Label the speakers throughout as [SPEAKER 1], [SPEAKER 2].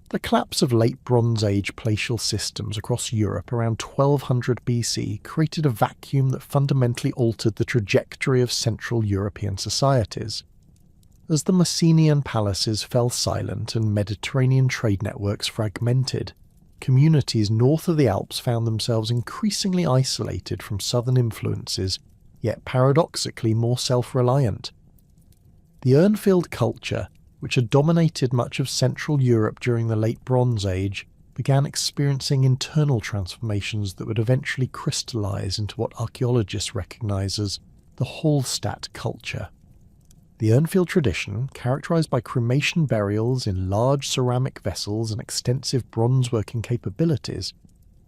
[SPEAKER 1] The collapse of late Bronze Age glacial systems across Europe around 1200 BC created a vacuum that fundamentally altered the trajectory of Central European societies. As the Mycenaean palaces fell silent and Mediterranean trade networks fragmented, communities north of the Alps found themselves increasingly isolated from southern influences, yet paradoxically more self-reliant. The Urnfield culture, which had dominated much of Central Europe during the Late Bronze Age, began experiencing internal transformations that would eventually crystallize into what archaeologists recognize as the Hallstatt culture. The Urnfield tradition, characterized by cremation burials in large ceramic vessels and extensive bronze-working capabilities,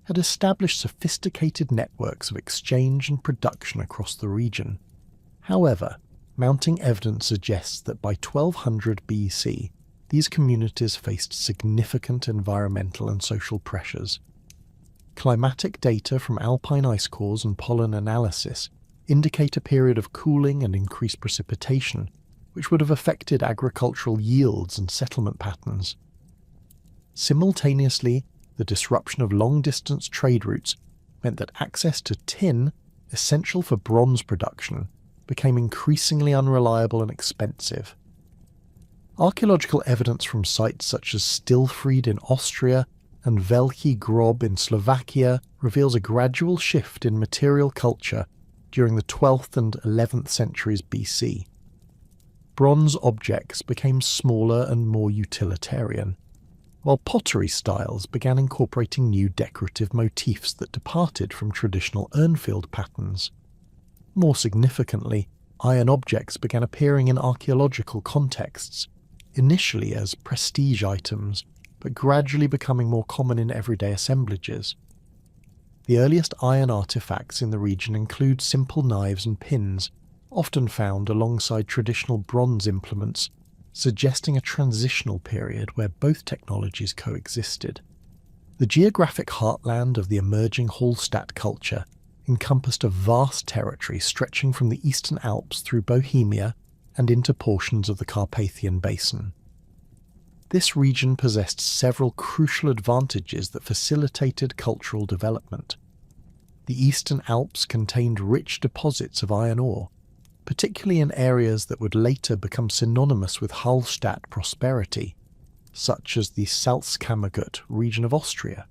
[SPEAKER 1] had established sophisticated networks of exchange and production across the region. However, mounting evidence suggests that by 1200 BC, these communities faced significant environmental and social pressures. Climatic data from alpine ice cores and pollen analysis indicate a period of cooling and increased precipitation, which would have affected agricultural yields and settlement patterns. Simultaneously, the disruption of long-distance trade routes meant that access to tin, essential for bronze production, became increasingly unreliable and expensive. Archaeological evidence from sites such as Stilfried in Austria and Velký Grob in Slovakia reveals a gradual shift in material culture during the 12th and 11th centuries BC. Bronze objects became smaller and more utilitarian, while pottery styles began incorporating new decorative motifs that departed from traditional Urnfield patterns. More significantly, iron objects began appearing in archaeological contexts, initially as prestige items, but gradually becoming more common in everyday assemblages. The earliest iron artifacts in the region include simple knives and pins, often found alongside traditional bronze implements, suggesting a transitional period where both technologies coexisted. The geographic heartland of the emerging Hallstatt culture encompassed a vast territory stretching from the Eastern Alps through Bohemia and into portions of the Carpathian Basin. This region possessed several crucial advantages that facilitated cultural development. The Eastern Alps contained rich deposits of iron ore, particularly in areas that would later become synonymous with Hallstatt prosperity, such as the Salzkammergut region of Austria.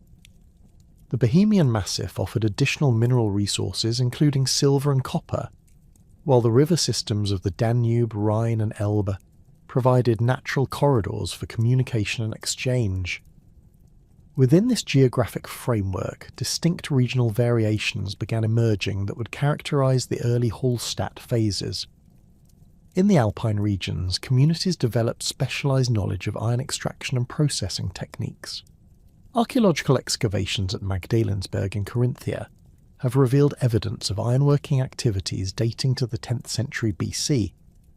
[SPEAKER 1] The Bohemian Massif offered additional mineral resources including silver and copper, while the river systems of the Danube, Rhine and Elbe provided natural corridors for communication and exchange. Within this geographic framework, distinct regional variations began emerging that would characterize the early Hallstatt phases. In the Alpine regions, communities developed specialized knowledge of iron extraction and processing techniques. Archaeological excavations at Magdalensberg in Carinthia have revealed evidence of ironworking activities dating to the 10th century BC,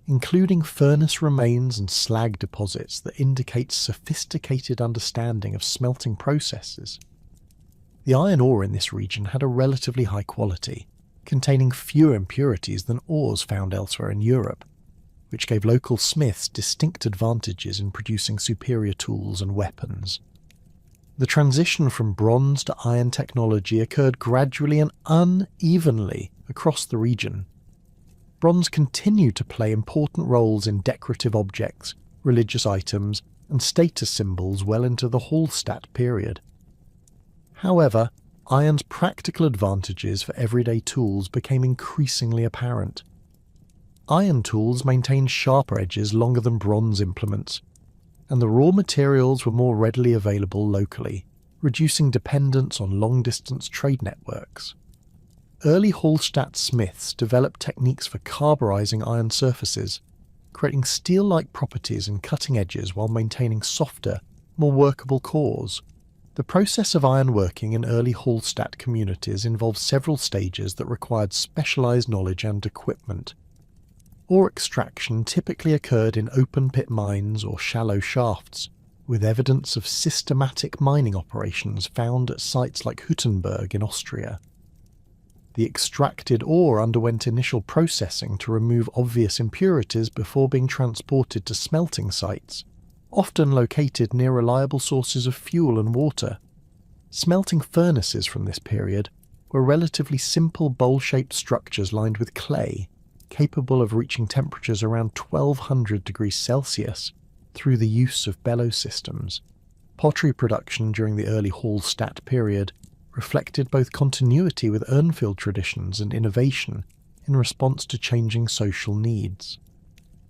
[SPEAKER 1] including furnace remains and slag deposits that indicate sophisticated understanding of smelting processes. The iron ore in this region had a relatively high quality, containing fewer impurities than ores found elsewhere in Europe, which gave local smiths distinct advantages in producing superior tools and weapons. The transition from bronze to iron technology occurred gradually and unevenly across the region. Bronze continued to play important roles in decorative objects, religious items, and status symbols well into the Hallstatt period. However, iron's practical advantages for everyday tools became increasingly apparent. Iron tools maintained sharper edges longer than bronze implements, and the raw materials were more readily available locally, reducing dependence on long-distance trade networks. Early Hallstatt smiths developed techniques for carburizing iron surfaces, creating steel-like properties and cutting edges while maintaining softer, more workable cores. The process of ironworking in early Hallstatt communities involved several stages that required specialized knowledge and equipment. Ore extraction typically occurred in open-pit mines or shallow shafts, with evidence of systematic mining operations found at sites like Hüttenberg in Austria. The extracted ore underwent initial processing to remove obvious impurities before being transported to smelting sites, often located near reliable sources of fuel and water. Smelting furnaces from this period were relatively simple bowl-shaped structures lined with clay, capable of reaching temperatures around 1200 degrees Celsius through the use of bellows systems. Pottery production during the early Hallstatt period reflected both continuity with Urnfield traditions and innovation in response to changing social needs.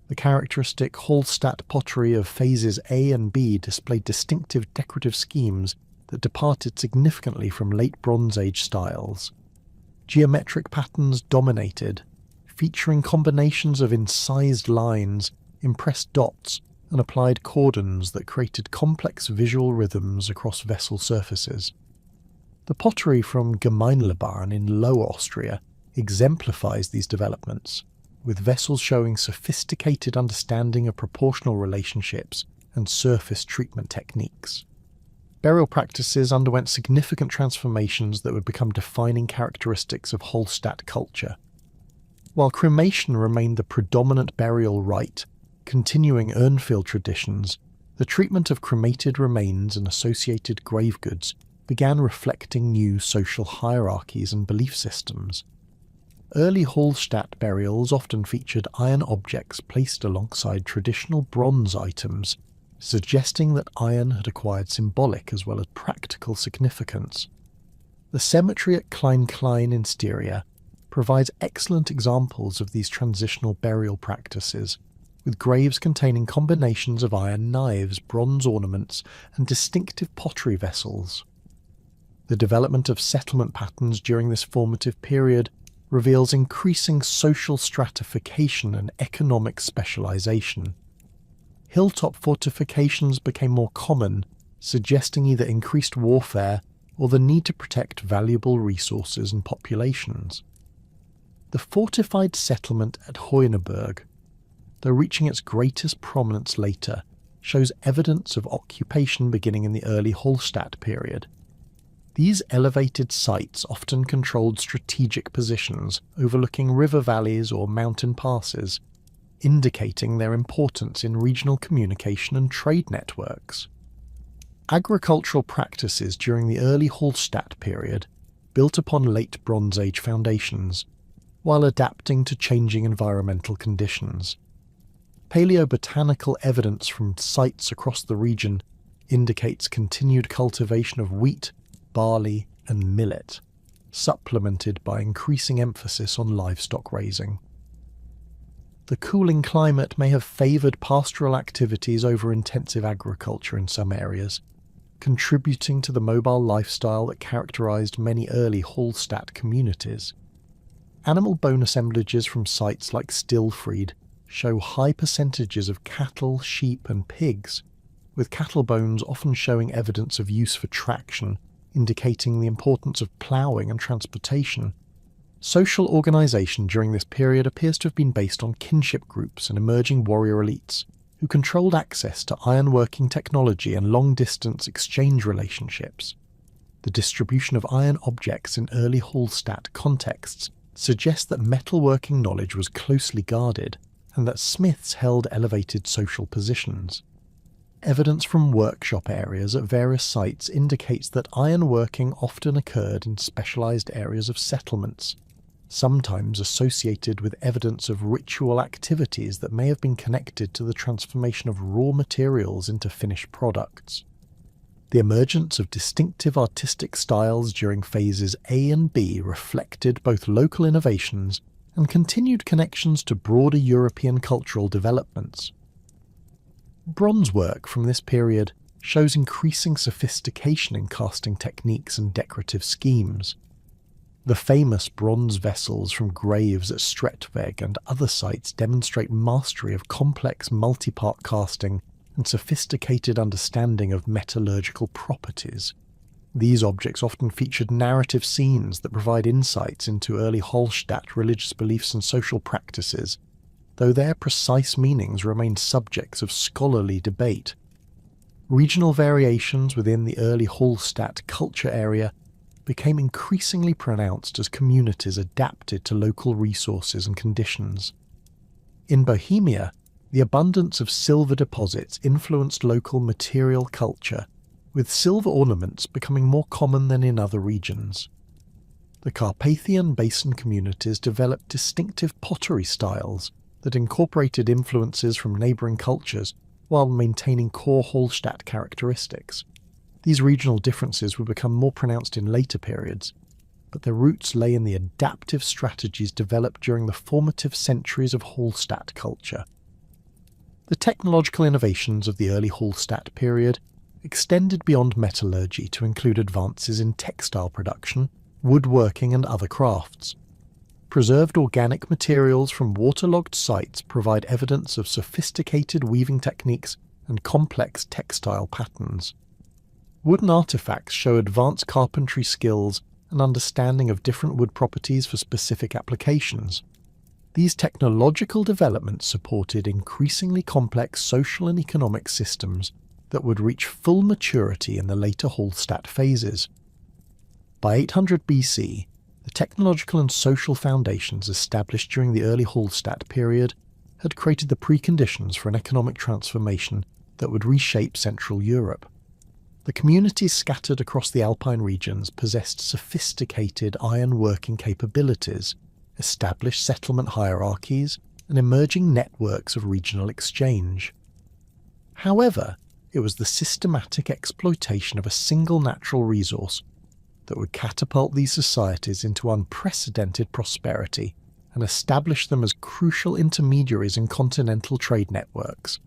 [SPEAKER 1] The characteristic Hallstatt pottery of phases A and B displayed distinctive decorative schemes that departed significantly from late Bronze Age styles. Geometric patterns dominated, featuring combinations of incised lines, impressed dots, and applied cordons that created complex visual rhythms across vessel surfaces. The pottery from Gemeinlebarn in Lower Austria exemplifies these developments, with vessels showing sophisticated understanding of proportional relationships and surface treatment techniques. Burial practices underwent significant transformations that would become defining characteristics of Hallstatt culture. While cremation remained the predominant burial rite, continuing Urnfield traditions, the treatment of cremated remains and associated grave goods began reflecting new social hierarchies and belief systems. Early Hallstatt burials often featured iron objects placed alongside traditional bronze items, suggesting that iron had acquired symbolic as well as practical significance. The cemetery at Klein in Styria provides excellent examples of these transitional burial practices, with graves containing combinations of iron knives, bronze ornaments, and distinctive pottery vessels. The development of settlement patterns during this formative period reveals increasing social stratification and economic specialization. Hilltop fortifications became more common, suggesting either increased warfare or the need to protect valuable resources and populations. The fortified settlement at Hoeneberg, though reaching its greatest prominence later, shows evidence of occupation beginning in the early Hallstatt period. These elevated sites often controlled strategic positions overlooking river valleys or mountain passes, indicating their importance in regional communication and trade networks. Agricultural practices during the early Hallstatt period built upon late Bronze Age foundations, while adapting to changing environmental conditions. Paleobotanical evidence from sites across the region indicates continued cultivation of wheat, barley, and millet, supplemented by increasing emphasis on livestock raising. The cooling climate may have favoured pastoral activities over intensive agriculture in some areas, contributing to the mobile lifestyle that characterised many early Hallstatt communities. Animal bone assemblages from sites like Stilfried show high percentages of cattle, sheep, and pigs, with cattle bones often showing evidence of use for traction, indicating the importance of ploughing and transportation. Social organisation during this period appears to have been based on kinship groups and emerging warrior elites, who controlled access to ironworking technology and long-distance exchange relationships. The distribution of iron objects in early Hallstatt contexts suggests that metalworking knowledge was closely guarded, and that smiths held elevated social positions. Evidence from workshop areas at various sites indicates that ironworking often occurred in specialised areas of settlements, sometimes associated with evidence of ritual activities that may have been connected to the transformation of raw materials into finished products. The emergence of distinctive artistic styles during phases A and B reflected both local innovations and continued connections to broader European cultural developments. Bronze work from this period shows increasing sophistication in casting techniques and decorative schemes. The famous bronze vessels from graves at Stretweg and other sites demonstrate mastery of complex multi-part casting and sophisticated understanding of metallurgical properties. These objects often featured narrative scenes that provide insights into early Hallstatt religious beliefs and social practices, though their precise meanings remained subjects of scholarly debate. Regional variations within the early Hallstatt culture area became increasingly pronounced as communities adapted to local resources and conditions. In Bohemia, The abundance of silver deposits influenced local material culture, with silver ornaments becoming more common than in other regions. The Carpathian Basin communities developed distinctive pottery styles that incorporated influences from neighbouring cultures while maintaining core Hallstatt characteristics. These regional differences would become more pronounced in later periods, but their roots lay in the adaptive strategies developed during the formative centuries of Hallstatt culture. The technological innovations of the early Hallstatt period extended beyond metallurgy to include advances in textile production, woodworking and other crafts. Preserved organic materials from waterlogged sites provide evidence of sophisticated weaving techniques and complex textile patterns. Wooden artifacts show advanced carpentry skills and understanding of different wood properties for specific applications. These technological developments supported increasingly complex social and economic systems that would reach full maturity in the later Hallstatt phases. By 800 BC, the technological and social foundations established during the early Hallstatt period had created the preconditions for an economic transformation that would reshape Central Europe. The communities scattered across the Alpine regions possessed sophisticated iron-working capabilities, established settlement hierarchies, and emerging networks of regional exchange. However, it was the systematic exploitation of a single natural resource that would catapult these societies into unprecedented prosperity and establish them as crucial intermediaries in continental trade networks.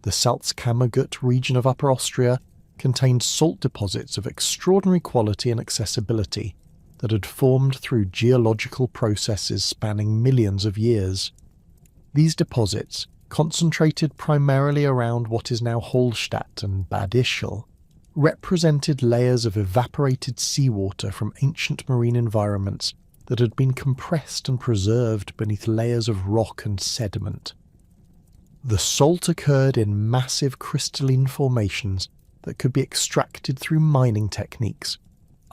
[SPEAKER 1] The Salzkammergut region of Upper Austria contained salt deposits of extraordinary quality and accessibility that had formed through geological processes spanning millions of years. These deposits, concentrated primarily around what is now Hallstatt and Bad Ischl, represented layers of evaporated seawater from ancient marine environments that had been compressed and preserved beneath layers of rock and sediment. The salt occurred in massive crystalline formations that could be extracted through mining techniques,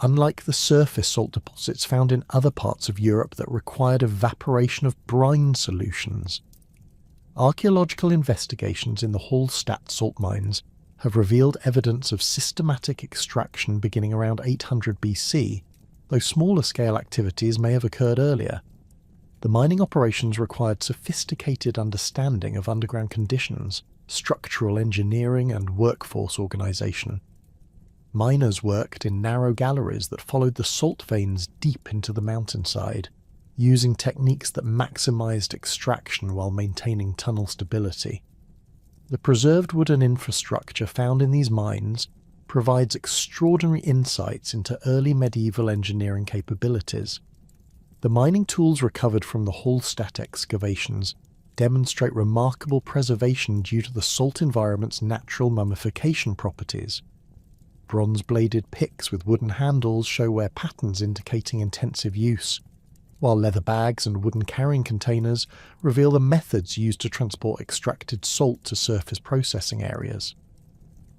[SPEAKER 1] unlike the surface salt deposits found in other parts of Europe that required evaporation of brine solutions. Archaeological investigations in the Hallstatt salt mines have revealed evidence of systematic extraction beginning around 800 BC, though smaller-scale activities may have occurred earlier. The mining operations required sophisticated understanding of underground conditions, structural engineering and workforce organisation. Miners worked in narrow galleries that followed the salt veins deep into the mountainside, using techniques that maximised extraction while maintaining tunnel stability. The preserved wooden infrastructure found in these mines provides extraordinary insights into early medieval engineering capabilities. The mining tools recovered from the Hallstatt excavations demonstrate remarkable preservation due to the salt environment's natural mummification properties. Bronze-bladed picks with wooden handles show wear patterns indicating intensive use, while leather bags and wooden carrying containers reveal the methods used to transport extracted salt to surface processing areas.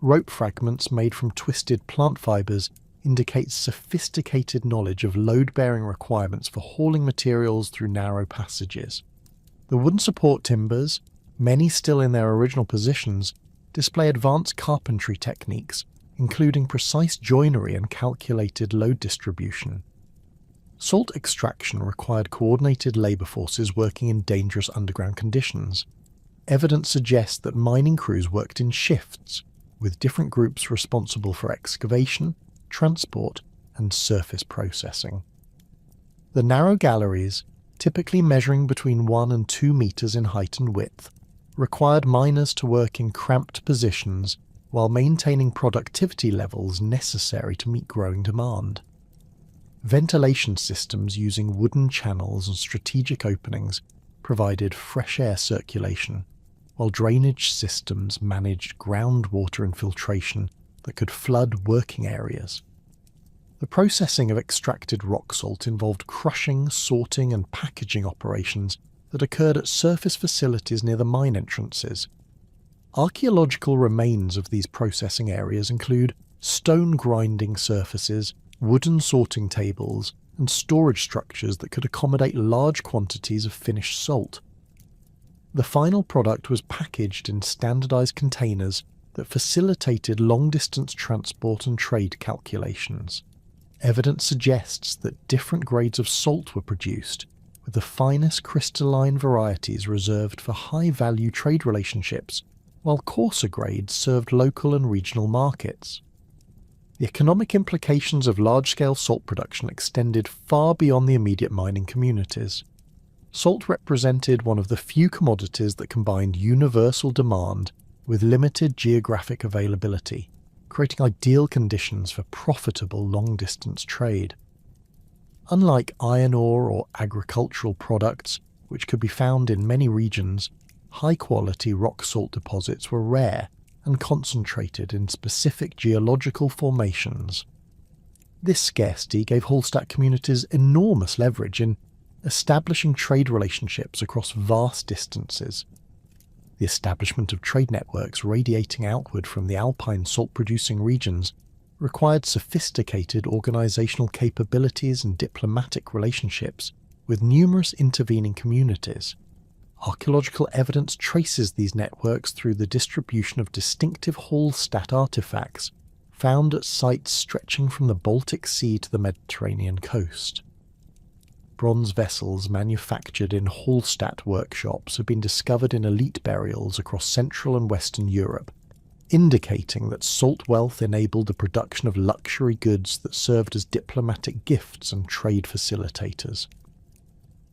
[SPEAKER 1] Rope fragments made from twisted plant fibres indicate sophisticated knowledge of load-bearing requirements for hauling materials through narrow passages. The wooden support timbers, many still in their original positions, display advanced carpentry techniques, including precise joinery and calculated load distribution. Salt extraction required coordinated labour forces working in dangerous underground conditions. Evidence suggests that mining crews worked in shifts, with different groups responsible for excavation, transport, and surface processing. The narrow galleries, typically measuring between 1 and 2 metres in height and width, required miners to work in cramped positions while maintaining productivity levels necessary to meet growing demand. Ventilation systems using wooden channels and strategic openings provided fresh air circulation, while drainage systems managed groundwater infiltration that could flood working areas. The processing of extracted rock salt involved crushing, sorting and packaging operations that occurred at surface facilities near the mine entrances. Archaeological remains of these processing areas include stone grinding surfaces, wooden sorting tables, and storage structures that could accommodate large quantities of finished salt. The final product was packaged in standardized containers that facilitated long-distance transport and trade calculations. Evidence suggests that different grades of salt were produced, with the finest crystalline varieties reserved for high-value trade relationships, while coarser grades served local and regional markets. The economic implications of large-scale salt production extended far beyond the immediate mining communities. Salt represented one of the few commodities that combined universal demand with limited geographic availability, creating ideal conditions for profitable long-distance trade. Unlike iron ore or agricultural products, which could be found in many regions, high-quality rock salt deposits were rare and concentrated in specific geological formations. This scarcity gave Hallstatt communities enormous leverage in establishing trade relationships across vast distances. The establishment of trade networks radiating outward from the alpine salt-producing regions required sophisticated organizational capabilities and diplomatic relationships with numerous intervening communities. Archaeological evidence traces these networks through the distribution of distinctive Hallstatt artifacts found at sites stretching from the Baltic Sea to the Mediterranean coast. Bronze vessels manufactured in Hallstatt workshops have been discovered in elite burials across Central and Western Europe, indicating that salt wealth enabled the production of luxury goods that served as diplomatic gifts and trade facilitators.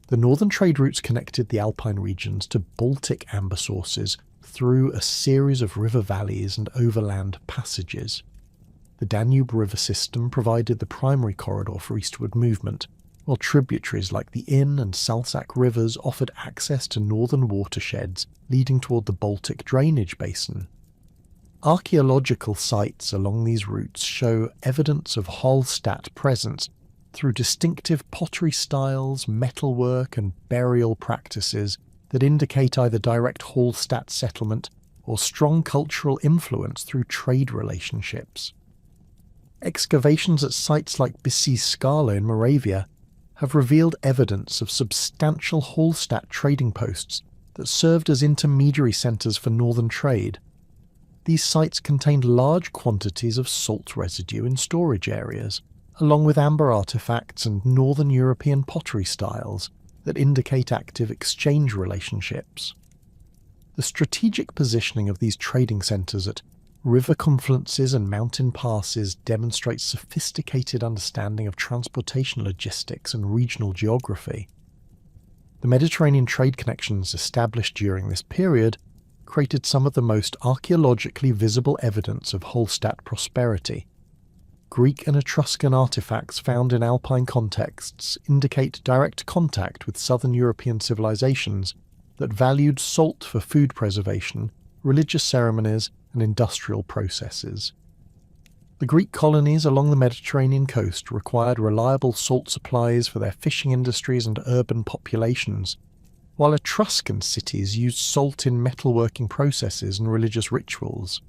[SPEAKER 1] The northern trade routes connected the alpine regions to Baltic amber sources through a series of river valleys and overland passages. The Danube river system provided the primary corridor for eastward movement, while tributaries like the Inn and Salzach rivers offered access to northern watersheds leading toward the Baltic drainage basin. Archaeological sites along these routes show evidence of Hallstatt presence through distinctive pottery styles, metalwork, and burial practices that indicate either direct Hallstatt settlement or strong cultural influence through trade relationships. Excavations at sites like Bisi Skala in Moravia have revealed evidence of substantial Hallstatt trading posts that served as intermediary centres for northern trade. These sites contained large quantities of salt residue in storage areas, along with amber artifacts and northern European pottery styles that indicate active exchange relationships. The strategic positioning of these trading centres at river confluences and mountain passes demonstrates sophisticated understanding of transportation logistics and regional geography. The Mediterranean trade connections established during this period created some of the most archaeologically visible evidence of Hallstatt prosperity. Greek and Etruscan artifacts found in alpine contexts indicate direct contact with southern European civilizations that valued salt for food preservation, religious ceremonies, and industrial processes. The Greek colonies along the Mediterranean coast required reliable salt supplies for their fishing industries and urban populations, while Etruscan cities used salt in metalworking processes and religious rituals.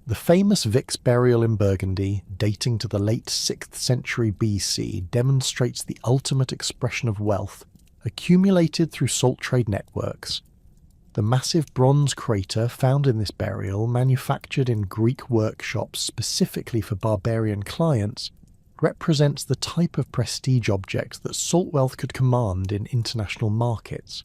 [SPEAKER 1] The famous Vix burial in Burgundy, dating to the late 6th century BC, demonstrates the ultimate expression of wealth accumulated through salt trade networks. The massive bronze crater found in this burial, manufactured in Greek workshops specifically for barbarian clients, represents the type of prestige object that salt wealth could command in international markets.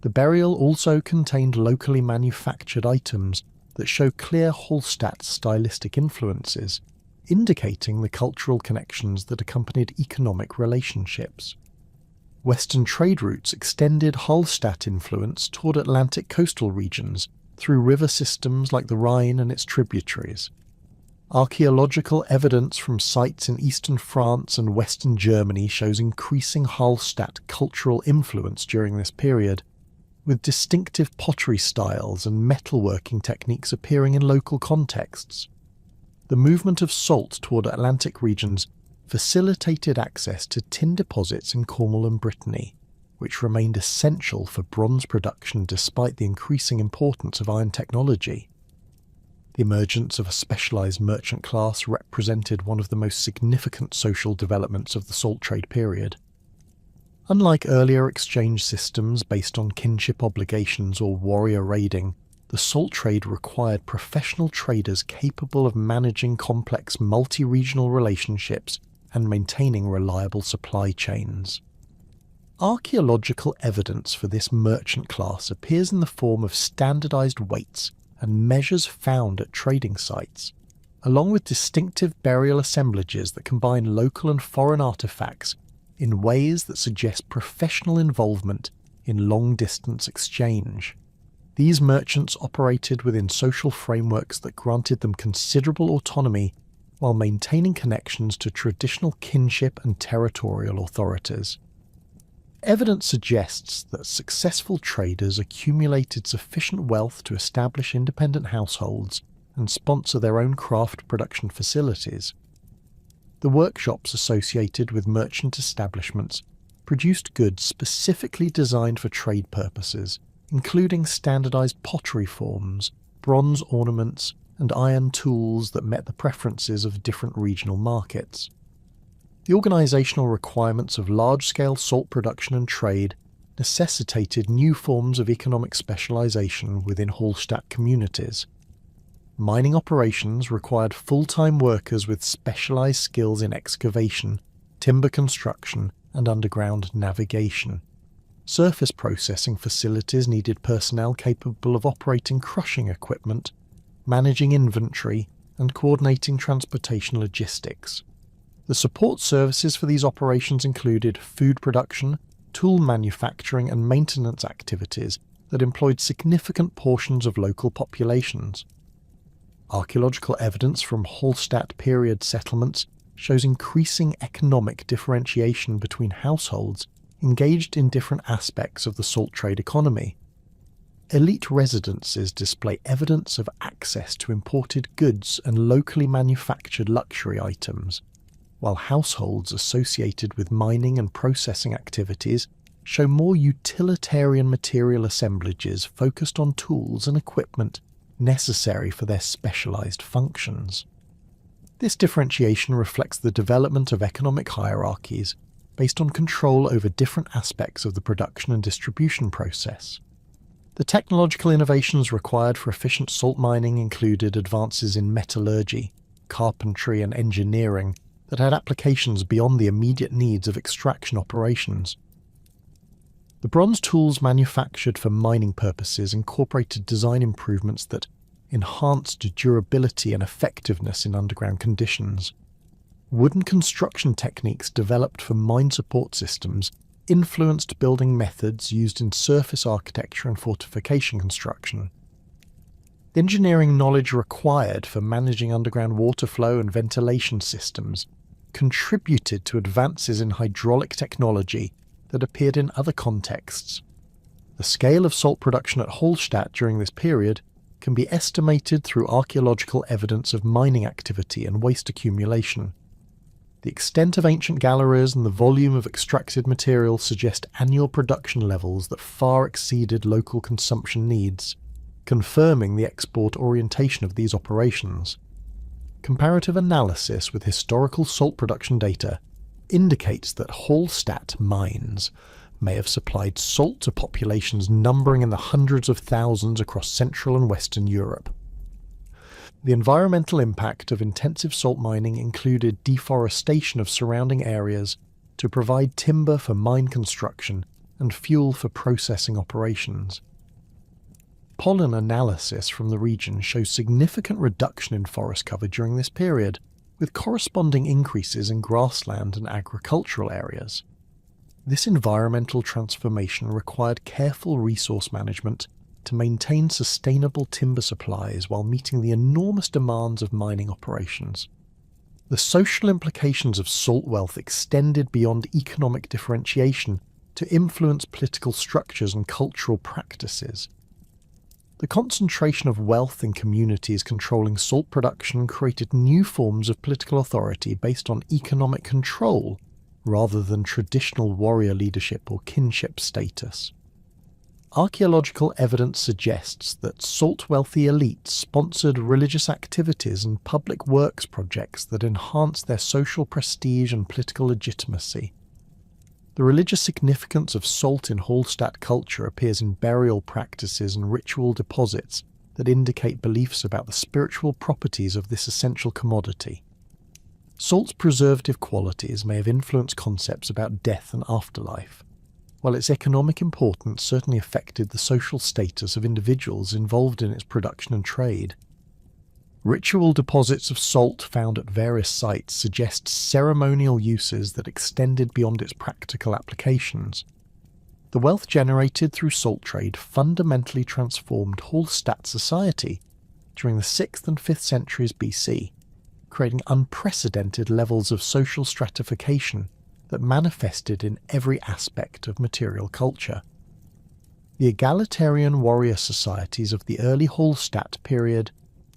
[SPEAKER 1] The burial also contained locally manufactured items that show clear Hallstatt stylistic influences, indicating the cultural connections that accompanied economic relationships. Western trade routes extended Hallstatt influence toward Atlantic coastal regions through river systems like the Rhine and its tributaries. Archaeological evidence from sites in eastern France and western Germany shows increasing Hallstatt cultural influence during this period, with distinctive pottery styles and metalworking techniques appearing in local contexts. The movement of salt toward Atlantic regions facilitated access to tin deposits in Cornwall and Brittany, which remained essential for bronze production despite the increasing importance of iron technology. The emergence of a specialised merchant class represented one of the most significant social developments of the salt trade period. Unlike earlier exchange systems based on kinship obligations or warrior raiding, the salt trade required professional traders capable of managing complex multi-regional relationships and maintaining reliable supply chains. Archaeological evidence for this merchant class appears in the form of standardized weights and measures found at trading sites, along with distinctive burial assemblages that combine local and foreign artifacts in ways that suggest professional involvement in long-distance exchange. These merchants operated within social frameworks that granted them considerable autonomy while maintaining connections to traditional kinship and territorial authorities. Evidence suggests that successful traders accumulated sufficient wealth to establish independent households and sponsor their own craft production facilities. The workshops associated with merchant establishments produced goods specifically designed for trade purposes, including standardized pottery forms, bronze ornaments, and iron tools that met the preferences of different regional markets. The organizational requirements of large-scale salt production and trade necessitated new forms of economic specialization within Hallstatt communities. Mining operations required full-time workers with specialized skills in excavation, timber construction, and underground navigation. Surface processing facilities needed personnel capable of operating crushing equipment, managing inventory, and coordinating transportation logistics. The support services for these operations included food production, tool manufacturing, and maintenance activities that employed significant portions of local populations. Archaeological evidence from Hallstatt period settlements shows increasing economic differentiation between households engaged in different aspects of the salt trade economy. Elite residences display evidence of access to imported goods and locally manufactured luxury items, while households associated with mining and processing activities show more utilitarian material assemblages focused on tools and equipment necessary for their specialized functions. This differentiation reflects the development of economic hierarchies based on control over different aspects of the production and distribution process. The technological innovations required for efficient salt mining included advances in metallurgy, carpentry, and engineering that had applications beyond the immediate needs of extraction operations. The bronze tools manufactured for mining purposes incorporated design improvements that enhanced durability and effectiveness in underground conditions. Wooden construction techniques developed for mine support systems influenced building methods used in surface architecture and fortification construction. The engineering knowledge required for managing underground water flow and ventilation systems contributed to advances in hydraulic technology that appeared in other contexts. The scale of salt production at Hallstatt during this period can be estimated through archaeological evidence of mining activity and waste accumulation. The extent of ancient galleries and the volume of extracted material suggest annual production levels that far exceeded local consumption needs, confirming the export orientation of these operations. Comparative analysis with historical salt production data indicates that Hallstatt mines may have supplied salt to populations numbering in the hundreds of thousands across Central and Western Europe. The environmental impact of intensive salt mining included deforestation of surrounding areas to provide timber for mine construction and fuel for processing operations. Pollen analysis from the region shows significant reduction in forest cover during this period, with corresponding increases in grassland and agricultural areas. This environmental transformation required careful resource management to maintain sustainable timber supplies while meeting the enormous demands of mining operations. The social implications of salt wealth extended beyond economic differentiation to influence political structures and cultural practices. The concentration of wealth in communities controlling salt production created new forms of political authority based on economic control rather than traditional warrior leadership or kinship status. Archaeological evidence suggests that salt-wealthy elites sponsored religious activities and public works projects that enhanced their social prestige and political legitimacy. The religious significance of salt in Hallstatt culture appears in burial practices and ritual deposits that indicate beliefs about the spiritual properties of this essential commodity. Salt's preservative qualities may have influenced concepts about death and afterlife, while its economic importance certainly affected the social status of individuals involved in its production and trade. Ritual deposits of salt found at various sites suggest ceremonial uses that extended beyond its practical applications. The wealth generated through salt trade fundamentally transformed Hallstatt society during the 6th and 5th centuries BC, creating unprecedented levels of social stratification that manifested in every aspect of material culture. The egalitarian warrior societies of the early Hallstatt period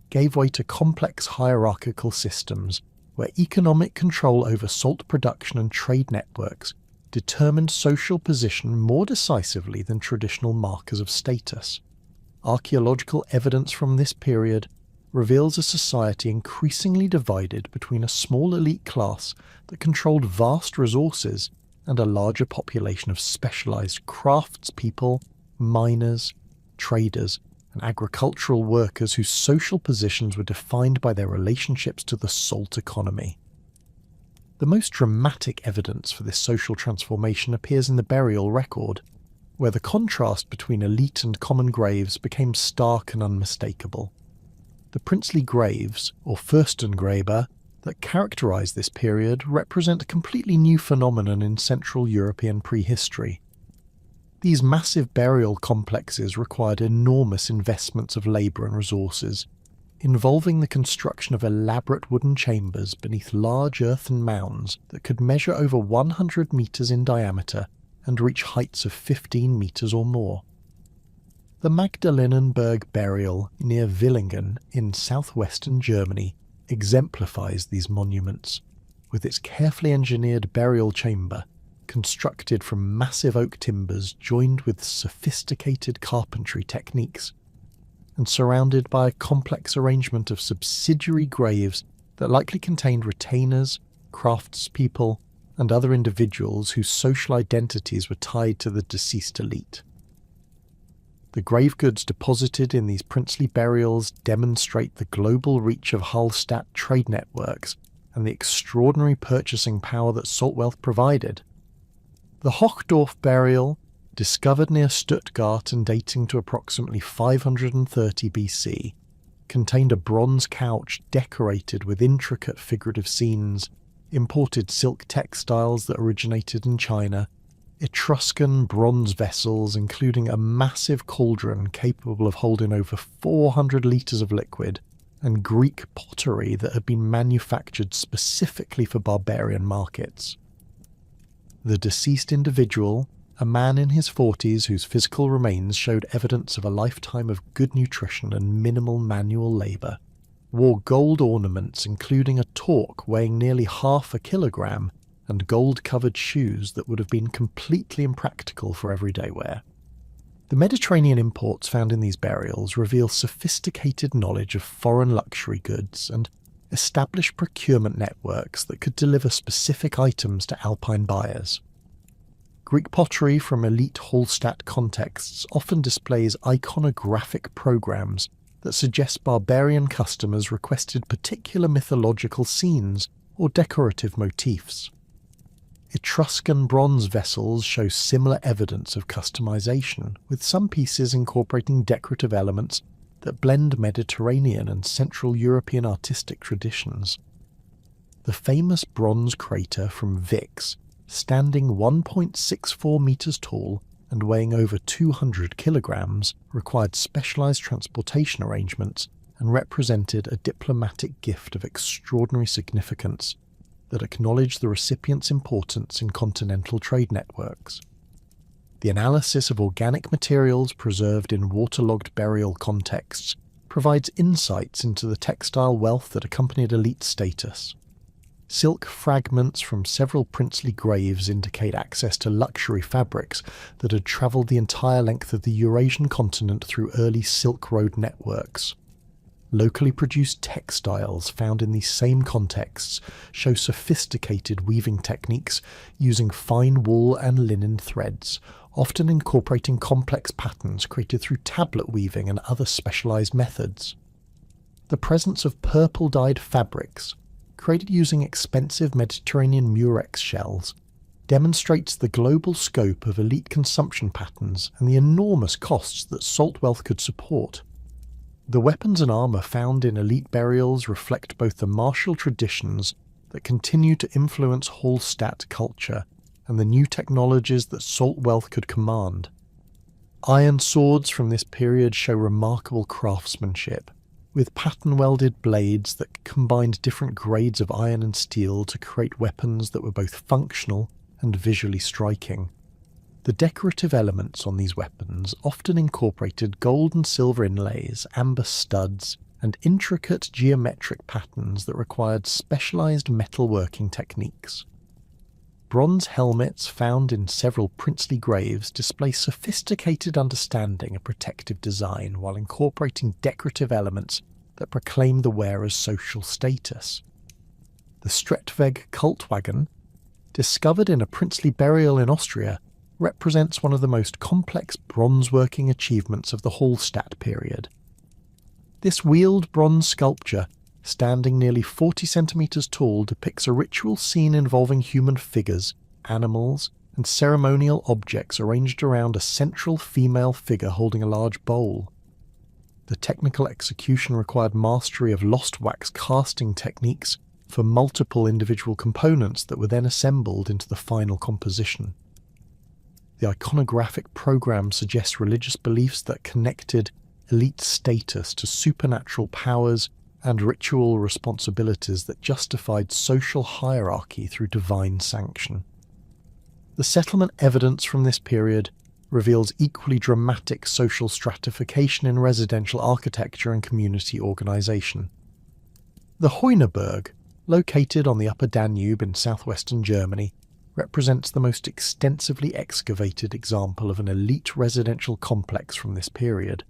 [SPEAKER 1] gave way to complex hierarchical systems where economic control over salt production and trade networks determined social position more decisively than traditional markers of status. Archaeological evidence from this period reveals a society increasingly divided between a small elite class that controlled vast resources and a larger population of specialized craftspeople, miners, traders, and agricultural workers whose social positions were defined by their relationships to the salt economy. The most dramatic evidence for this social transformation appears in the burial record, where the contrast between elite and common graves became stark and unmistakable. The princely graves, or Fürstengräber, that characterize this period represent a completely new phenomenon in Central European prehistory. These massive burial complexes required enormous investments of labour and resources, involving the construction of elaborate wooden chambers beneath large earthen mounds that could measure over 100 metres in diameter and reach heights of 15 metres or more. The Magdalenenberg burial near Villingen in southwestern Germany exemplifies these monuments, with its carefully engineered burial chamber constructed from massive oak timbers joined with sophisticated carpentry techniques, and surrounded by a complex arrangement of subsidiary graves that likely contained retainers, craftspeople, and other individuals whose social identities were tied to the deceased elite. The grave goods deposited in these princely burials demonstrate the global reach of Hallstatt trade networks and the extraordinary purchasing power that salt wealth provided. The Hochdorf burial, discovered near Stuttgart and dating to approximately 530 BC, contained a bronze couch decorated with intricate figurative scenes, imported silk textiles that originated in China, Etruscan bronze vessels including a massive cauldron capable of holding over 400 litres of liquid, and Greek pottery that had been manufactured specifically for barbarian markets. The deceased individual, a man in his 40s whose physical remains showed evidence of a lifetime of good nutrition and minimal manual labour, wore gold ornaments including a torque weighing nearly half a kilogram and gold-covered shoes that would have been completely impractical for everyday wear. The Mediterranean imports found in these burials reveal sophisticated knowledge of foreign luxury goods and established procurement networks that could deliver specific items to Alpine buyers. Greek pottery from elite Hallstatt contexts often displays iconographic programs that suggest barbarian customers requested particular mythological scenes or decorative motifs. Etruscan bronze vessels show similar evidence of customization, with some pieces incorporating decorative elements that blend Mediterranean and Central European artistic traditions. The famous bronze crater from Vix, standing 1.64 metres tall and weighing over 200 kilograms, required specialised transportation arrangements and represented a diplomatic gift of extraordinary significance that acknowledged the recipient's importance in continental trade networks. The analysis of organic materials preserved in waterlogged burial contexts provides insights into the textile wealth that accompanied elite status. Silk fragments from several princely graves indicate access to luxury fabrics that had travelled the entire length of the Eurasian continent through early Silk Road networks. Locally produced textiles found in these same contexts show sophisticated weaving techniques using fine wool and linen threads, often incorporating complex patterns created through tablet weaving and other specialized methods. The presence of purple-dyed fabrics, created using expensive Mediterranean murex shells, demonstrates the global scope of elite consumption patterns and the enormous costs that salt wealth could support. The weapons and armour found in elite burials reflect both the martial traditions that continue to influence Hallstatt culture and the new technologies that salt wealth could command. Iron swords from this period show remarkable craftsmanship, with pattern-welded blades that combined different grades of iron and steel to create weapons that were both functional and visually striking. The decorative elements on these weapons often incorporated gold and silver inlays, amber studs, and intricate geometric patterns that required specialized metalworking techniques. Bronze helmets found in several princely graves display sophisticated understanding of protective design while incorporating decorative elements that proclaim the wearer's social status. The Strettweg cult wagon, discovered in a princely burial in Austria, represents one of the most complex bronze-working achievements of the Hallstatt period. This wheeled bronze sculpture, standing nearly 40 centimetres tall, depicts a ritual scene involving human figures, animals, and ceremonial objects arranged around a central female figure holding a large bowl. The technical execution required mastery of lost wax casting techniques for multiple individual components that were then assembled into the final composition. The iconographic program suggests religious beliefs that connected elite status to supernatural powers and ritual responsibilities that justified social hierarchy through divine sanction. The settlement evidence from this period reveals equally dramatic social stratification in residential architecture and community organisation. The Heuneberg, located on the Upper Danube in southwestern Germany, represents the most extensively excavated example of an elite residential complex from this period.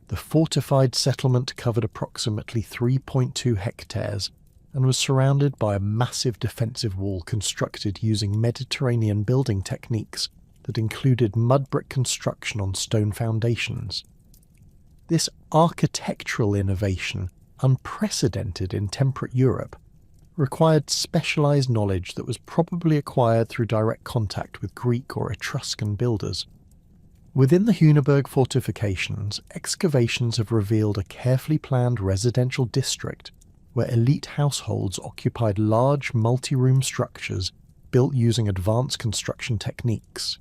[SPEAKER 1] The fortified settlement covered approximately 3.2 hectares and was surrounded by a massive defensive wall constructed using Mediterranean building techniques that included mud brick construction on stone foundations. This architectural innovation, unprecedented in temperate Europe, required specialized knowledge that was probably acquired through direct contact with Greek or Etruscan builders. Within the Hüneberg fortifications, excavations have revealed a carefully planned residential district where elite households occupied large multi-room structures built using advanced construction techniques.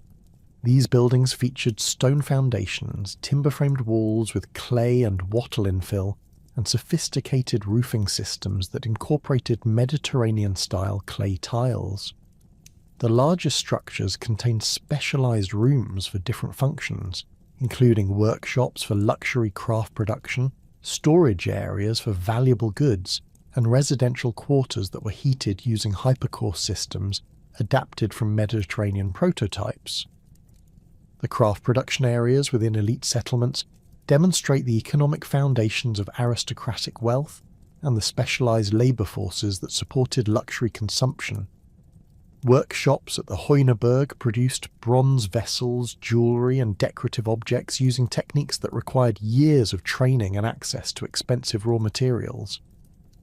[SPEAKER 1] These buildings featured stone foundations, timber-framed walls with clay and wattle infill, and sophisticated roofing systems that incorporated Mediterranean-style clay tiles. The larger structures contained specialized rooms for different functions, including workshops for luxury craft production, storage areas for valuable goods, and residential quarters that were heated using hypercore systems adapted from Mediterranean prototypes. The craft production areas within elite settlements demonstrate the economic foundations of aristocratic wealth and the specialized labor forces that supported luxury consumption. Workshops at the Heuneberg produced bronze vessels, jewellery and decorative objects using techniques that required years of training and access to expensive raw materials.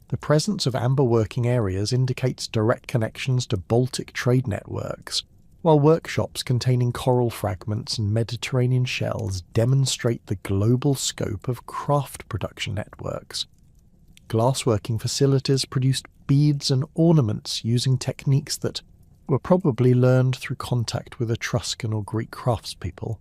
[SPEAKER 1] The presence of amber working areas indicates direct connections to Baltic trade networks, while workshops containing coral fragments and Mediterranean shells demonstrate the global scope of craft production networks. Glassworking facilities produced beads and ornaments using techniques that were probably learned through contact with Etruscan or Greek craftspeople.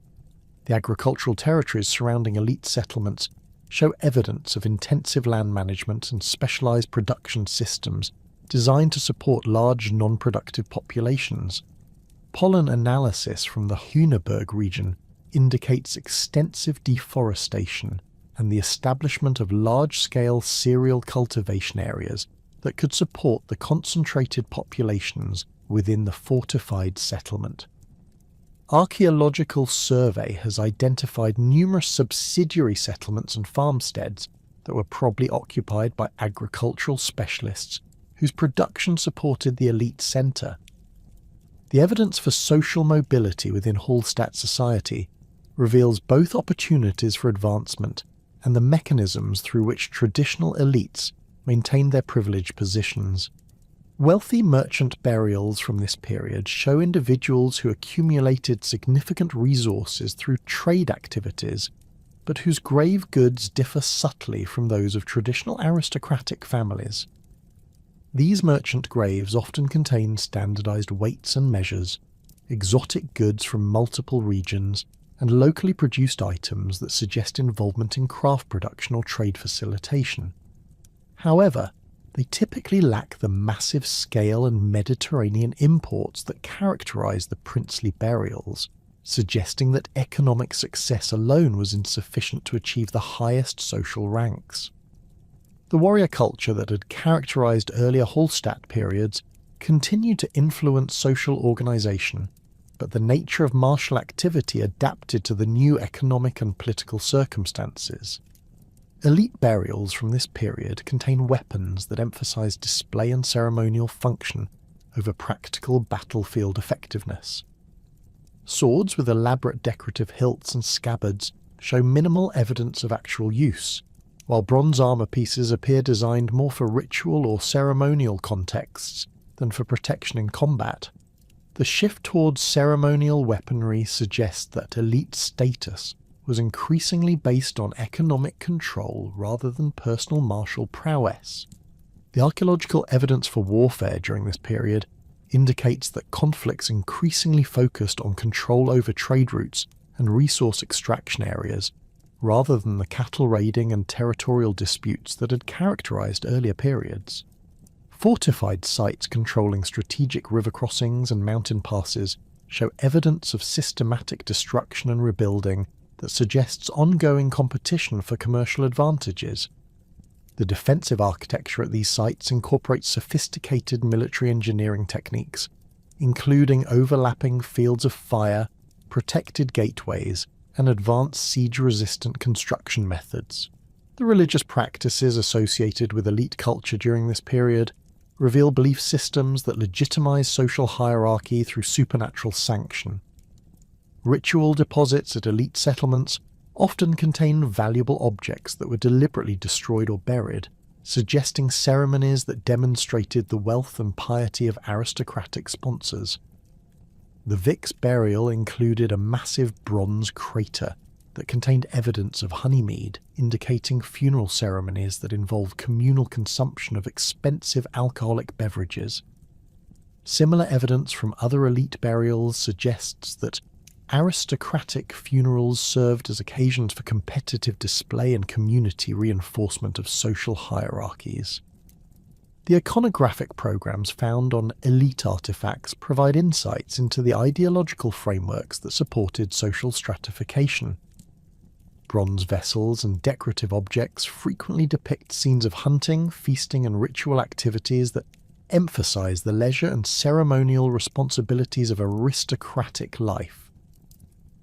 [SPEAKER 1] The agricultural territories surrounding elite settlements show evidence of intensive land management and specialized production systems designed to support large non-productive populations. Pollen analysis from the Hüneberg region indicates extensive deforestation and the establishment of large-scale cereal cultivation areas that could support the concentrated populations within the fortified settlement. Archaeological survey has identified numerous subsidiary settlements and farmsteads that were probably occupied by agricultural specialists whose production supported the elite centre. The evidence for social mobility within Hallstatt society reveals both opportunities for advancement and the mechanisms through which traditional elites maintained their privileged positions. Wealthy merchant burials from this period show individuals who accumulated significant resources through trade activities, but whose grave goods differ subtly from those of traditional aristocratic families. These merchant graves often contain standardized weights and measures, exotic goods from multiple regions, and locally produced items that suggest involvement in craft production or trade facilitation. However, they typically lack the massive scale and Mediterranean imports that characterize the princely burials, suggesting that economic success alone was insufficient to achieve the highest social ranks. The warrior culture that had characterized earlier Hallstatt periods continued to influence social organization, but the nature of martial activity adapted to the new economic and political circumstances. Elite burials from this period contain weapons that emphasize display and ceremonial function over practical battlefield effectiveness. Swords with elaborate decorative hilts and scabbards show minimal evidence of actual use, while bronze armor pieces appear designed more for ritual or ceremonial contexts than for protection in combat. The shift towards ceremonial weaponry suggests that elite status was increasingly based on economic control rather than personal martial prowess. The archaeological evidence for warfare during this period indicates that conflicts increasingly focused on control over trade routes and resource extraction areas, rather than the cattle raiding and territorial disputes that had characterized earlier periods. Fortified sites controlling strategic river crossings and mountain passes show evidence of systematic destruction and rebuilding that suggests ongoing competition for commercial advantages. The defensive architecture at these sites incorporates sophisticated military engineering techniques, including overlapping fields of fire, protected gateways, and advanced siege-resistant construction methods. The religious practices associated with elite culture during this period reveal belief systems that legitimize social hierarchy through supernatural sanction. Ritual deposits at elite settlements often contain valuable objects that were deliberately destroyed or buried, suggesting ceremonies that demonstrated the wealth and piety of aristocratic sponsors. The Vic's burial included a massive bronze crater that contained evidence of honeymead, indicating funeral ceremonies that involved communal consumption of expensive alcoholic beverages. Similar evidence from other elite burials suggests that aristocratic funerals served as occasions for competitive display and community reinforcement of social hierarchies. The iconographic programs found on elite artifacts provide insights into the ideological frameworks that supported social stratification. Bronze vessels and decorative objects frequently depict scenes of hunting, feasting, and ritual activities that emphasize the leisure and ceremonial responsibilities of aristocratic life.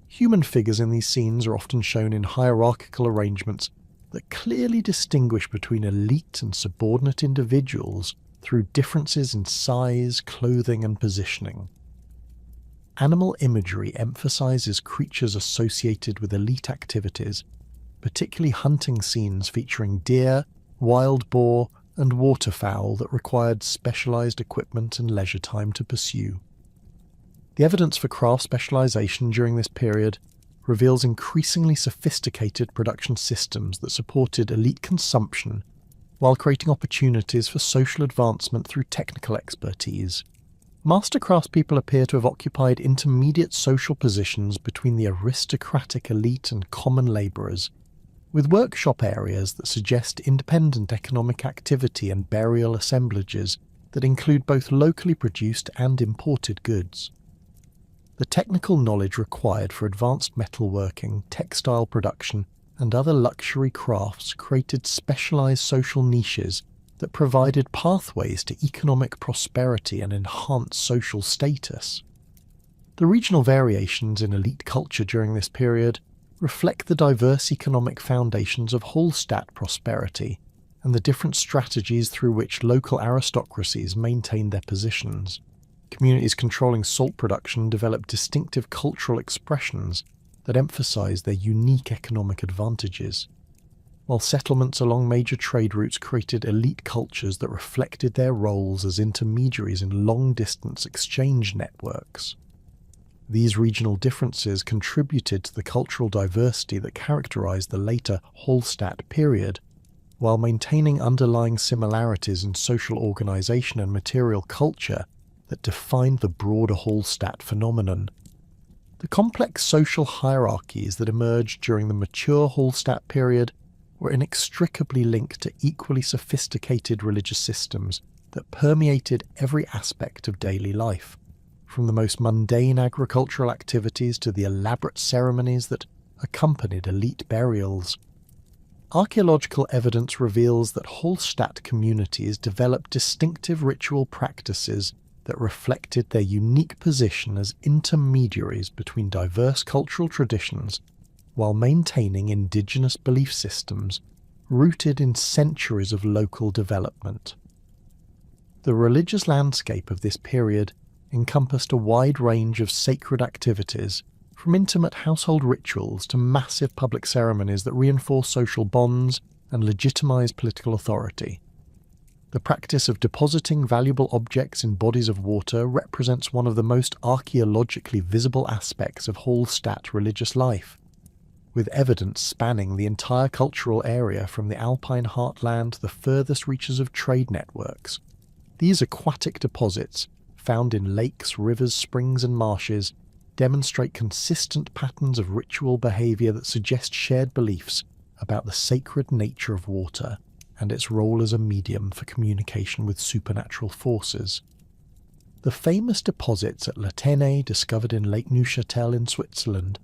[SPEAKER 1] Human figures in these scenes are often shown in hierarchical arrangements that clearly distinguish between elite and subordinate individuals through differences in size, clothing, and positioning. Animal imagery emphasizes creatures associated with elite activities, particularly hunting scenes featuring deer, wild boar, and waterfowl that required specialized equipment and leisure time to pursue. The evidence for craft specialization during this period reveals increasingly sophisticated production systems that supported elite consumption while creating opportunities for social advancement through technical expertise. Master craftspeople appear to have occupied intermediate social positions between the aristocratic elite and common labourers, with workshop areas that suggest independent economic activity and burial assemblages that include both locally produced and imported goods. The technical knowledge required for advanced metalworking, textile production, and other luxury crafts created specialized social niches that provided pathways to economic prosperity and enhanced social status. The regional variations in elite culture during this period reflect the diverse economic foundations of Hallstatt prosperity and the different strategies through which local aristocracies maintained their positions. Communities controlling salt production developed distinctive cultural expressions that emphasized their unique economic advantages, while settlements along major trade routes created elite cultures that reflected their roles as intermediaries in long-distance exchange networks. These regional differences contributed to the cultural diversity that characterized the later Hallstatt period, while maintaining underlying similarities in social organization and material culture that defined the broader Hallstatt phenomenon. The complex social hierarchies that emerged during the mature Hallstatt period were inextricably linked to equally sophisticated religious systems that permeated every aspect of daily life, from the most mundane agricultural activities to the elaborate ceremonies that accompanied elite burials. Archaeological evidence reveals that Hallstatt communities developed distinctive ritual practices that reflected their unique position as intermediaries between diverse cultural traditions while maintaining indigenous belief systems rooted in centuries of local development. The religious landscape of this period encompassed a wide range of sacred activities, from intimate household rituals to massive public ceremonies that reinforce social bonds and legitimize political authority. The practice of depositing valuable objects in bodies of water represents one of the most archaeologically visible aspects of Hallstatt religious life, with evidence spanning the entire cultural area from the Alpine heartland to the furthest reaches of trade networks. These aquatic deposits, found in lakes, rivers, springs and marshes, demonstrate consistent patterns of ritual behavior that suggest shared beliefs about the sacred nature of water and its role as a medium for communication with supernatural forces. The famous deposits at Latene, discovered in Lake Neuchâtel in Switzerland,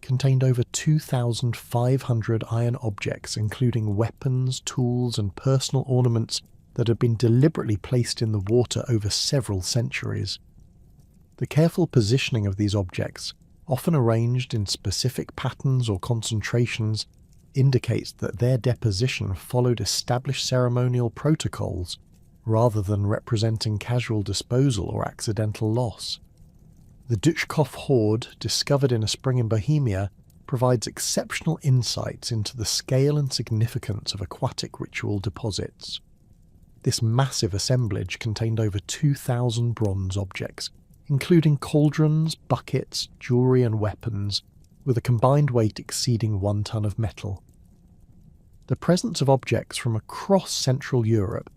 [SPEAKER 1] contained over 2,500 iron objects, including weapons, tools and personal ornaments that had been deliberately placed in the water over several centuries. The careful positioning of these objects, often arranged in specific patterns or concentrations, indicates that their deposition followed established ceremonial protocols rather than representing casual disposal or accidental loss. The Duchkopf hoard, discovered in a spring in Bohemia, provides exceptional insights into the scale and significance of aquatic ritual deposits. This massive assemblage contained over 2,000 bronze objects, including cauldrons, buckets, jewellery and weapons, with a combined weight exceeding 1 ton of metal. The presence of objects from across Central Europe,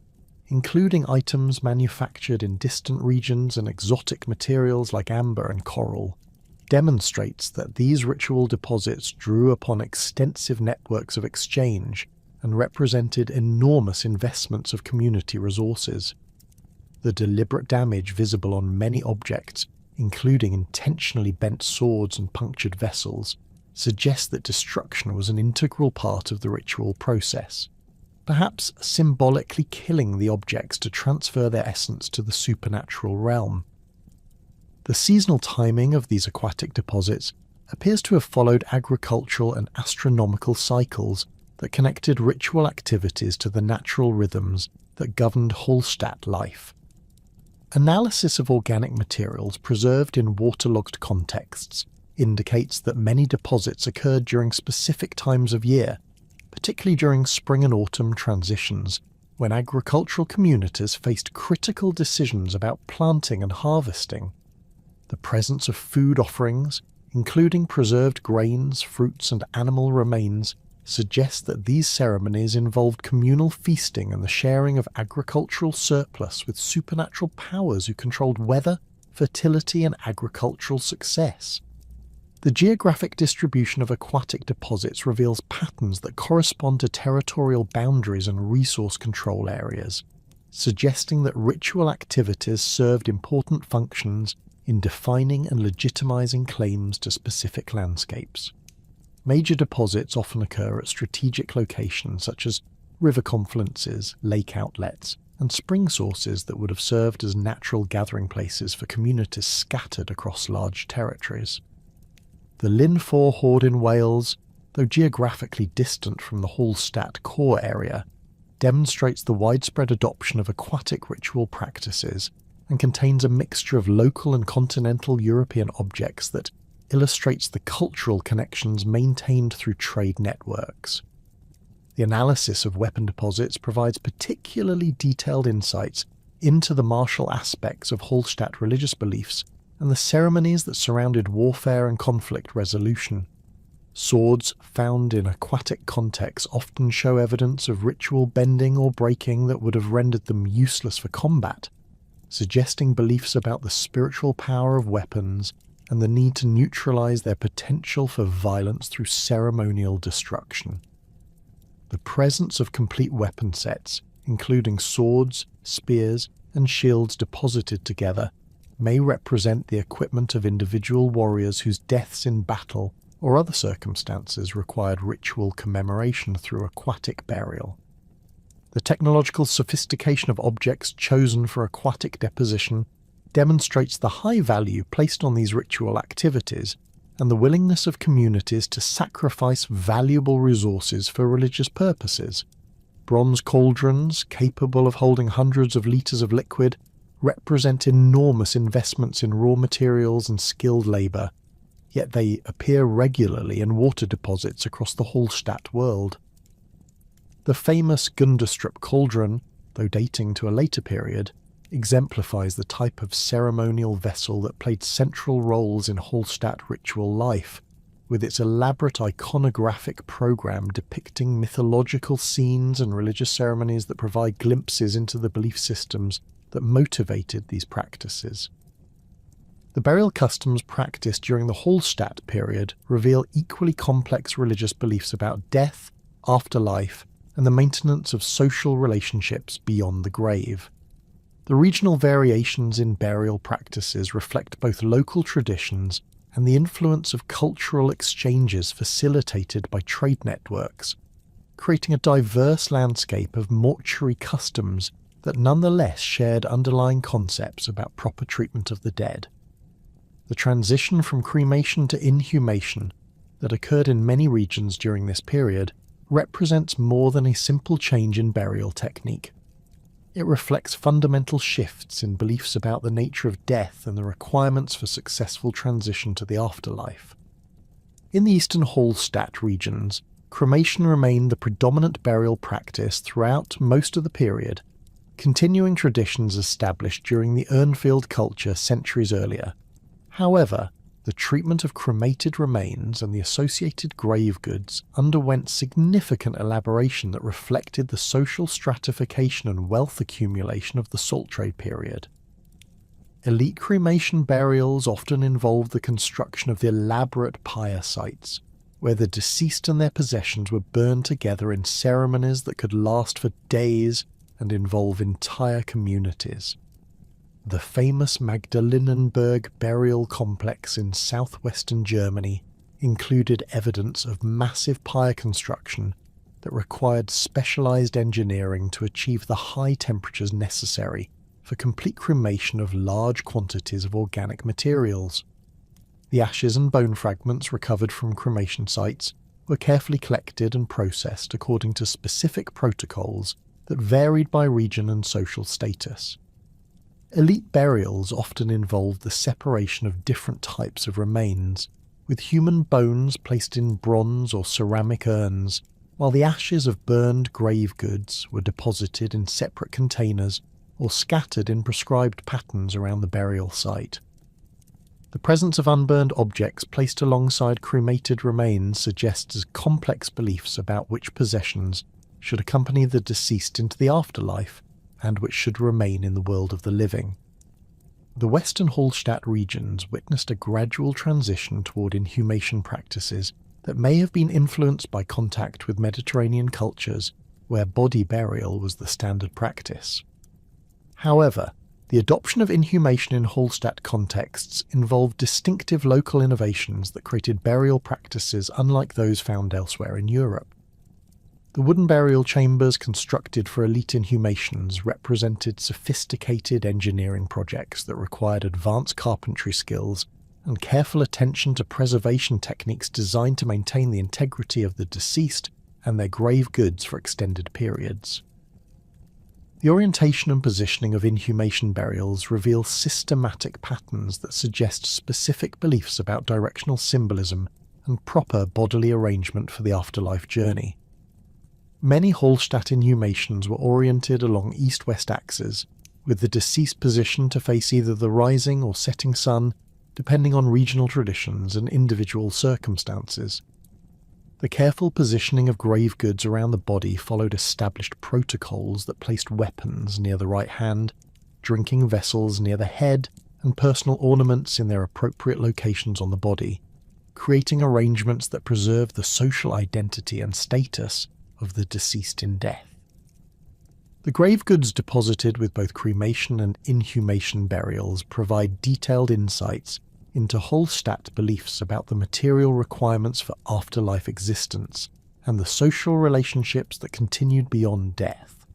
[SPEAKER 1] including items manufactured in distant regions and exotic materials like amber and coral, demonstrates that these ritual deposits drew upon extensive networks of exchange and represented enormous investments of community resources. The deliberate damage visible on many objects, including intentionally bent swords and punctured vessels, suggests that destruction was an integral part of the ritual process, perhaps symbolically killing the objects to transfer their essence to the supernatural realm. The seasonal timing of these aquatic deposits appears to have followed agricultural and astronomical cycles that connected ritual activities to the natural rhythms that governed Hallstatt life. Analysis of organic materials preserved in waterlogged contexts indicates that many deposits occurred during specific times of year, particularly during spring and autumn transitions, when agricultural communities faced critical decisions about planting and harvesting. The presence of food offerings, including preserved grains, fruits and animal remains, suggests that these ceremonies involved communal feasting and the sharing of agricultural surplus with supernatural powers who controlled weather, fertility and agricultural success. The geographic distribution of aquatic deposits reveals patterns that correspond to territorial boundaries and resource control areas, suggesting that ritual activities served important functions in defining and legitimizing claims to specific landscapes. Major deposits often occur at strategic locations such as river confluences, lake outlets, and spring sources that would have served as natural gathering places for communities scattered across large territories. The Linfor hoard in Wales, though geographically distant from the Hallstatt core area, demonstrates the widespread adoption of aquatic ritual practices and contains a mixture of local and continental European objects that illustrates the cultural connections maintained through trade networks. The analysis of weapon deposits provides particularly detailed insights into the martial aspects of Hallstatt religious beliefs and the ceremonies that surrounded warfare and conflict resolution. Swords found in aquatic contexts often show evidence of ritual bending or breaking that would have rendered them useless for combat, suggesting beliefs about the spiritual power of weapons and the need to neutralize their potential for violence through ceremonial destruction. The presence of complete weapon sets, including swords, spears, and shields deposited together, may represent the equipment of individual warriors whose deaths in battle or other circumstances required ritual commemoration through aquatic burial. The technological sophistication of objects chosen for aquatic deposition demonstrates the high value placed on these ritual activities and the willingness of communities to sacrifice valuable resources for religious purposes. Bronze cauldrons, capable of holding hundreds of litres of liquid, represent enormous investments in raw materials and skilled labour, yet they appear regularly in water deposits across the Hallstatt world. The famous Gunderstrup cauldron, though dating to a later period, exemplifies the type of ceremonial vessel that played central roles in Hallstatt ritual life, with its elaborate iconographic program depicting mythological scenes and religious ceremonies that provide glimpses into the belief systems that motivated these practices. The burial customs practiced during the Hallstatt period reveal equally complex religious beliefs about death, afterlife, and the maintenance of social relationships beyond the grave. The regional variations in burial practices reflect both local traditions and the influence of cultural exchanges facilitated by trade networks, creating a diverse landscape of mortuary customs that nonetheless shared underlying concepts about proper treatment of the dead. The transition from cremation to inhumation that occurred in many regions during this period represents more than a simple change in burial technique. It reflects fundamental shifts in beliefs about the nature of death and the requirements for successful transition to the afterlife. In the eastern Hallstatt regions, cremation remained the predominant burial practice throughout most of the period, continuing traditions established during the Urnfield culture centuries earlier. However, the treatment of cremated remains and the associated grave goods underwent significant elaboration that reflected the social stratification and wealth accumulation of the salt trade period. Elite cremation burials often involved the construction of the elaborate pyre sites, where the deceased and their possessions were burned together in ceremonies that could last for days and involve entire communities. The famous Magdalenenburg burial complex in southwestern Germany included evidence of massive pyre construction that required specialized engineering to achieve the high temperatures necessary for complete cremation of large quantities of organic materials. The ashes and bone fragments recovered from cremation sites were carefully collected and processed according to specific protocols that varied by region and social status. Elite burials often involved the separation of different types of remains, with human bones placed in bronze or ceramic urns, while the ashes of burned grave goods were deposited in separate containers or scattered in prescribed patterns around the burial site. The presence of unburned objects placed alongside cremated remains suggests complex beliefs about which possessions should accompany the deceased into the afterlife and which should remain in the world of the living. The western Hallstatt regions witnessed a gradual transition toward inhumation practices that may have been influenced by contact with Mediterranean cultures where body burial was the standard practice. However, the adoption of inhumation in Hallstatt contexts involved distinctive local innovations that created burial practices unlike those found elsewhere in Europe. The wooden burial chambers constructed for elite inhumations represented sophisticated engineering projects that required advanced carpentry skills and careful attention to preservation techniques designed to maintain the integrity of the deceased and their grave goods for extended periods. The orientation and positioning of inhumation burials reveal systematic patterns that suggest specific beliefs about directional symbolism and proper bodily arrangement for the afterlife journey. Many Hallstatt inhumations were oriented along east-west axes, with the deceased positioned to face either the rising or setting sun, depending on regional traditions and individual circumstances. The careful positioning of grave goods around the body followed established protocols that placed weapons near the right hand, drinking vessels near the head, and personal ornaments in their appropriate locations on the body, creating arrangements that preserve the social identity and status of the deceased in death. The grave goods deposited with both cremation and inhumation burials provide detailed insights into Hallstatt beliefs about the material requirements for afterlife existence and the social relationships that continued beyond death.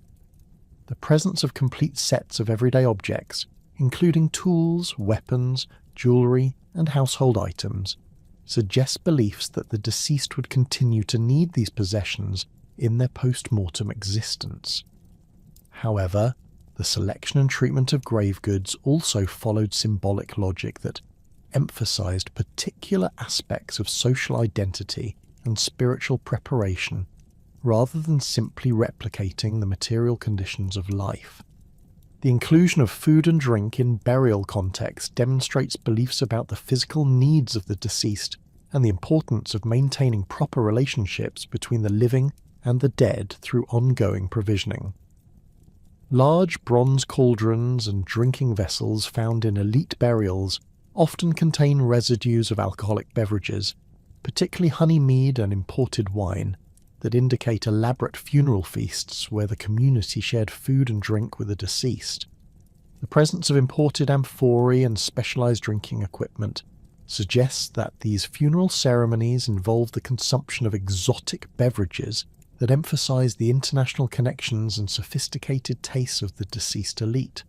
[SPEAKER 1] The presence of complete sets of everyday objects, including tools, weapons, jewellery, and household items, suggests beliefs that the deceased would continue to need these possessions in their post-mortem existence. However, the selection and treatment of grave goods also followed symbolic logic that emphasized particular aspects of social identity and spiritual preparation rather than simply replicating the material conditions of life. The inclusion of food and drink in burial context demonstrates beliefs about the physical needs of the deceased and the importance of maintaining proper relationships between the living and the dead through ongoing provisioning. Large bronze cauldrons and drinking vessels found in elite burials often contain residues of alcoholic beverages, particularly honey mead and imported wine, that indicate elaborate funeral feasts where the community shared food and drink with the deceased. The presence of imported amphorae and specialized drinking equipment suggests that these funeral ceremonies involve the consumption of exotic beverages that emphasize the international connections and sophisticated tastes of the deceased elite.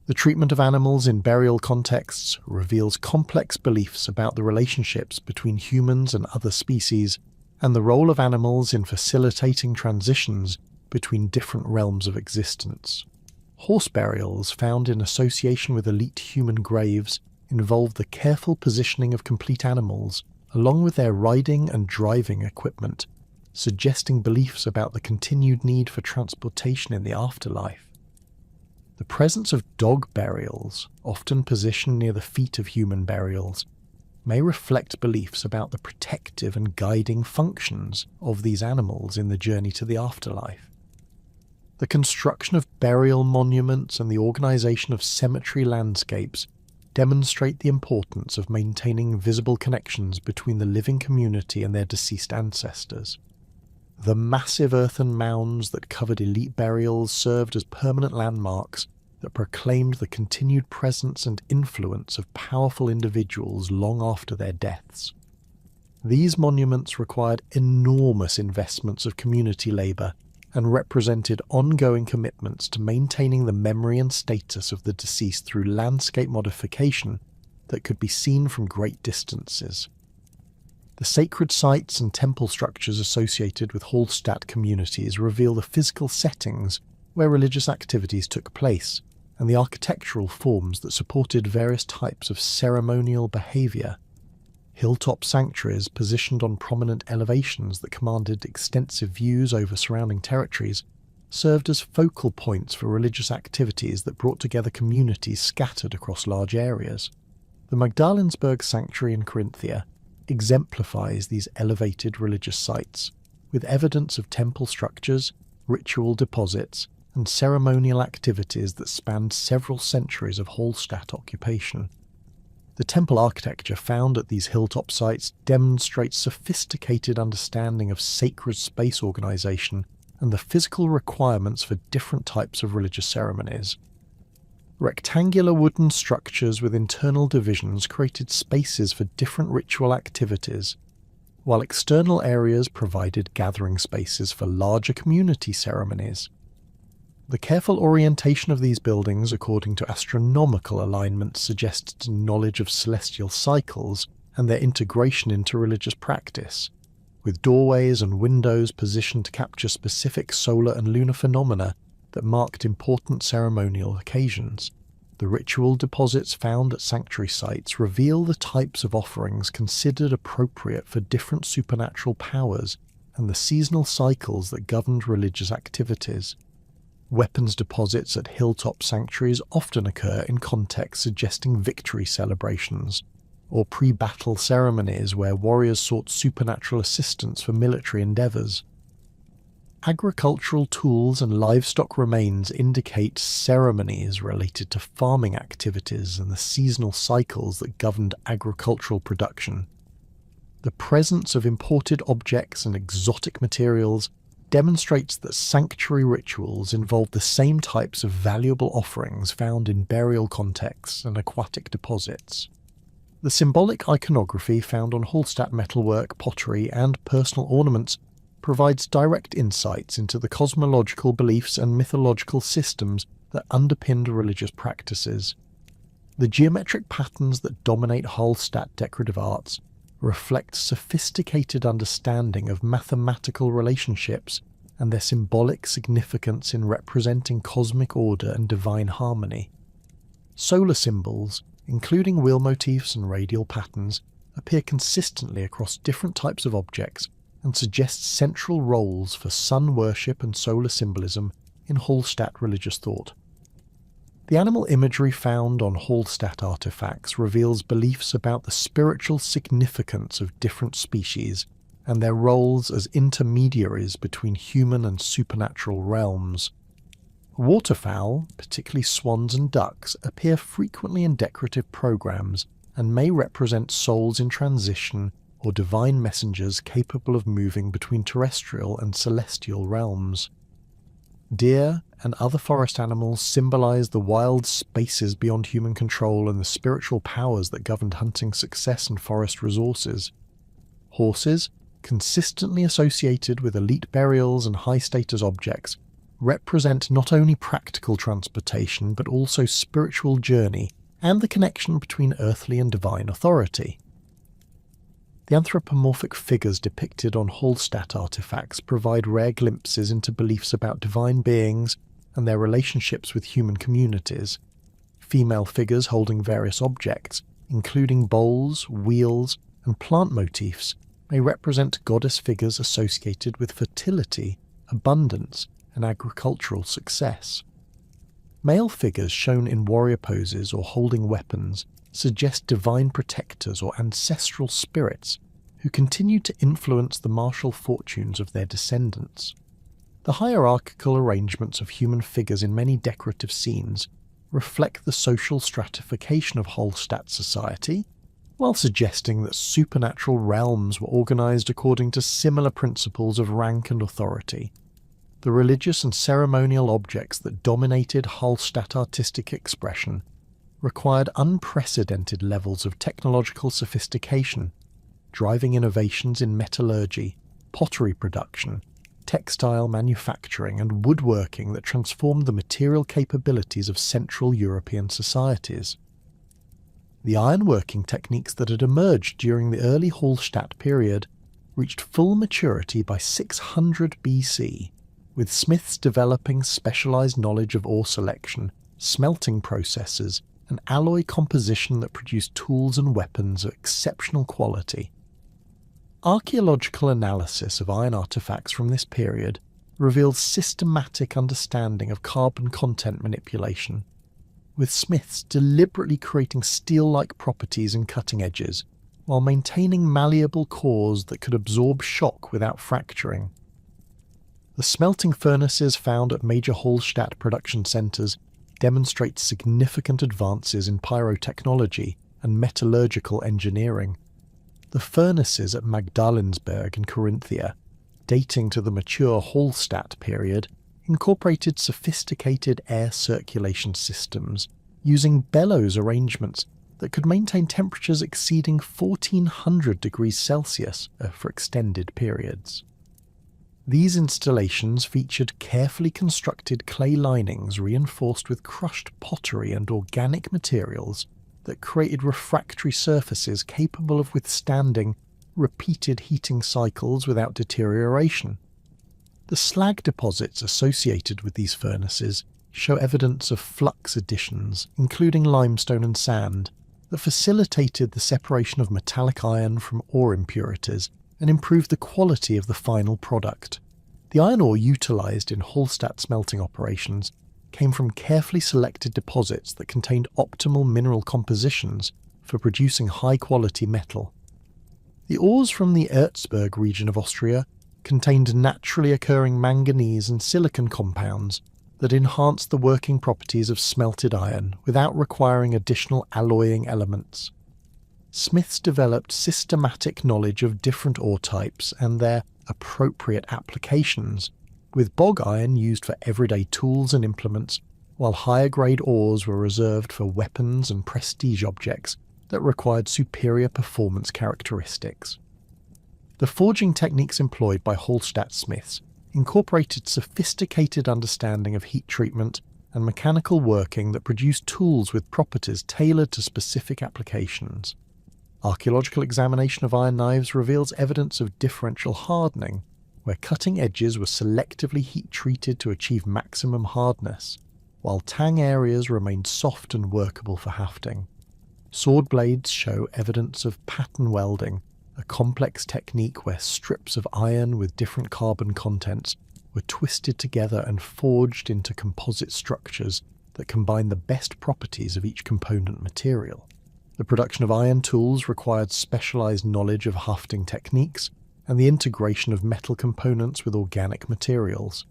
[SPEAKER 1] The treatment of animals in burial contexts reveals complex beliefs about the relationships between humans and other species, and the role of animals in facilitating transitions between different realms of existence. Horse burials found in association with elite human graves involve the careful positioning of complete animals, along with their riding and driving equipment, suggesting beliefs about the continued need for transportation in the afterlife. The presence of dog burials, often positioned near the feet of human burials, may reflect beliefs about the protective and guiding functions of these animals in the journey to the afterlife. The construction of burial monuments and the organization of cemetery landscapes demonstrate the importance of maintaining visible connections between the living community and their deceased ancestors. The massive earthen mounds that covered elite burials served as permanent landmarks that proclaimed the continued presence and influence of powerful individuals long after their deaths. These monuments required enormous investments of community labour and represented ongoing commitments to maintaining the memory and status of the deceased through landscape modification that could be seen from great distances. The sacred sites and temple structures associated with Hallstatt communities reveal the physical settings where religious activities took place, and the architectural forms that supported various types of ceremonial behaviour. Hilltop sanctuaries positioned on prominent elevations that commanded extensive views over surrounding territories served as focal points for religious activities that brought together communities scattered across large areas. The Magdalensburg Sanctuary in Carinthia exemplifies these elevated religious sites, with evidence of temple structures, ritual deposits, and ceremonial activities that spanned several centuries of Hallstatt occupation. The temple architecture found at these hilltop sites demonstrates sophisticated understanding of sacred space organization and the physical requirements for different types of religious ceremonies. Rectangular wooden structures with internal divisions created spaces for different ritual activities, while external areas provided gathering spaces for larger community ceremonies. The careful orientation of these buildings according to astronomical alignment suggests knowledge of celestial cycles and their integration into religious practice, with doorways and windows positioned to capture specific solar and lunar phenomena that marked important ceremonial occasions. The ritual deposits found at sanctuary sites reveal the types of offerings considered appropriate for different supernatural powers and the seasonal cycles that governed religious activities. Weapons deposits at hilltop sanctuaries often occur in contexts suggesting victory celebrations, or pre-battle ceremonies where warriors sought supernatural assistance for military endeavours. Agricultural tools and livestock remains indicate ceremonies related to farming activities and the seasonal cycles that governed agricultural production. The presence of imported objects and exotic materials demonstrates that sanctuary rituals involve the same types of valuable offerings found in burial contexts and aquatic deposits. The symbolic iconography found on Hallstatt metalwork, pottery, and personal ornaments provides direct insights into the cosmological beliefs and mythological systems that underpinned religious practices. The geometric patterns that dominate Hallstatt decorative arts reflect sophisticated understanding of mathematical relationships and their symbolic significance in representing cosmic order and divine harmony. Solar symbols, including wheel motifs and radial patterns, appear consistently across different types of objects and suggest central roles for sun worship and solar symbolism in Hallstatt religious thought. The animal imagery found on Hallstatt artifacts reveals beliefs about the spiritual significance of different species and their roles as intermediaries between human and supernatural realms. Waterfowl, particularly swans and ducks, appear frequently in decorative programs and may represent souls in transition or divine messengers capable of moving between terrestrial and celestial realms. Deer and other forest animals symbolize the wild spaces beyond human control and the spiritual powers that governed hunting success and forest resources. Horses, consistently associated with elite burials and high-status objects, represent not only practical transportation but also spiritual journey and the connection between earthly and divine authority. The anthropomorphic figures depicted on Hallstatt artifacts provide rare glimpses into beliefs about divine beings and their relationships with human communities. Female figures holding various objects, including bowls, wheels, and plant motifs, may represent goddess figures associated with fertility, abundance, and agricultural success. Male figures shown in warrior poses or holding weapons suggest divine protectors or ancestral spirits who continue to influence the martial fortunes of their descendants. The hierarchical arrangements of human figures in many decorative scenes reflect the social stratification of Hallstatt society, while suggesting that supernatural realms were organized according to similar principles of rank and authority. The religious and ceremonial objects that dominated Hallstatt artistic expression required unprecedented levels of technological sophistication, driving innovations in metallurgy, pottery production, textile manufacturing, and woodworking that transformed the material capabilities of Central European societies. The ironworking techniques that had emerged during the early Hallstatt period reached full maturity by 600 BC, with smiths developing specialized knowledge of ore selection, smelting processes, and alloy composition that produced tools and weapons of exceptional quality. Archaeological analysis of iron artifacts from this period reveals systematic understanding of carbon content manipulation, with smiths deliberately creating steel-like properties in cutting edges, while maintaining malleable cores that could absorb shock without fracturing. The smelting furnaces found at major Hallstatt production centres demonstrate significant advances in pyrotechnology and metallurgical engineering. The furnaces at Magdalensberg in Carinthia, dating to the mature Hallstatt period, incorporated sophisticated air circulation systems using bellows arrangements that could maintain temperatures exceeding 1400 degrees Celsius for extended periods. These installations featured carefully constructed clay linings reinforced with crushed pottery and organic materials that created refractory surfaces capable of withstanding repeated heating cycles without deterioration. The slag deposits associated with these furnaces show evidence of flux additions, including limestone and sand, that facilitated the separation of metallic iron from ore impurities and improved the quality of the final product. The iron ore utilised in Hallstatt smelting operations came from carefully selected deposits that contained optimal mineral compositions for producing high-quality metal. The ores from the Erzberg region of Austria contained naturally occurring manganese and silicon compounds that enhanced the working properties of smelted iron without requiring additional alloying elements. Smiths developed systematic knowledge of different ore types and their appropriate applications, with bog iron used for everyday tools and implements, while higher-grade ores were reserved for weapons and prestige objects that required superior performance characteristics. The forging techniques employed by Hallstatt smiths incorporated sophisticated understanding of heat treatment and mechanical working that produced tools with properties tailored to specific applications. Archaeological examination of iron knives reveals evidence of differential hardening, where cutting edges were selectively heat-treated to achieve maximum hardness, while tang areas remained soft and workable for hafting. Sword blades show evidence of pattern welding, a complex technique where strips of iron with different carbon contents were twisted together and forged into composite structures that combine the best properties of each component material. The production of iron tools required specialized knowledge of hafting techniques and the integration of metal components with organic materials.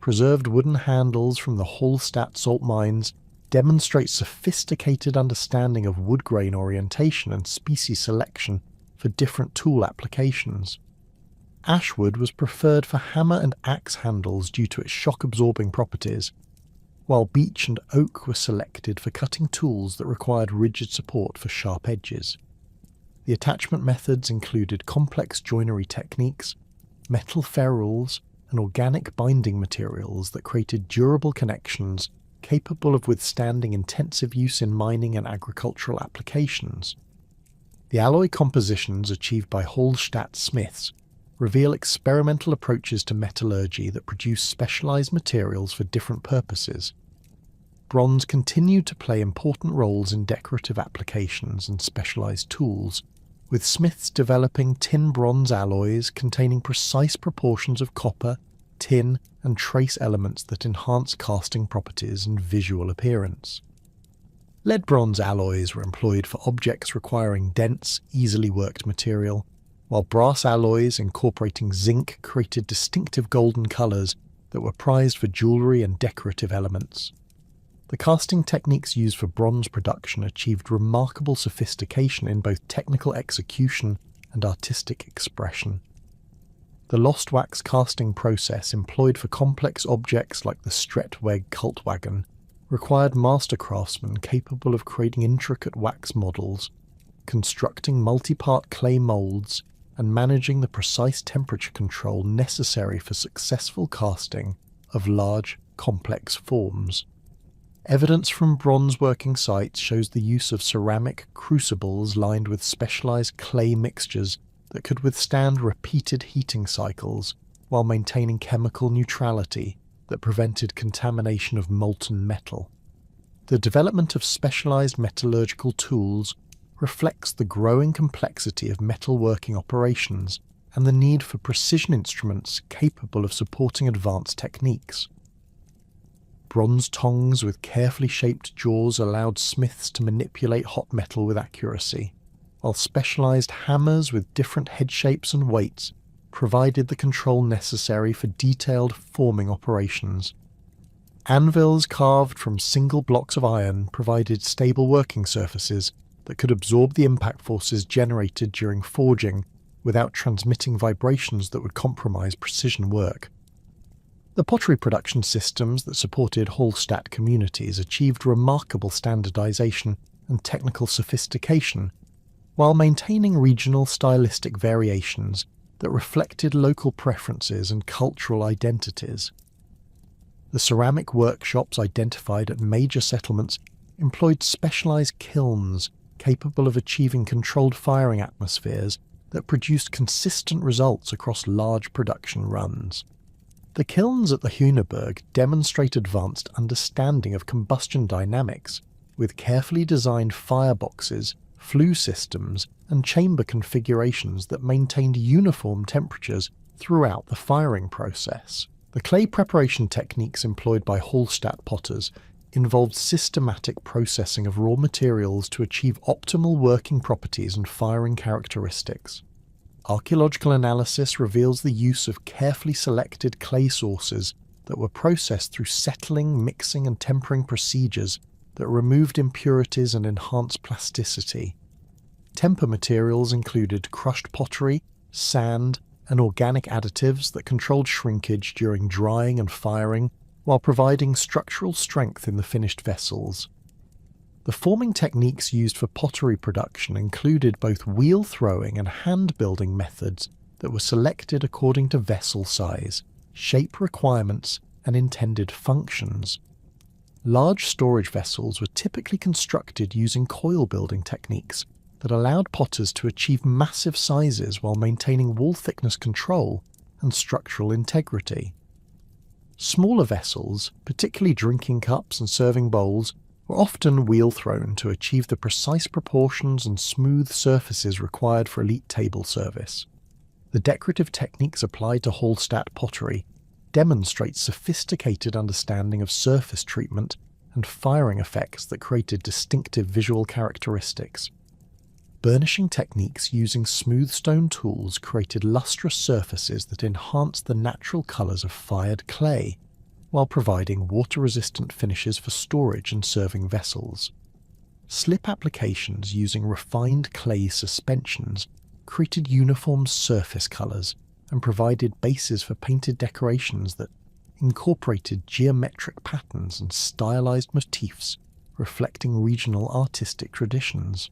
[SPEAKER 1] Preserved wooden handles from the Hallstatt salt mines demonstrate sophisticated understanding of wood grain orientation and species selection for different tool applications. Ashwood was preferred for hammer and axe handles due to its shock-absorbing properties, while beech and oak were selected for cutting tools that required rigid support for sharp edges. The attachment methods included complex joinery techniques, metal ferrules, and organic binding materials that created durable connections capable of withstanding intensive use in mining and agricultural applications. The alloy compositions achieved by Hallstatt smiths reveal experimental approaches to metallurgy that produce specialized materials for different purposes. Bronze continued to play important roles in decorative applications and specialized tools, with smiths developing tin-bronze alloys containing precise proportions of copper, tin, and trace elements that enhance casting properties and visual appearance. Lead-bronze alloys were employed for objects requiring dense, easily worked material, while brass alloys incorporating zinc created distinctive golden colours that were prized for jewellery and decorative elements. The casting techniques used for bronze production achieved remarkable sophistication in both technical execution and artistic expression. The lost wax casting process employed for complex objects like the Strettweg Kultwagen required master craftsmen capable of creating intricate wax models, constructing multi-part clay moulds, and managing the precise temperature control necessary for successful casting of large, complex forms. Evidence from bronze working sites shows the use of ceramic crucibles lined with specialized clay mixtures that could withstand repeated heating cycles while maintaining chemical neutrality that prevented contamination of molten metal. The development of specialized metallurgical tools reflects the growing complexity of metalworking operations and the need for precision instruments capable of supporting advanced techniques. Bronze tongs with carefully shaped jaws allowed smiths to manipulate hot metal with accuracy, while specialized hammers with different head shapes and weights provided the control necessary for detailed forming operations. Anvils carved from single blocks of iron provided stable working surfaces that could absorb the impact forces generated during forging without transmitting vibrations that would compromise precision work. The pottery production systems that supported Hallstatt communities achieved remarkable standardization and technical sophistication, while maintaining regional stylistic variations that reflected local preferences and cultural identities. The ceramic workshops identified at major settlements employed specialized kilns capable of achieving controlled firing atmospheres that produced consistent results across large production runs. The kilns at the Huneberg demonstrate advanced understanding of combustion dynamics, with carefully designed fireboxes, flue systems, and chamber configurations that maintained uniform temperatures throughout the firing process. The clay preparation techniques employed by Hallstatt potters involved systematic processing of raw materials to achieve optimal working properties and firing characteristics. Archaeological analysis reveals the use of carefully selected clay sources that were processed through settling, mixing, and tempering procedures that removed impurities and enhanced plasticity. Temper materials included crushed pottery, sand, and organic additives that controlled shrinkage during drying and firing while providing structural strength in the finished vessels. The forming techniques used for pottery production included both wheel-throwing and hand-building methods that were selected according to vessel size, shape requirements, and intended functions. Large storage vessels were typically constructed using coil-building techniques that allowed potters to achieve massive sizes while maintaining wall thickness control and structural integrity. Smaller vessels, particularly drinking cups and serving bowls, were often wheel-thrown to achieve the precise proportions and smooth surfaces required for elite table service. The decorative techniques applied to Hallstatt pottery demonstrate sophisticated understanding of surface treatment and firing effects that created distinctive visual characteristics. Burnishing techniques using smooth stone tools created lustrous surfaces that enhanced the natural colours of fired clay, while providing water-resistant finishes for storage and serving vessels. Slip applications using refined clay suspensions created uniform surface colours and provided bases for painted decorations that incorporated geometric patterns and stylized motifs reflecting regional artistic traditions.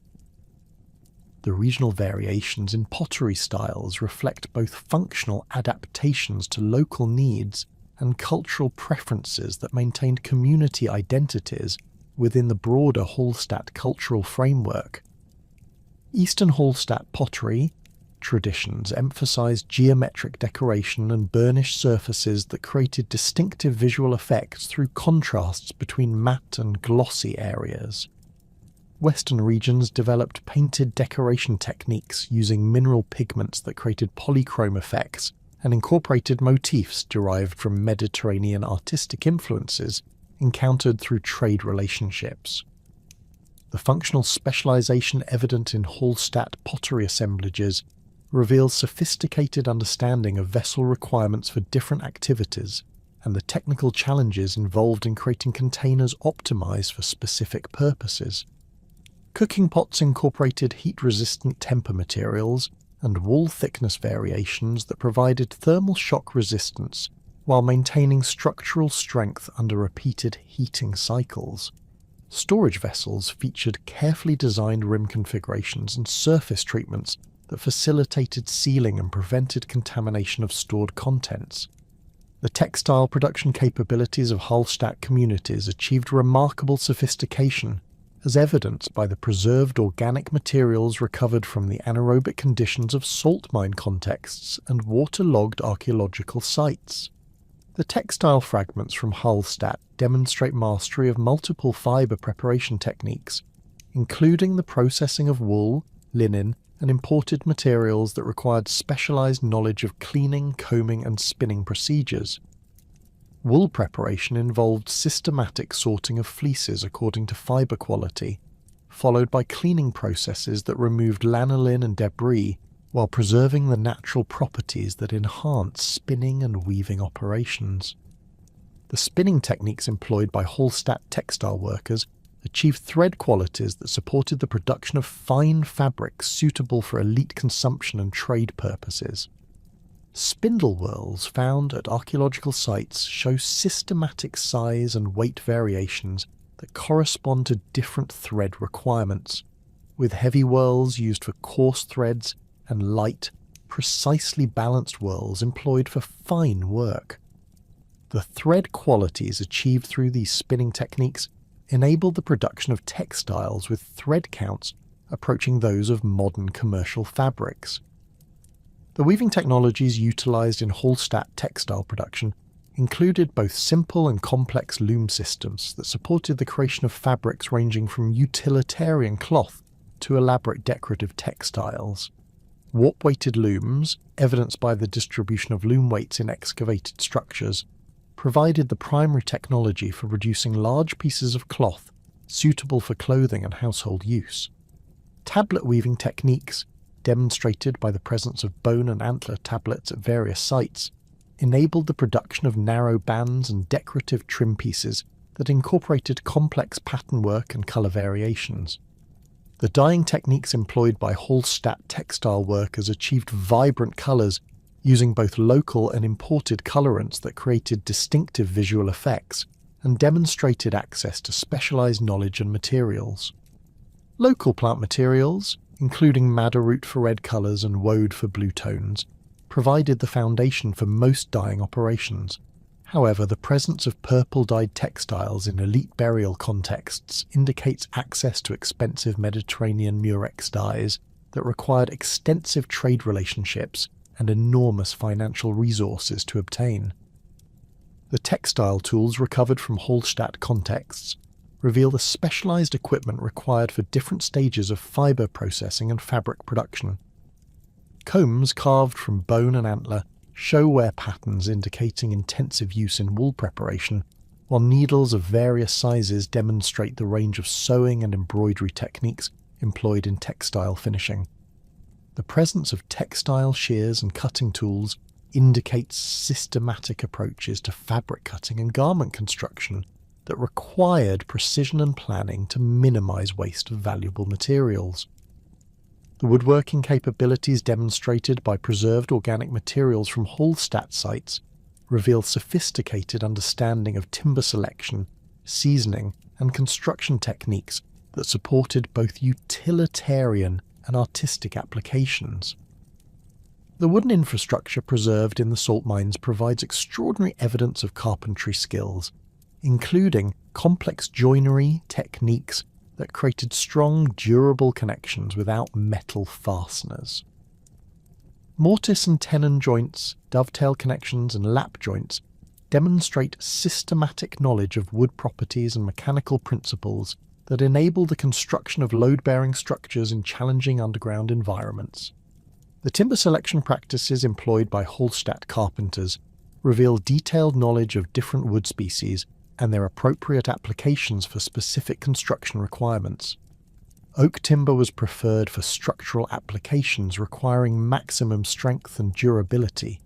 [SPEAKER 1] The regional variations in pottery styles reflect both functional adaptations to local needs and cultural preferences that maintained community identities within the broader Hallstatt cultural framework. Eastern Hallstatt pottery traditions emphasized geometric decoration and burnished surfaces that created distinctive visual effects through contrasts between matte and glossy areas. Western regions developed painted decoration techniques using mineral pigments that created polychrome effects and incorporated motifs derived from Mediterranean artistic influences encountered through trade relationships. The functional specialization evident in Hallstatt pottery assemblages reveals sophisticated understanding of vessel requirements for different activities and the technical challenges involved in creating containers optimized for specific purposes. Cooking pots incorporated heat-resistant temper materials and wall thickness variations that provided thermal shock resistance while maintaining structural strength under repeated heating cycles. Storage vessels featured carefully designed rim configurations and surface treatments that facilitated sealing and prevented contamination of stored contents. The textile production capabilities of Hallstatt communities achieved remarkable sophistication, as evidenced by the preserved organic materials recovered from the anaerobic conditions of salt mine contexts and waterlogged archaeological sites. The textile fragments from Hallstatt demonstrate mastery of multiple fibre preparation techniques, including the processing of wool, linen, and imported materials that required specialized knowledge of cleaning, combing, and spinning procedures. Wool preparation involved systematic sorting of fleeces according to fibre quality, followed by cleaning processes that removed lanolin and debris while preserving the natural properties that enhance spinning and weaving operations. The spinning techniques employed by Hallstatt textile workers achieved thread qualities that supported the production of fine fabrics suitable for elite consumption and trade purposes. Spindle whorls found at archaeological sites show systematic size and weight variations that correspond to different thread requirements, with heavy whorls used for coarse threads and light, precisely balanced whorls employed for fine work. The thread qualities achieved through these spinning techniques enabled the production of textiles with thread counts approaching those of modern commercial fabrics. The weaving technologies utilised in Hallstatt textile production included both simple and complex loom systems that supported the creation of fabrics ranging from utilitarian cloth to elaborate decorative textiles. Warp-weighted looms, evidenced by the distribution of loom weights in excavated structures, provided the primary technology for producing large pieces of cloth suitable for clothing and household use. Tablet weaving techniques, demonstrated by the presence of bone and antler tablets at various sites, enabled the production of narrow bands and decorative trim pieces that incorporated complex pattern work and colour variations. The dyeing techniques employed by Hallstatt textile workers achieved vibrant colours using both local and imported colorants that created distinctive visual effects and demonstrated access to specialised knowledge and materials. Local plant materials, including madder root for red colours and woad for blue tones, provided the foundation for most dyeing operations. However, the presence of purple-dyed textiles in elite burial contexts indicates access to expensive Mediterranean murex dyes that required extensive trade relationships and enormous financial resources to obtain. The textile tools recovered from Hallstatt contexts reveal the specialised equipment required for different stages of fibre processing and fabric production. Combs carved from bone and antler show wear patterns indicating intensive use in wool preparation, while needles of various sizes demonstrate the range of sewing and embroidery techniques employed in textile finishing. The presence of textile shears and cutting tools indicates systematic approaches to fabric cutting and garment construction that required precision and planning to minimise waste of valuable materials. The woodworking capabilities demonstrated by preserved organic materials from Hallstatt sites reveal sophisticated understanding of timber selection, seasoning, and construction techniques that supported both utilitarian and artistic applications. The wooden infrastructure preserved in the salt mines provides extraordinary evidence of carpentry skills, including complex joinery techniques that created strong, durable connections without metal fasteners. Mortise and tenon joints, dovetail connections, and lap joints demonstrate systematic knowledge of wood properties and mechanical principles that enable the construction of load-bearing structures in challenging underground environments. The timber selection practices employed by Hallstatt carpenters reveal detailed knowledge of different wood species and their appropriate applications for specific construction requirements. Oak timber was preferred for structural applications requiring maximum strength and durability,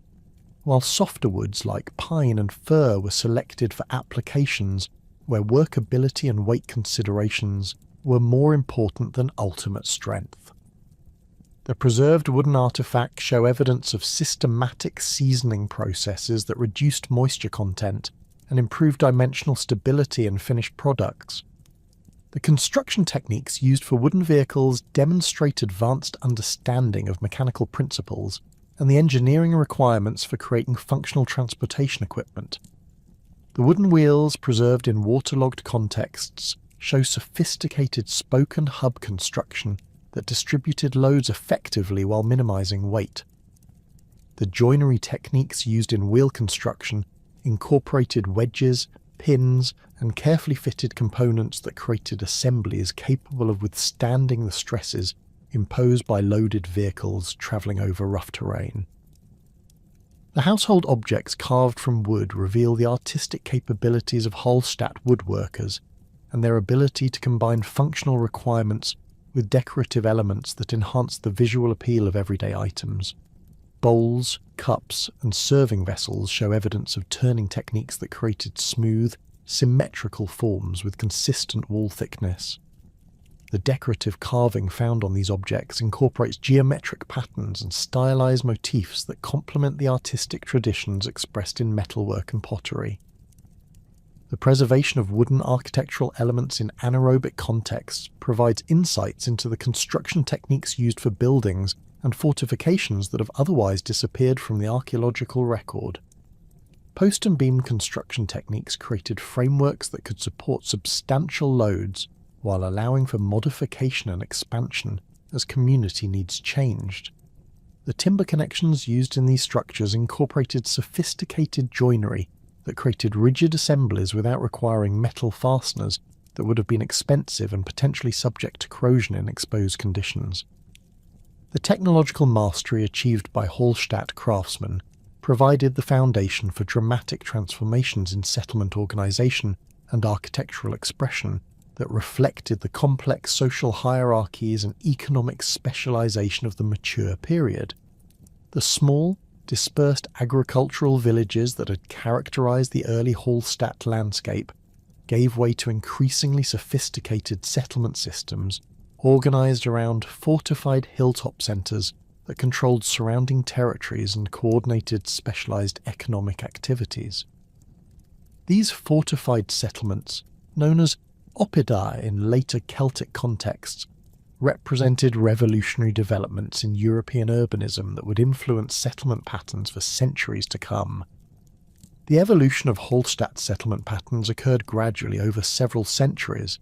[SPEAKER 1] while softer woods like pine and fir were selected for applications where workability and weight considerations were more important than ultimate strength. The preserved wooden artifacts show evidence of systematic seasoning processes that reduced moisture content and improved dimensional stability in finished products. The construction techniques used for wooden vehicles demonstrate advanced understanding of mechanical principles and the engineering requirements for creating functional transportation equipment. The wooden wheels preserved in waterlogged contexts show sophisticated spoke and hub construction that distributed loads effectively while minimizing weight. The joinery techniques used in wheel construction incorporated wedges, pins, and carefully fitted components that created assemblies capable of withstanding the stresses imposed by loaded vehicles travelling over rough terrain. The household objects carved from wood reveal the artistic capabilities of Hallstatt woodworkers and their ability to combine functional requirements with decorative elements that enhance the visual appeal of everyday items. Bowls, cups, and serving vessels show evidence of turning techniques that created smooth, symmetrical forms with consistent wall thickness. The decorative carving found on these objects incorporates geometric patterns and stylized motifs that complement the artistic traditions expressed in metalwork and pottery. The preservation of wooden architectural elements in anaerobic contexts provides insights into the construction techniques used for buildings and fortifications that have otherwise disappeared from the archaeological record. Post and beam construction techniques created frameworks that could support substantial loads while allowing for modification and expansion as community needs changed. The timber connections used in these structures incorporated sophisticated joinery that created rigid assemblies without requiring metal fasteners that would have been expensive and potentially subject to corrosion in exposed conditions. The technological mastery achieved by Hallstatt craftsmen provided the foundation for dramatic transformations in settlement organisation and architectural expression that reflected the complex social hierarchies and economic specialisation of the mature period. The small, dispersed agricultural villages that had characterised the early Hallstatt landscape gave way to increasingly sophisticated settlement systems organised around fortified hilltop centres that controlled surrounding territories and coordinated specialised economic activities. These fortified settlements, known as oppidæ in later Celtic contexts, represented revolutionary developments in European urbanism that would influence settlement patterns for centuries to come. The evolution of Hallstatt settlement patterns occurred gradually over several centuries,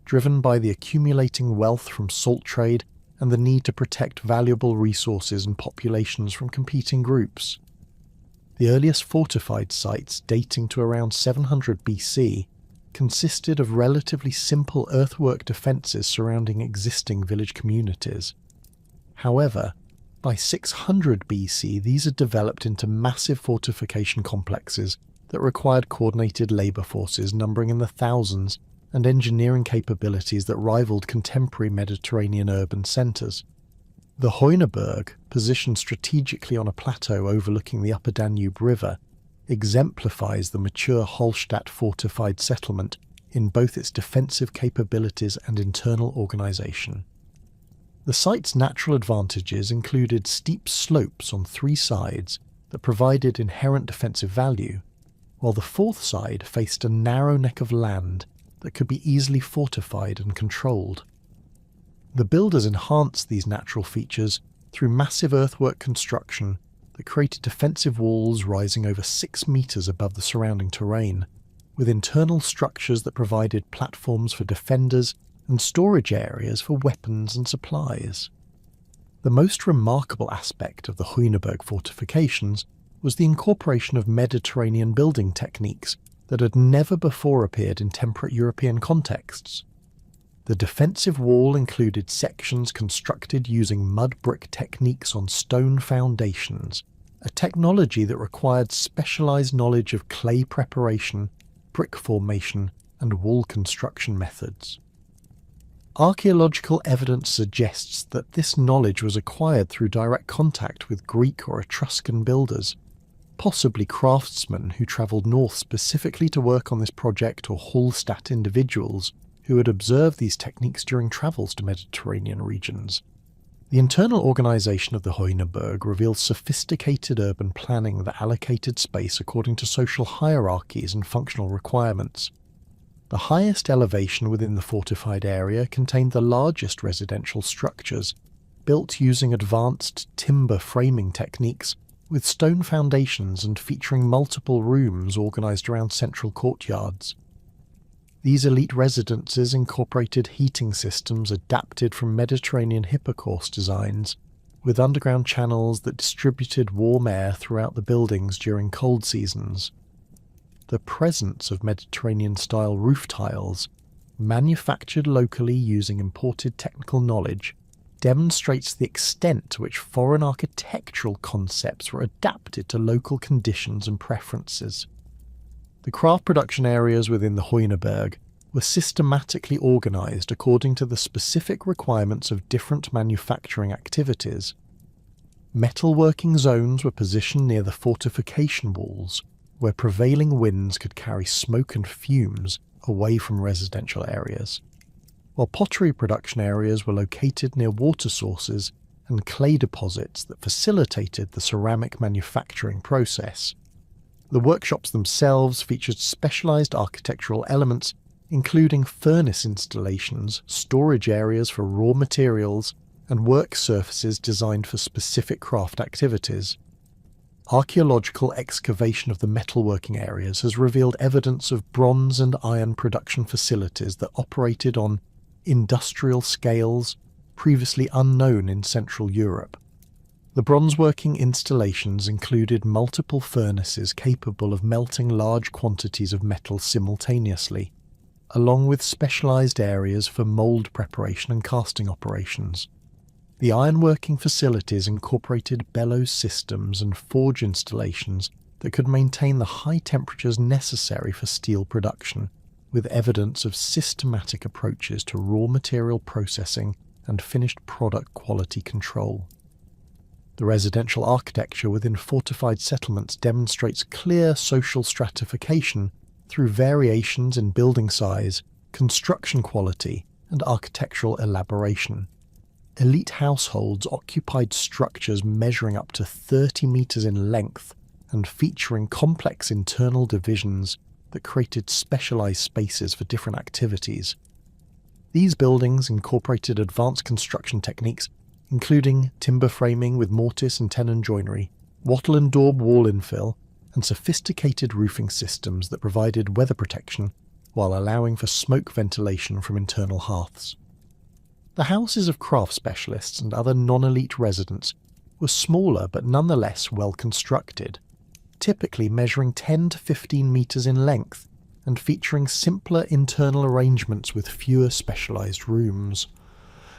[SPEAKER 1] driven by the accumulating wealth from salt trade and the need to protect valuable resources and populations from competing groups. The earliest fortified sites, dating to around 700 BC, consisted of relatively simple earthwork defences surrounding existing village communities. However, by 600 BC these had developed into massive fortification complexes that required coordinated labour forces numbering in the thousands and engineering capabilities that rivaled contemporary Mediterranean urban centres. The Heuneberg, positioned strategically on a plateau overlooking the upper Danube River, exemplifies the mature Hallstatt fortified settlement in both its defensive capabilities and internal organisation. The site's natural advantages included steep slopes on three sides that provided inherent defensive value, while the fourth side faced a narrow neck of land that could be easily fortified and controlled. The builders enhanced these natural features through massive earthwork construction that created defensive walls rising over 6 metres above the surrounding terrain, with internal structures that provided platforms for defenders and storage areas for weapons and supplies. The most remarkable aspect of the Heuneberg fortifications was the incorporation of Mediterranean building techniques that had never before appeared in temperate European contexts. The defensive wall included sections constructed using mud brick techniques on stone foundations, a technology that required specialised knowledge of clay preparation, brick formation, and wall construction methods. Archaeological evidence suggests that this knowledge was acquired through direct contact with Greek or Etruscan builders, possibly craftsmen who travelled north specifically to work on this project, or Hallstatt individuals who had observed these techniques during travels to Mediterranean regions. The internal organisation of the Heuneberg reveals sophisticated urban planning that allocated space according to social hierarchies and functional requirements. The highest elevation within the fortified area contained the largest residential structures, built using advanced timber framing techniques with stone foundations and featuring multiple rooms organised around central courtyards. These elite residences incorporated heating systems adapted from Mediterranean hypocaust designs, with underground channels that distributed warm air throughout the buildings during cold seasons. The presence of Mediterranean-style roof tiles, manufactured locally using imported technical knowledge, demonstrates the extent to which foreign architectural concepts were adapted to local conditions and preferences. The craft production areas within the Heuneberg were systematically organised according to the specific requirements of different manufacturing activities. Metalworking zones were positioned near the fortification walls, where prevailing winds could carry smoke and fumes away from residential areas, while pottery production areas were located near water sources and clay deposits that facilitated the ceramic manufacturing process. The workshops themselves featured specialised architectural elements, including furnace installations, storage areas for raw materials, and work surfaces designed for specific craft activities. Archaeological excavation of the metalworking areas has revealed evidence of bronze and iron production facilities that operated on industrial scales previously unknown in Central Europe. The bronzeworking installations included multiple furnaces capable of melting large quantities of metal simultaneously, along with specialized areas for mold preparation and casting operations. The ironworking facilities incorporated bellows systems and forge installations that could maintain the high temperatures necessary for steel production, with evidence of systematic approaches to raw material processing and finished product quality control. The residential architecture within fortified settlements demonstrates clear social stratification through variations in building size, construction quality, and architectural elaboration. Elite households occupied structures measuring up to 30 meters in length and featuring complex internal divisions that created specialized spaces for different activities. These buildings incorporated advanced construction techniques, including timber framing with mortise and tenon joinery, wattle and daub wall infill, and sophisticated roofing systems that provided weather protection while allowing for smoke ventilation from internal hearths. The houses of craft specialists and other non-elite residents were smaller but nonetheless well constructed, typically measuring 10 to 15 meters in length and featuring simpler internal arrangements with fewer specialized rooms.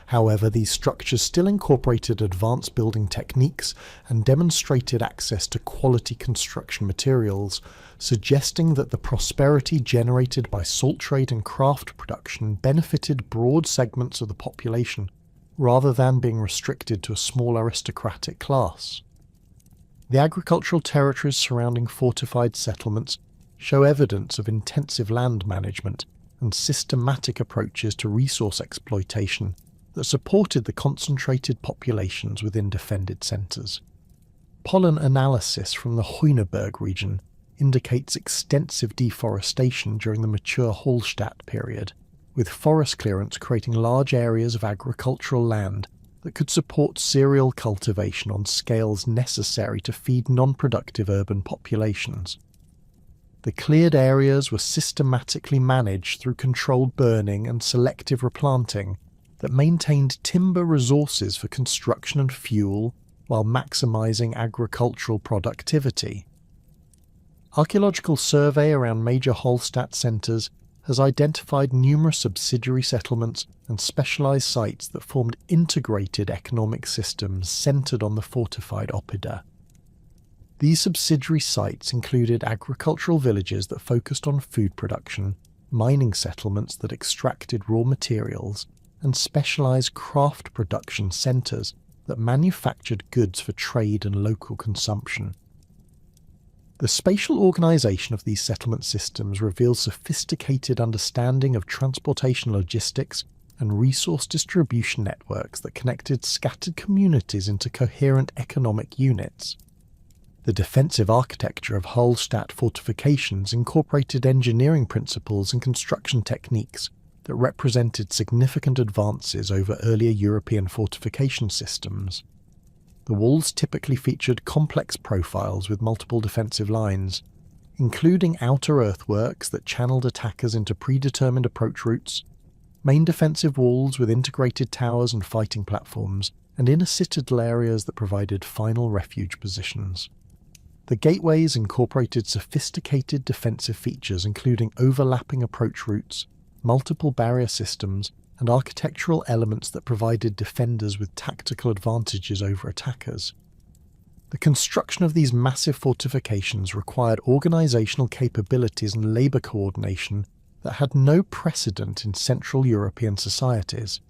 [SPEAKER 1] However, these structures still incorporated advanced building techniques and demonstrated access to quality construction materials, suggesting that the prosperity generated by salt trade and craft production benefited broad segments of the population, rather than being restricted to a small aristocratic class. The agricultural territories surrounding fortified settlements show evidence of intensive land management and systematic approaches to resource exploitation that supported the concentrated populations within defended centres. Pollen analysis from the Heuneberg region indicates extensive deforestation during the mature Hallstatt period, with forest clearance creating large areas of agricultural land that could support cereal cultivation on scales necessary to feed non-productive urban populations. The cleared areas were systematically managed through controlled burning and selective replanting that maintained timber resources for construction and fuel while maximising agricultural productivity. Archaeological survey around major Hallstatt centres has identified numerous subsidiary settlements and specialised sites that formed integrated economic systems centred on the fortified oppida. These subsidiary sites included agricultural villages that focused on food production, mining settlements that extracted raw materials, and specialised craft production centres that manufactured goods for trade and local consumption. The spatial organisation of these settlement systems reveals sophisticated understanding of transportation logistics and resource distribution networks that connected scattered communities into coherent economic units. The defensive architecture of Hallstatt fortifications incorporated engineering principles and construction techniques that represented significant advances over earlier European fortification systems. The walls typically featured complex profiles with multiple defensive lines, including outer earthworks that channeled attackers into predetermined approach routes, main defensive walls with integrated towers and fighting platforms, and inner citadel areas that provided final refuge positions. The gateways incorporated sophisticated defensive features including overlapping approach routes, multiple barrier systems, and architectural elements that provided defenders with tactical advantages over attackers. The construction of these massive fortifications required organisational capabilities and labour coordination that had no precedent in Central European societies.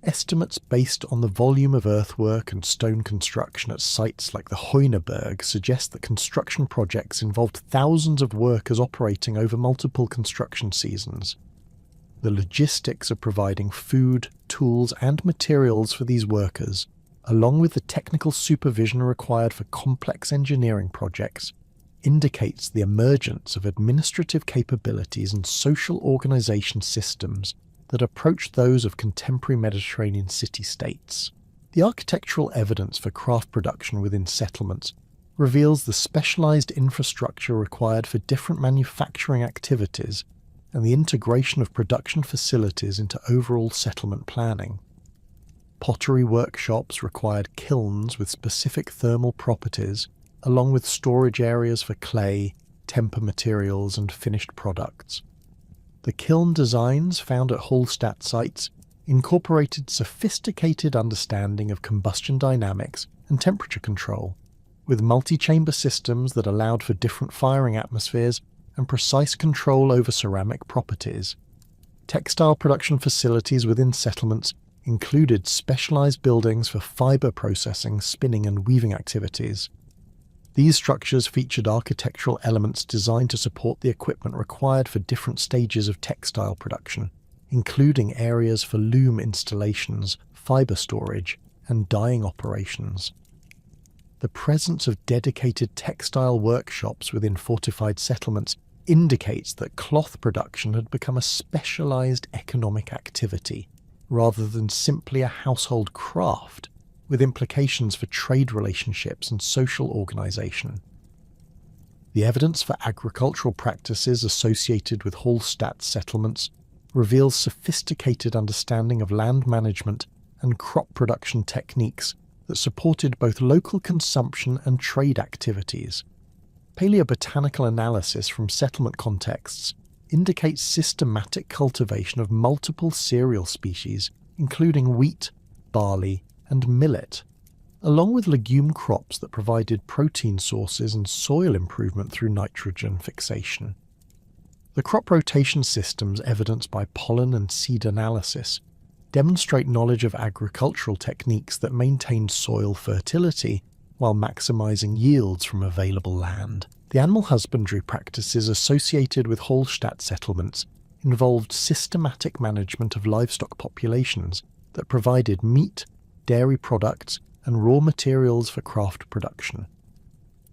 [SPEAKER 1] Estimates based on the volume of earthwork and stone construction at sites like the Heuneberg suggest that construction projects involved thousands of workers operating over multiple construction seasons. The logistics of providing food, tools, and materials for these workers, along with the technical supervision required for complex engineering projects, indicates the emergence of administrative capabilities and social organisation systems that approached those of contemporary Mediterranean city-states. The architectural evidence for craft production within settlements reveals the specialized infrastructure required for different manufacturing activities and the integration of production facilities into overall settlement planning. Pottery workshops required kilns with specific thermal properties, along with storage areas for clay, temper materials, and finished products. The kiln designs found at Hallstatt sites incorporated sophisticated understanding of combustion dynamics and temperature control, with multi-chamber systems that allowed for different firing atmospheres and precise control over ceramic properties. Textile production facilities within settlements included specialized buildings for fiber processing, spinning, and weaving activities. These structures featured architectural elements designed to support the equipment required for different stages of textile production, including areas for loom installations, fiber storage, and dyeing operations. The presence of dedicated textile workshops within fortified settlements indicates that cloth production had become a specialized economic activity, rather than simply a household craft, with implications for trade relationships and social organization. The evidence for agricultural practices associated with Hallstatt settlements reveals sophisticated understanding of land management and crop production techniques that supported both local consumption and trade activities. Paleobotanical analysis from settlement contexts indicates systematic cultivation of multiple cereal species, including wheat, barley, and millet, along with legume crops that provided protein sources and soil improvement through nitrogen fixation. The crop rotation systems evidenced by pollen and seed analysis demonstrate knowledge of agricultural techniques that maintained soil fertility while maximizing yields from available land. The animal husbandry practices associated with Hallstatt settlements involved systematic management of livestock populations that provided meat, dairy products, and raw materials for craft production.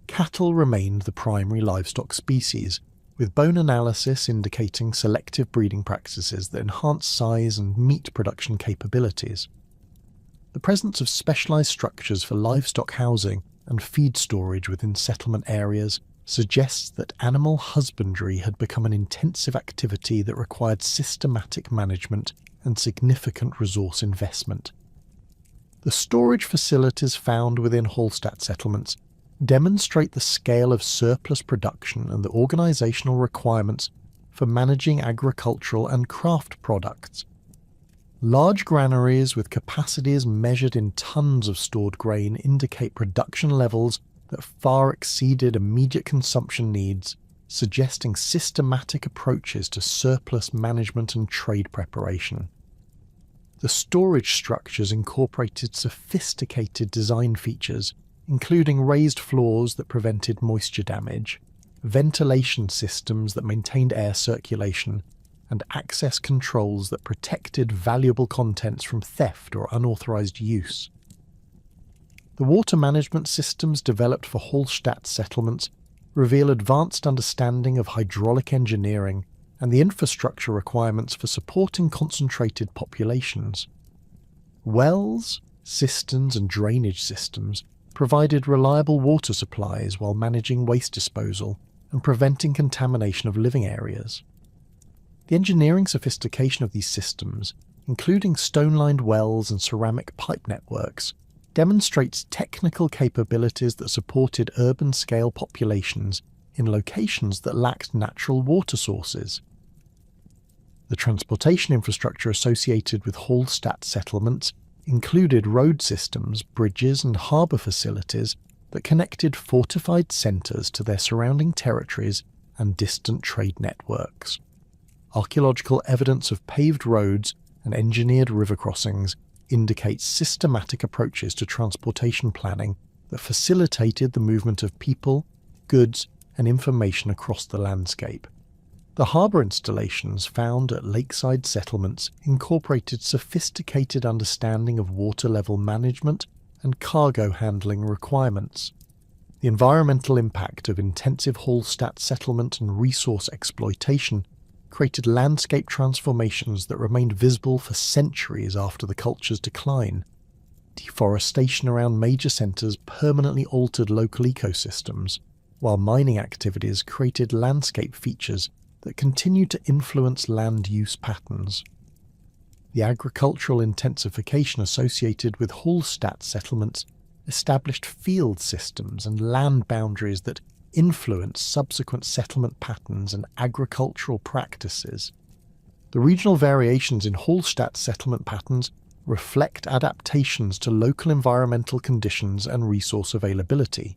[SPEAKER 1] Cattle remained the primary livestock species, with bone analysis indicating selective breeding practices that enhance size and meat production capabilities. The presence of specialized structures for livestock housing and feed storage within settlement areas suggests that animal husbandry had become an intensive activity that required systematic management and significant resource investment. The storage facilities found within Hallstatt settlements demonstrate the scale of surplus production and the organizational requirements for managing agricultural and craft products. Large granaries with capacities measured in tons of stored grain indicate production levels that far exceeded immediate consumption needs, suggesting systematic approaches to surplus management and trade preparation. The storage structures incorporated sophisticated design features, including raised floors that prevented moisture damage, ventilation systems that maintained air circulation, and access controls that protected valuable contents from theft or unauthorized use. The water management systems developed for Hallstatt settlements reveal advanced understanding of hydraulic engineering and the infrastructure requirements for supporting concentrated populations. Wells, cisterns, and drainage systems provided reliable water supplies while managing waste disposal and preventing contamination of living areas. The engineering sophistication of these systems, including stone-lined wells and ceramic pipe networks, demonstrates technical capabilities that supported urban-scale populations in locations that lacked natural water sources. The transportation infrastructure associated with Hallstatt settlements included road systems, bridges, and harbour facilities that connected fortified centres to their surrounding territories and distant trade networks. Archaeological evidence of paved roads and engineered river crossings indicates systematic approaches to transportation planning that facilitated the movement of people, goods, and information across the landscape. The harbour installations found at lakeside settlements incorporated sophisticated understanding of water level management and cargo handling requirements. The environmental impact of intensive Hallstatt settlement and resource exploitation created landscape transformations that remained visible for centuries after the culture's decline. Deforestation around major centres permanently altered local ecosystems, while mining activities created landscape features that continued to influence land use patterns. The agricultural intensification associated with Hallstatt settlements established field systems and land boundaries that influenced subsequent settlement patterns and agricultural practices. The regional variations in Hallstatt settlement patterns reflect adaptations to local environmental conditions and resource availability,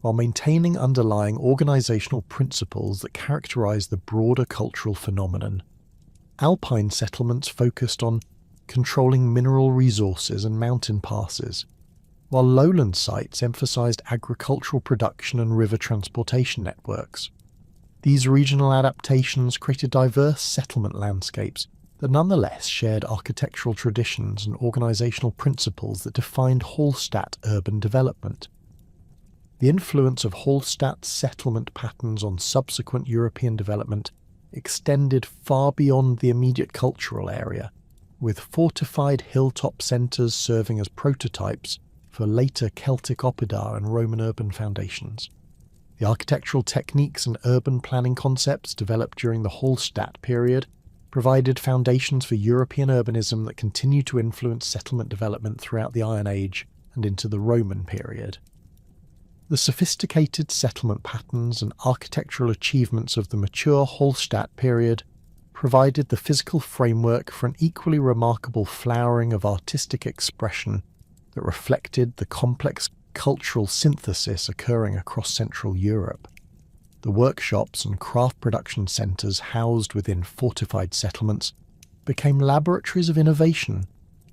[SPEAKER 1] while maintaining underlying organisational principles that characterise the broader cultural phenomenon. Alpine settlements focused on controlling mineral resources and mountain passes, while lowland sites emphasised agricultural production and river transportation networks. These regional adaptations created diverse settlement landscapes that nonetheless shared architectural traditions and organisational principles that defined Hallstatt urban development. The influence of Hallstatt's settlement patterns on subsequent European development extended far beyond the immediate cultural area, with fortified hilltop centres serving as prototypes for later Celtic oppidar and Roman urban foundations. The architectural techniques and urban planning concepts developed during the Hallstatt period provided foundations for European urbanism that continued to influence settlement development throughout the Iron Age and into the Roman period. The sophisticated settlement patterns and architectural achievements of the mature Hallstatt period provided the physical framework for an equally remarkable flowering of artistic expression that reflected the complex cultural synthesis occurring across Central Europe. The workshops and craft production centres housed within fortified settlements became laboratories of innovation,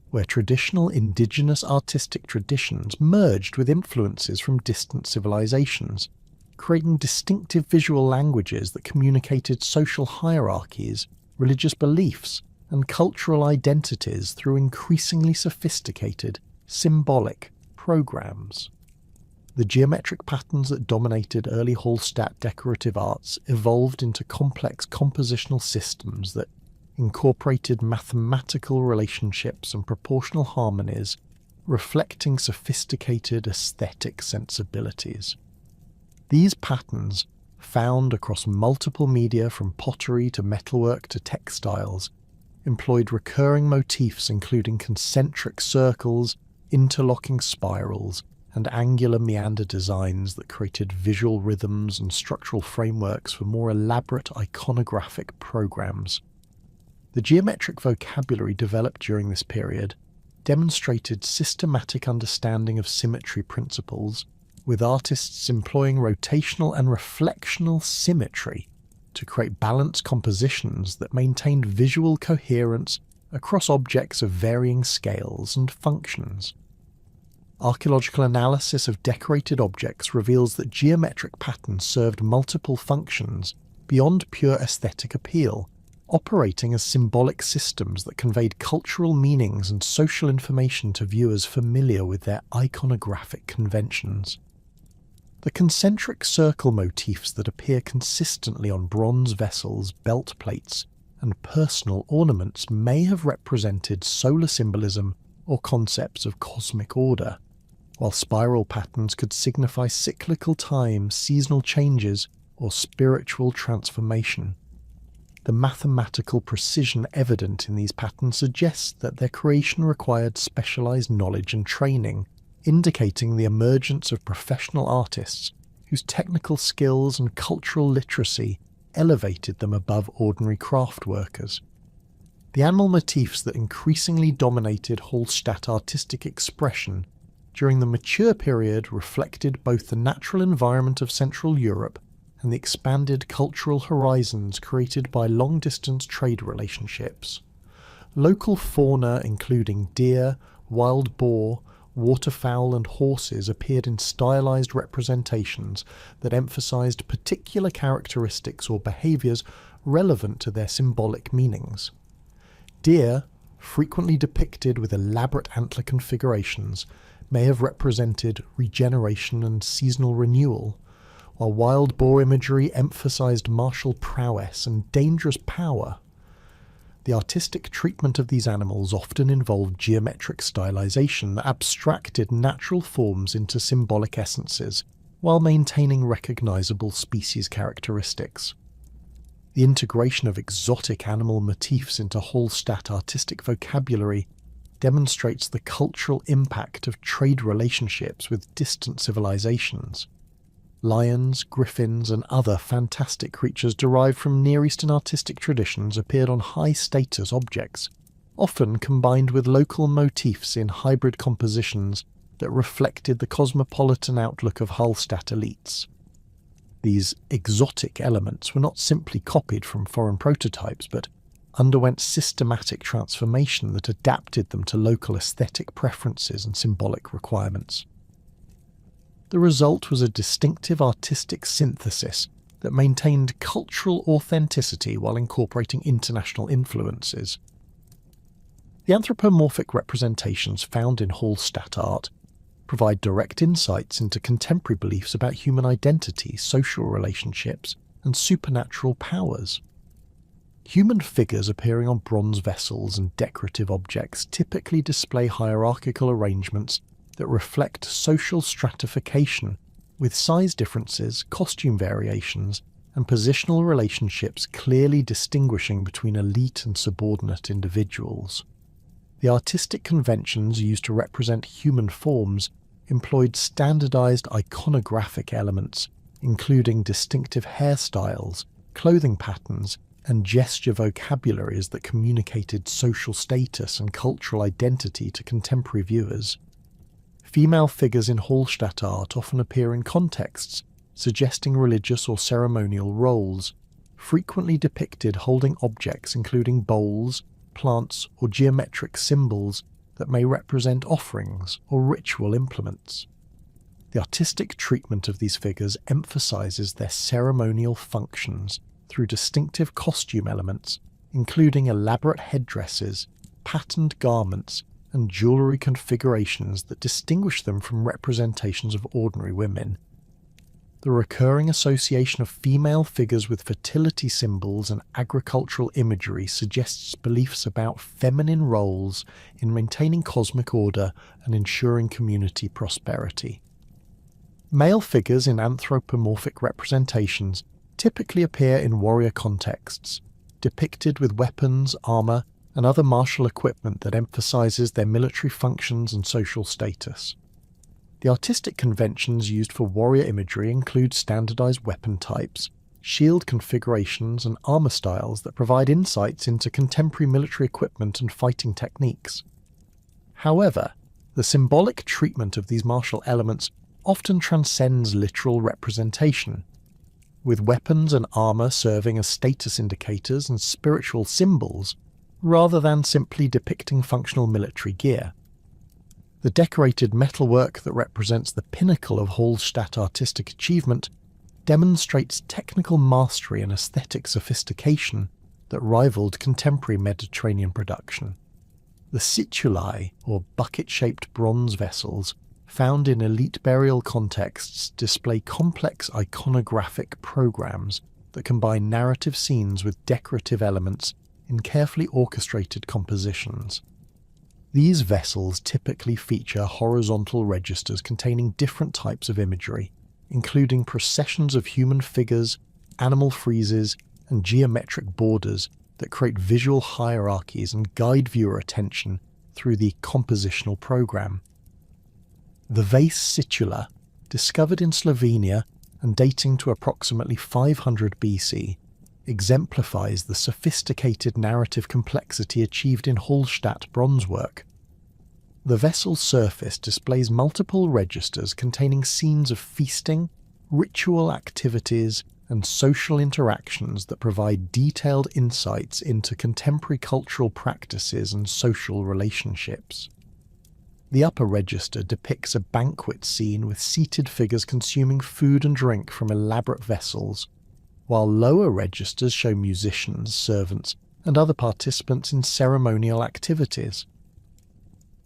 [SPEAKER 1] where traditional indigenous artistic traditions merged with influences from distant civilizations, creating distinctive visual languages that communicated social hierarchies, religious beliefs, and cultural identities through increasingly sophisticated, symbolic programs. The geometric patterns that dominated early Hallstatt decorative arts evolved into complex compositional systems that incorporated mathematical relationships and proportional harmonies, reflecting sophisticated aesthetic sensibilities. These patterns, found across multiple media from pottery to metalwork to textiles, employed recurring motifs including concentric circles, interlocking spirals, and angular meander designs that created visual rhythms and structural frameworks for more elaborate iconographic programs. The geometric vocabulary developed during this period demonstrated systematic understanding of symmetry principles, with artists employing rotational and reflectional symmetry to create balanced compositions that maintained visual coherence across objects of varying scales and functions. Archaeological analysis of decorated objects reveals that geometric patterns served multiple functions beyond pure aesthetic appeal, operating as symbolic systems that conveyed cultural meanings and social information to viewers familiar with their iconographic conventions. The concentric circle motifs that appear consistently on bronze vessels, belt plates, and personal ornaments may have represented solar symbolism or concepts of cosmic order, while spiral patterns could signify cyclical time, seasonal changes, or spiritual transformation. The mathematical precision evident in these patterns suggests that their creation required specialized knowledge and training, indicating the emergence of professional artists whose technical skills and cultural literacy elevated them above ordinary craft workers. The animal motifs that increasingly dominated Hallstatt artistic expression during the mature period reflected both the natural environment of Central Europe and the expanded cultural horizons created by long-distance trade relationships. Local fauna including deer, wild boar, waterfowl and horses appeared in stylized representations that emphasized particular characteristics or behaviors relevant to their symbolic meanings. Deer, frequently depicted with elaborate antler configurations, may have represented regeneration and seasonal renewal, while wild boar imagery emphasized martial prowess and dangerous power. The artistic treatment of these animals often involved geometric stylization that abstracted natural forms into symbolic essences, while maintaining recognizable species characteristics. The integration of exotic animal motifs into Hallstatt artistic vocabulary demonstrates the cultural impact of trade relationships with distant civilizations. Lions, griffins, and other fantastic creatures derived from Near Eastern artistic traditions appeared on high-status objects, often combined with local motifs in hybrid compositions that reflected the cosmopolitan outlook of Hallstatt elites. These exotic elements were not simply copied from foreign prototypes, but underwent systematic transformation that adapted them to local aesthetic preferences and symbolic requirements. The result was a distinctive artistic synthesis that maintained cultural authenticity while incorporating international influences. The anthropomorphic representations found in Hallstatt art provide direct insights into contemporary beliefs about human identity, social relationships, and supernatural powers. Human figures appearing on bronze vessels and decorative objects typically display hierarchical arrangements that reflect social stratification, with size differences, costume variations, and positional relationships clearly distinguishing between elite and subordinate individuals. The artistic conventions used to represent human forms employed standardized iconographic elements, including distinctive hairstyles, clothing patterns, and gesture vocabularies that communicated social status and cultural identity to contemporary viewers. Female figures in Hallstatt art often appear in contexts suggesting religious or ceremonial roles, frequently depicted holding objects including bowls, plants, or geometric symbols that may represent offerings or ritual implements. The artistic treatment of these figures emphasizes their ceremonial functions through distinctive costume elements, including elaborate headdresses, patterned garments, and jewellery configurations that distinguish them from representations of ordinary women. The recurring association of female figures with fertility symbols and agricultural imagery suggests beliefs about feminine roles in maintaining cosmic order and ensuring community prosperity. Male figures in anthropomorphic representations typically appear in warrior contexts, depicted with weapons, armour, and other martial equipment that emphasizes their military functions and social status. The artistic conventions used for warrior imagery include standardized weapon types, shield configurations, and armor styles that provide insights into contemporary military equipment and fighting techniques. However, the symbolic treatment of these martial elements often transcends literal representation, with weapons and armor serving as status indicators and spiritual symbols rather than simply depicting functional military gear. The decorated metalwork that represents the pinnacle of Hallstatt artistic achievement demonstrates technical mastery and aesthetic sophistication that rivaled contemporary Mediterranean production. The situlae, or bucket-shaped bronze vessels, found in elite burial contexts display complex iconographic programs that combine narrative scenes with decorative elements in carefully orchestrated compositions. These vessels typically feature horizontal registers containing different types of imagery, including processions of human figures, animal friezes, and geometric borders that create visual hierarchies and guide viewer attention through the compositional program. The vase situla, discovered in Slovenia and dating to approximately 500 BC, exemplifies the sophisticated narrative complexity achieved in Hallstatt bronze work. The vessel's surface displays multiple registers containing scenes of feasting, ritual activities, and social interactions that provide detailed insights into contemporary cultural practices and social relationships. The upper register depicts a banquet scene with seated figures consuming food and drink from elaborate vessels, while lower registers show musicians, servants, and other participants in ceremonial activities.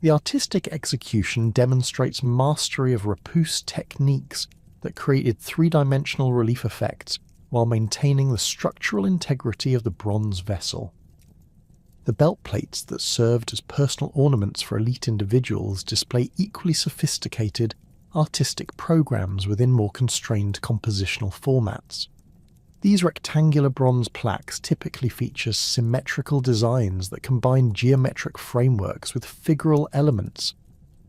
[SPEAKER 1] The artistic execution demonstrates mastery of repousse techniques that created three-dimensional relief effects while maintaining the structural integrity of the bronze vessel. The belt plates that served as personal ornaments for elite individuals display equally sophisticated artistic programs within more constrained compositional formats. These rectangular bronze plaques typically feature symmetrical designs that combine geometric frameworks with figural elements,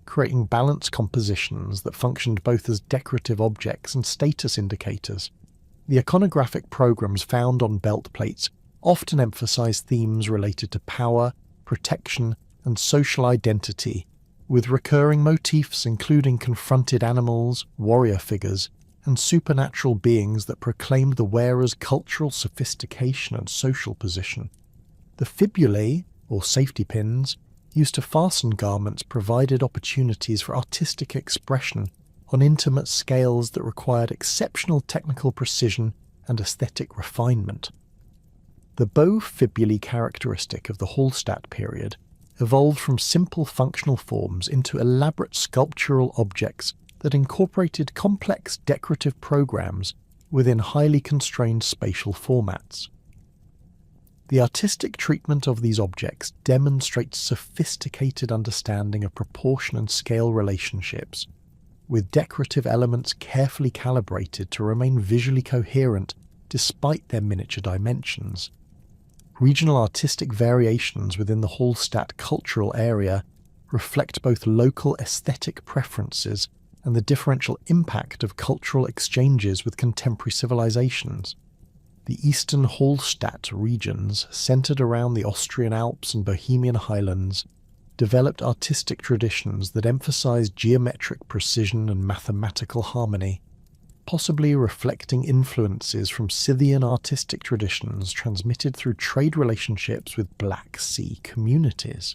[SPEAKER 1] creating balanced compositions that functioned both as decorative objects and status indicators. The iconographic programs found on belt plates often emphasize themes related to power, protection, and social identity, with recurring motifs including confronted animals, warrior figures, and supernatural beings that proclaimed the wearer's cultural sophistication and social position. The fibulae, or safety pins, used to fasten garments provided opportunities for artistic expression on intimate scales that required exceptional technical precision and aesthetic refinement. The bow fibulae characteristic of the Hallstatt period evolved from simple functional forms into elaborate sculptural objects that incorporated complex decorative programs within highly constrained spatial formats. The artistic treatment of these objects demonstrates sophisticated understanding of proportion and scale relationships, with decorative elements carefully calibrated to remain visually coherent despite their miniature dimensions. Regional artistic variations within the Hallstatt cultural area reflect both local aesthetic preferences and the differential impact of cultural exchanges with contemporary civilizations. The eastern Hallstatt regions, centered around the Austrian Alps and Bohemian highlands, developed artistic traditions that emphasized geometric precision and mathematical harmony, possibly reflecting influences from Scythian artistic traditions transmitted through trade relationships with Black Sea communities.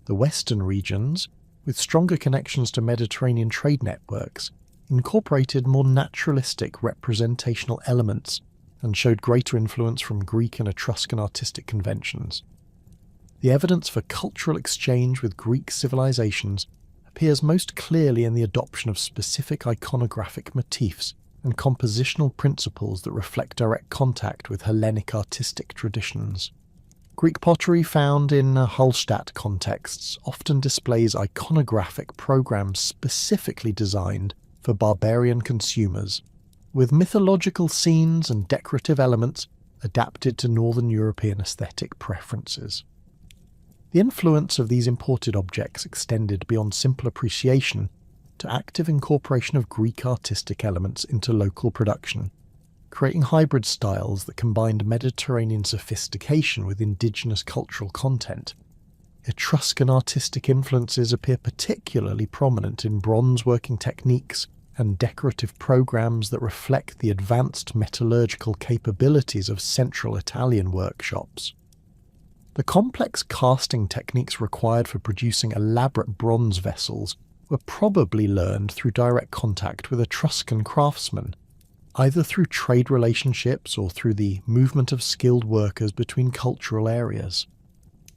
[SPEAKER 1] The western regions, with stronger connections to Mediterranean trade networks, incorporated more naturalistic representational elements and showed greater influence from Greek and Etruscan artistic conventions. The evidence for cultural exchange with Greek civilizations appears most clearly in the adoption of specific iconographic motifs and compositional principles that reflect direct contact with Hellenic artistic traditions. Greek pottery found in Hallstatt contexts often displays iconographic programs specifically designed for barbarian consumers, with mythological scenes and decorative elements adapted to Northern European aesthetic preferences. The influence of these imported objects extended beyond simple appreciation to active incorporation of Greek artistic elements into local production, creating hybrid styles that combined Mediterranean sophistication with indigenous cultural content. Etruscan artistic influences appear particularly prominent in bronze working techniques and decorative programs that reflect the advanced metallurgical capabilities of central Italian workshops. The complex casting techniques required for producing elaborate bronze vessels were probably learned through direct contact with Etruscan craftsmen, either through trade relationships or through the movement of skilled workers between cultural areas.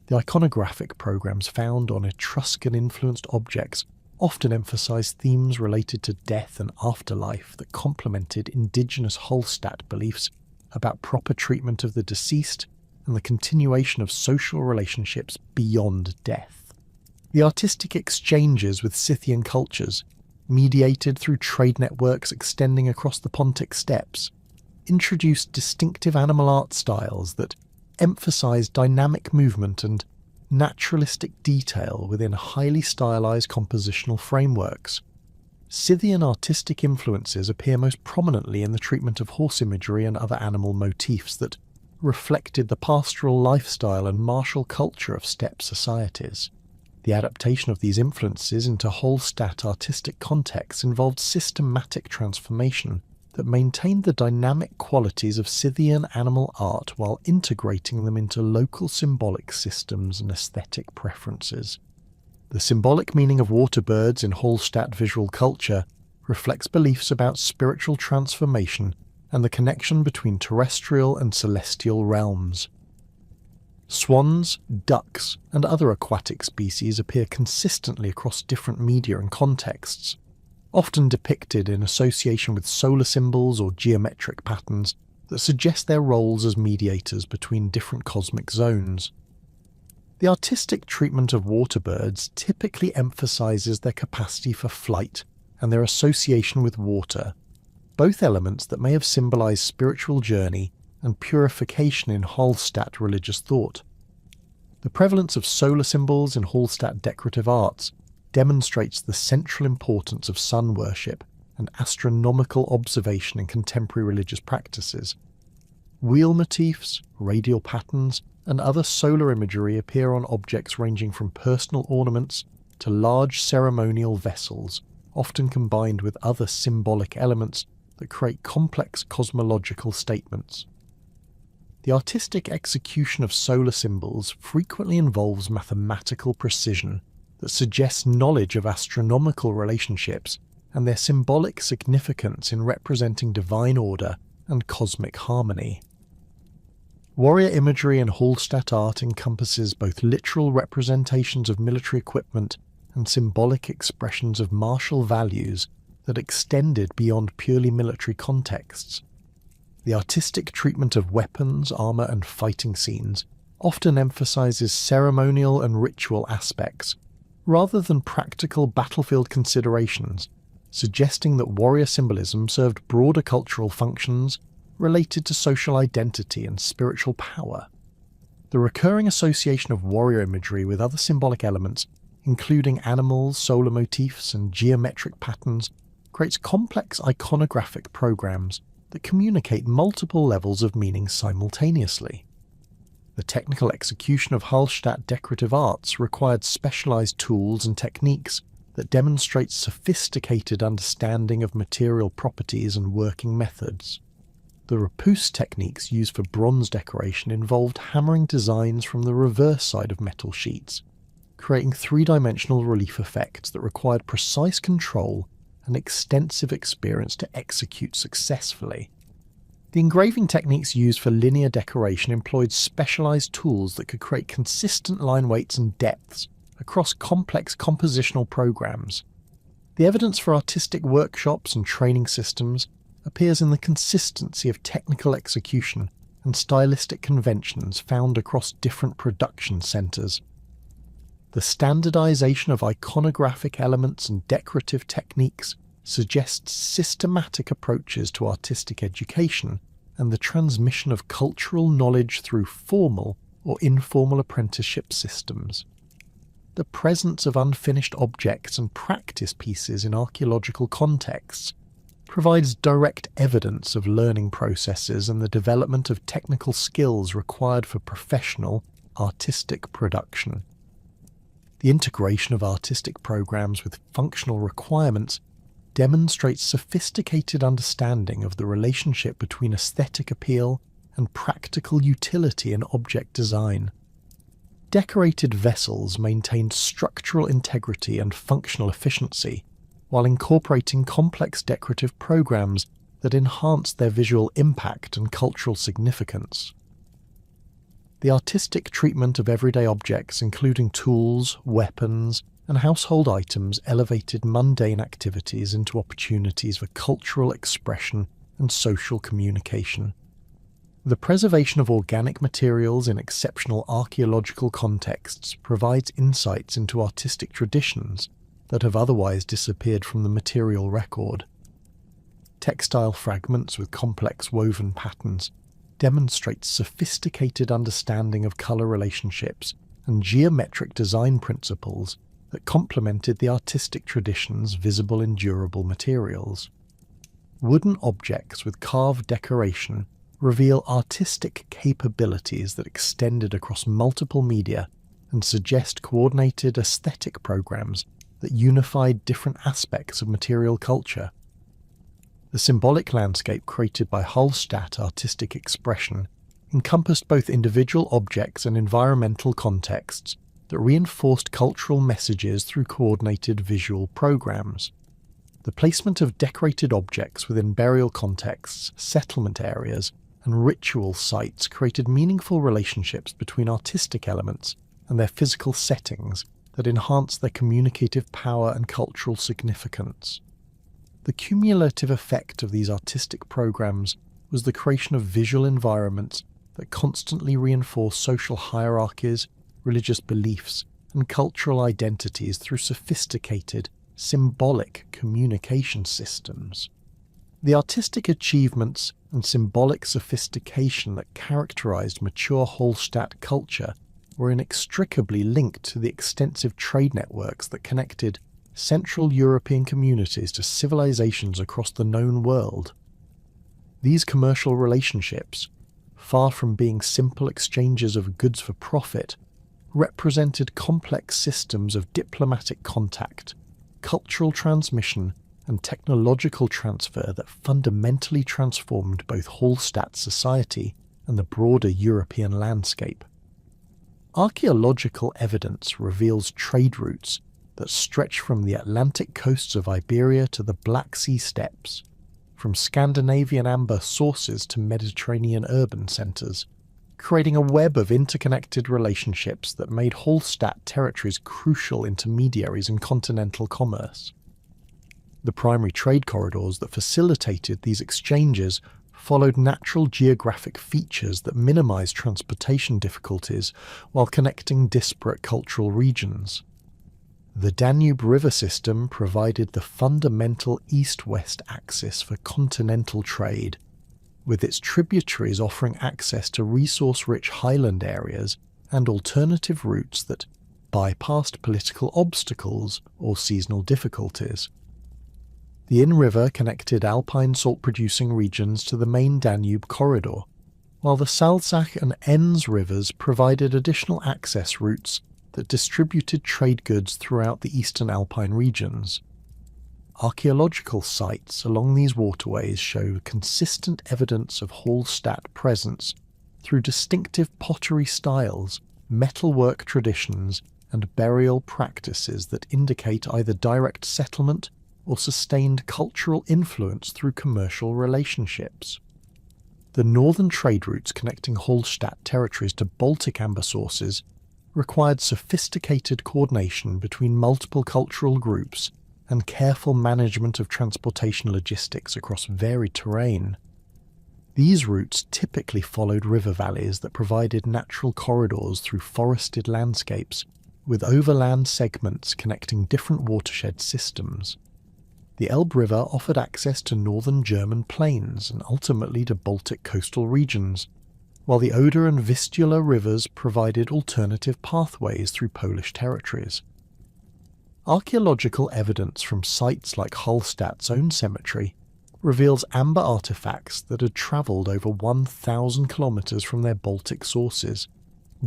[SPEAKER 1] The iconographic programs found on Etruscan-influenced objects often emphasized themes related to death and afterlife that complemented indigenous Hallstatt beliefs about proper treatment of the deceased and the continuation of social relationships beyond death. The artistic exchanges with Scythian cultures, mediated through trade networks extending across the Pontic steppes, introduced distinctive animal art styles that emphasized dynamic movement and naturalistic detail within highly stylized compositional frameworks. Scythian artistic influences appear most prominently in the treatment of horse imagery and other animal motifs that reflected the pastoral lifestyle and martial culture of steppe societies. The adaptation of these influences into Hallstatt artistic contexts involved systematic transformation that maintained the dynamic qualities of Scythian animal art while integrating them into local symbolic systems and aesthetic preferences. The symbolic meaning of water birds in Hallstatt visual culture reflects beliefs about spiritual transformation and the connection between terrestrial and celestial realms. Swans, ducks, and other aquatic species appear consistently across different media and contexts. often depicted in association with solar symbols or geometric patterns that suggest their roles as mediators between different cosmic zones. The artistic treatment of water birds typically emphasizes their capacity for flight and their association with water, both elements that may have symbolized spiritual journey and purification in Hallstatt religious thought. The prevalence of solar symbols in Hallstatt decorative arts demonstrates the central importance of sun worship and astronomical observation in contemporary religious practices. Wheel motifs, radial patterns, and other solar imagery appear on objects ranging from personal ornaments to large ceremonial vessels, often combined with other symbolic elements that create complex cosmological statements. The artistic execution of solar symbols frequently involves mathematical precision that suggests knowledge of astronomical relationships and their symbolic significance in representing divine order and cosmic harmony. Warrior imagery in Hallstatt art encompasses both literal representations of military equipment and symbolic expressions of martial values that extended beyond purely military contexts. The artistic treatment of weapons, armor, and fighting scenes often emphasizes ceremonial and ritual aspects, rather than practical battlefield considerations, suggesting that warrior symbolism served broader cultural functions related to social identity and spiritual power. The recurring association of warrior imagery with other symbolic elements, including animals, solar motifs, and geometric patterns, creates complex iconographic programs that communicate multiple levels of meaning simultaneously. The technical execution of Hallstatt decorative arts required specialized tools and techniques that demonstrate sophisticated understanding of material properties and working methods. The repousse techniques used for bronze decoration involved hammering designs from the reverse side of metal sheets, creating three-dimensional relief effects that required precise control and extensive experience to execute successfully. The engraving techniques used for linear decoration employed specialized tools that could create consistent line weights and depths across complex compositional programs. The evidence for artistic workshops and training systems appears in the consistency of technical execution and stylistic conventions found across different production centers. The standardization of iconographic elements and decorative techniques suggests systematic approaches to artistic education and the transmission of cultural knowledge through formal or informal apprenticeship systems. The presence of unfinished objects and practice pieces in archaeological contexts provides direct evidence of learning processes and the development of technical skills required for professional, artistic production. The integration of artistic programs with functional requirements demonstrates sophisticated understanding of the relationship between aesthetic appeal and practical utility in object design. Decorated vessels maintained structural integrity and functional efficiency, while incorporating complex decorative programs that enhanced their visual impact and cultural significance. The artistic treatment of everyday objects, including tools, weapons, and household items, elevated mundane activities into opportunities for cultural expression and social communication. The preservation of organic materials in exceptional archaeological contexts provides insights into artistic traditions that have otherwise disappeared from the material record. Textile fragments with complex woven patterns demonstrate sophisticated understanding of color relationships and geometric design principles that complemented the artistic traditions visible in durable materials. Wooden objects with carved decoration reveal artistic capabilities that extended across multiple media and suggest coordinated aesthetic programs that unified different aspects of material culture. The symbolic landscape created by Hallstatt artistic expression encompassed both individual objects and environmental contexts that reinforced cultural messages through coordinated visual programs. The placement of decorated objects within burial contexts, settlement areas, and ritual sites created meaningful relationships between artistic elements and their physical settings that enhanced their communicative power and cultural significance. The cumulative effect of these artistic programs was the creation of visual environments that constantly reinforce social hierarchies, religious beliefs, and cultural identities through sophisticated, symbolic communication systems. The artistic achievements and symbolic sophistication that characterized mature Hallstatt culture were inextricably linked to the extensive trade networks that connected Central European communities to civilizations across the known world. These commercial relationships, far from being simple exchanges of goods for profit, represented complex systems of diplomatic contact, cultural transmission, and technological transfer that fundamentally transformed both Hallstatt society and the broader European landscape. Archaeological evidence reveals trade routes that stretch from the Atlantic coasts of Iberia to the Black Sea steppes, from Scandinavian amber sources to Mediterranean urban centres, creating a web of interconnected relationships that made Hallstatt territories crucial intermediaries in continental commerce. The primary trade corridors that facilitated these exchanges followed natural geographic features that minimized transportation difficulties while connecting disparate cultural regions. The Danube River system provided the fundamental east-west axis for continental trade, with its tributaries offering access to resource-rich highland areas and alternative routes that bypassed political obstacles or seasonal difficulties. The Inn River connected alpine salt-producing regions to the main Danube corridor, while the Salzach and Enns rivers provided additional access routes that distributed trade goods throughout the eastern alpine regions. Archaeological sites along these waterways show consistent evidence of Hallstatt presence through distinctive pottery styles, metalwork traditions, and burial practices that indicate either direct settlement or sustained cultural influence through commercial relationships. The northern trade routes connecting Hallstatt territories to Baltic amber sources required sophisticated coordination between multiple cultural groups and careful management of transportation logistics across varied terrain. These routes typically followed river valleys that provided natural corridors through forested landscapes, with overland segments connecting different watershed systems. The Elbe River offered access to northern German plains and ultimately to Baltic coastal regions, while the Oder and Vistula rivers provided alternative pathways through Polish territories. Archaeological evidence from sites like Hallstatt's own cemetery reveals amber artifacts that had travelled over 1,000 kilometres from their Baltic sources,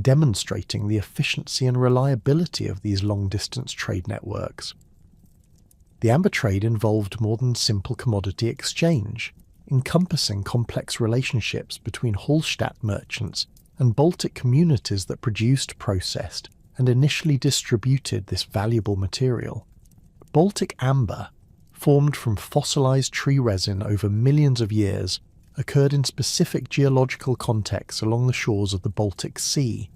[SPEAKER 1] demonstrating the efficiency and reliability of these long-distance trade networks. The amber trade involved more than simple commodity exchange, encompassing complex relationships between Hallstatt merchants and Baltic communities that produced, processed, and initially distributed this valuable material. Baltic amber, formed from fossilized tree resin over millions of years, occurred in specific geological contexts along the shores of the Baltic Sea,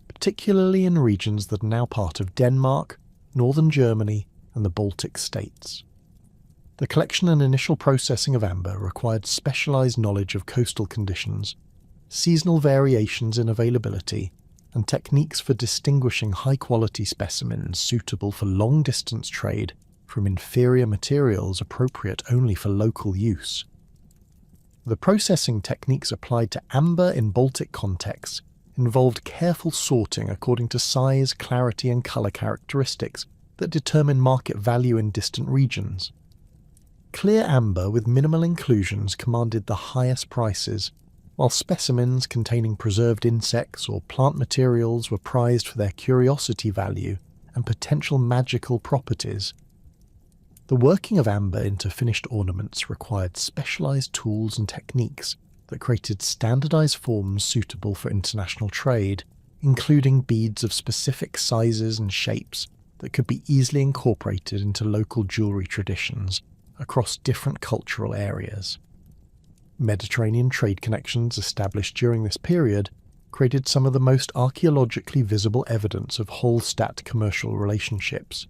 [SPEAKER 1] particularly in regions that are now part of Denmark, northern Germany, and the Baltic states. The collection and initial processing of amber required specialized knowledge of coastal conditions, seasonal variations in availability, and techniques for distinguishing high-quality specimens suitable for long-distance trade from inferior materials appropriate only for local use. The processing techniques applied to amber in Baltic contexts involved careful sorting according to size, clarity, and color characteristics that determine market value in distant regions. Clear amber with minimal inclusions commanded the highest prices, while specimens containing preserved insects or plant materials were prized for their curiosity value and potential magical properties. The working of amber into finished ornaments required specialized tools and techniques that created standardized forms suitable for international trade, including beads of specific sizes and shapes that could be easily incorporated into local jewelry traditions across different cultural areas. Mediterranean trade connections established during this period created some of the most archaeologically visible evidence of Hallstatt commercial relationships.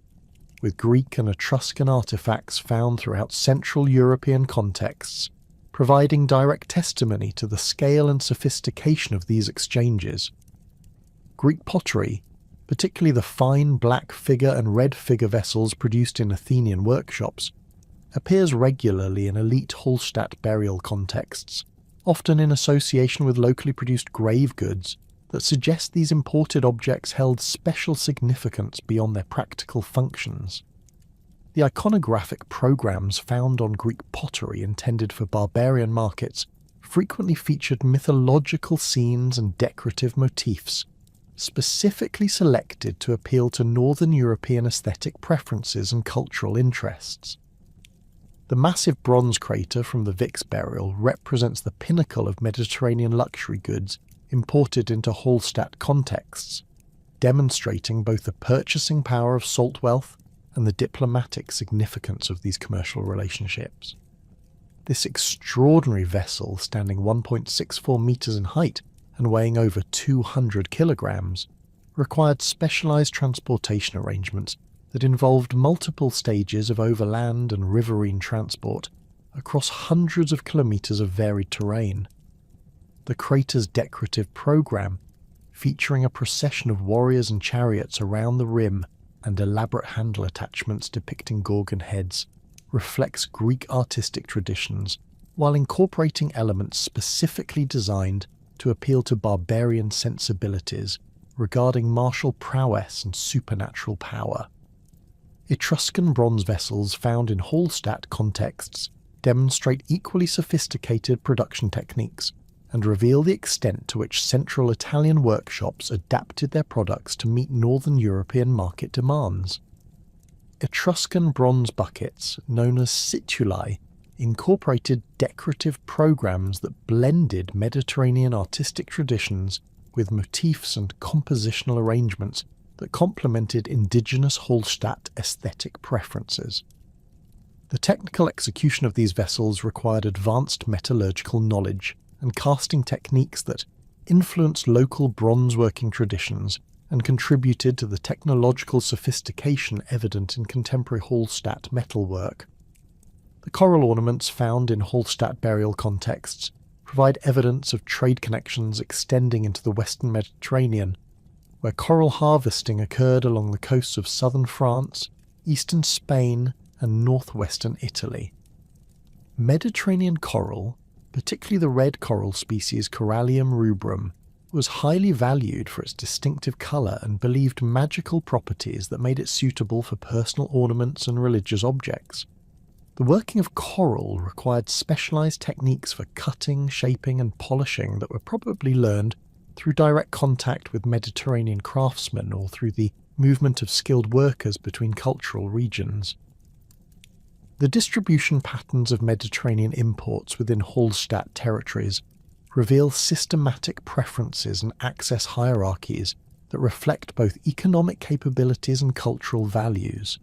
[SPEAKER 1] with Greek and Etruscan artifacts found throughout Central European contexts, providing direct testimony to the scale and sophistication of these exchanges. Greek pottery, particularly the fine black figure and red figure vessels produced in Athenian workshops, appears regularly in elite Hallstatt burial contexts, often in association with locally produced grave goods that suggest these imported objects held special significance beyond their practical functions. The iconographic programs found on Greek pottery intended for barbarian markets frequently featured mythological scenes and decorative motifs, specifically selected to appeal to Northern European aesthetic preferences and cultural interests. The massive bronze crater from the Vix burial represents the pinnacle of Mediterranean luxury goods imported into Hallstatt contexts, demonstrating both the purchasing power of salt wealth and the diplomatic significance of these commercial relationships. This extraordinary vessel, standing 1.64 meters in height and weighing over 200 kilograms, required specialized transportation arrangements that involved multiple stages of overland and riverine transport across hundreds of kilometers of varied terrain. The crater's decorative program, featuring a procession of warriors and chariots around the rim and elaborate handle attachments depicting Gorgon heads, reflects Greek artistic traditions while incorporating elements specifically designed to appeal to barbarian sensibilities regarding martial prowess and supernatural power. Etruscan bronze vessels found in Hallstatt contexts demonstrate equally sophisticated production techniques and reveal the extent to which Central Italian workshops adapted their products to meet Northern European market demands. Etruscan bronze buckets, known as situli, incorporated decorative programs that blended Mediterranean artistic traditions with motifs and compositional arrangements that complemented indigenous Hallstatt aesthetic preferences. The technical execution of these vessels required advanced metallurgical knowledge and casting techniques that influenced local bronze working traditions and contributed to the technological sophistication evident in contemporary Hallstatt metalwork. The coral ornaments found in Hallstatt burial contexts provide evidence of trade connections extending into the Western Mediterranean, where coral harvesting occurred along the coasts of southern France, eastern Spain, and northwestern Italy. Mediterranean coral, particularly the red coral species Corallium rubrum, was highly valued for its distinctive colour and believed magical properties that made it suitable for personal ornaments and religious objects. The working of coral required specialised techniques for cutting, shaping and polishing that were probably learned through direct contact with Mediterranean craftsmen or through the movement of skilled workers between cultural regions. The distribution patterns of Mediterranean imports within Hallstatt territories reveal systematic preferences and access hierarchies that reflect both economic capabilities and cultural values.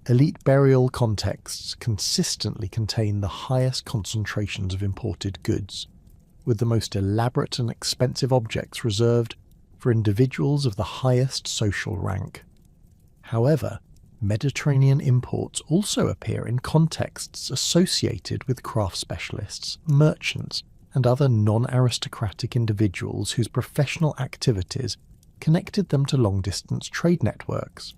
[SPEAKER 1] Elite burial contexts consistently contain the highest concentrations of imported goods, with the most elaborate and expensive objects reserved for individuals of the highest social rank. However, Mediterranean imports also appear in contexts associated with craft specialists, merchants, and other non-aristocratic individuals whose professional activities connected them to long-distance trade networks.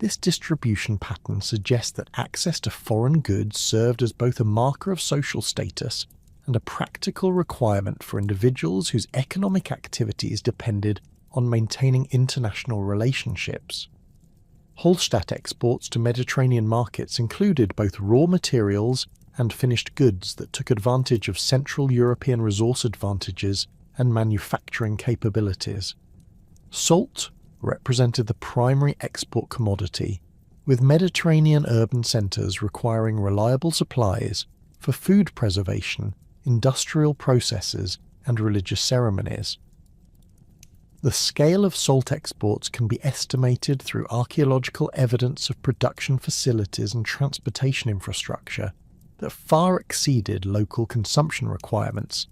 [SPEAKER 1] This distribution pattern suggests that access to foreign goods served as both a marker of social status and a practical requirement for individuals whose economic activities depended on maintaining international relationships. Hallstatt exports to Mediterranean markets included both raw materials and finished goods that took advantage of Central European resource advantages and manufacturing capabilities. Salt represented the primary export commodity, with Mediterranean urban centres requiring reliable supplies for food preservation, industrial processes, and religious ceremonies. The scale of salt exports can be estimated through archaeological evidence of production facilities and transportation infrastructure that far exceeded local consumption requirements,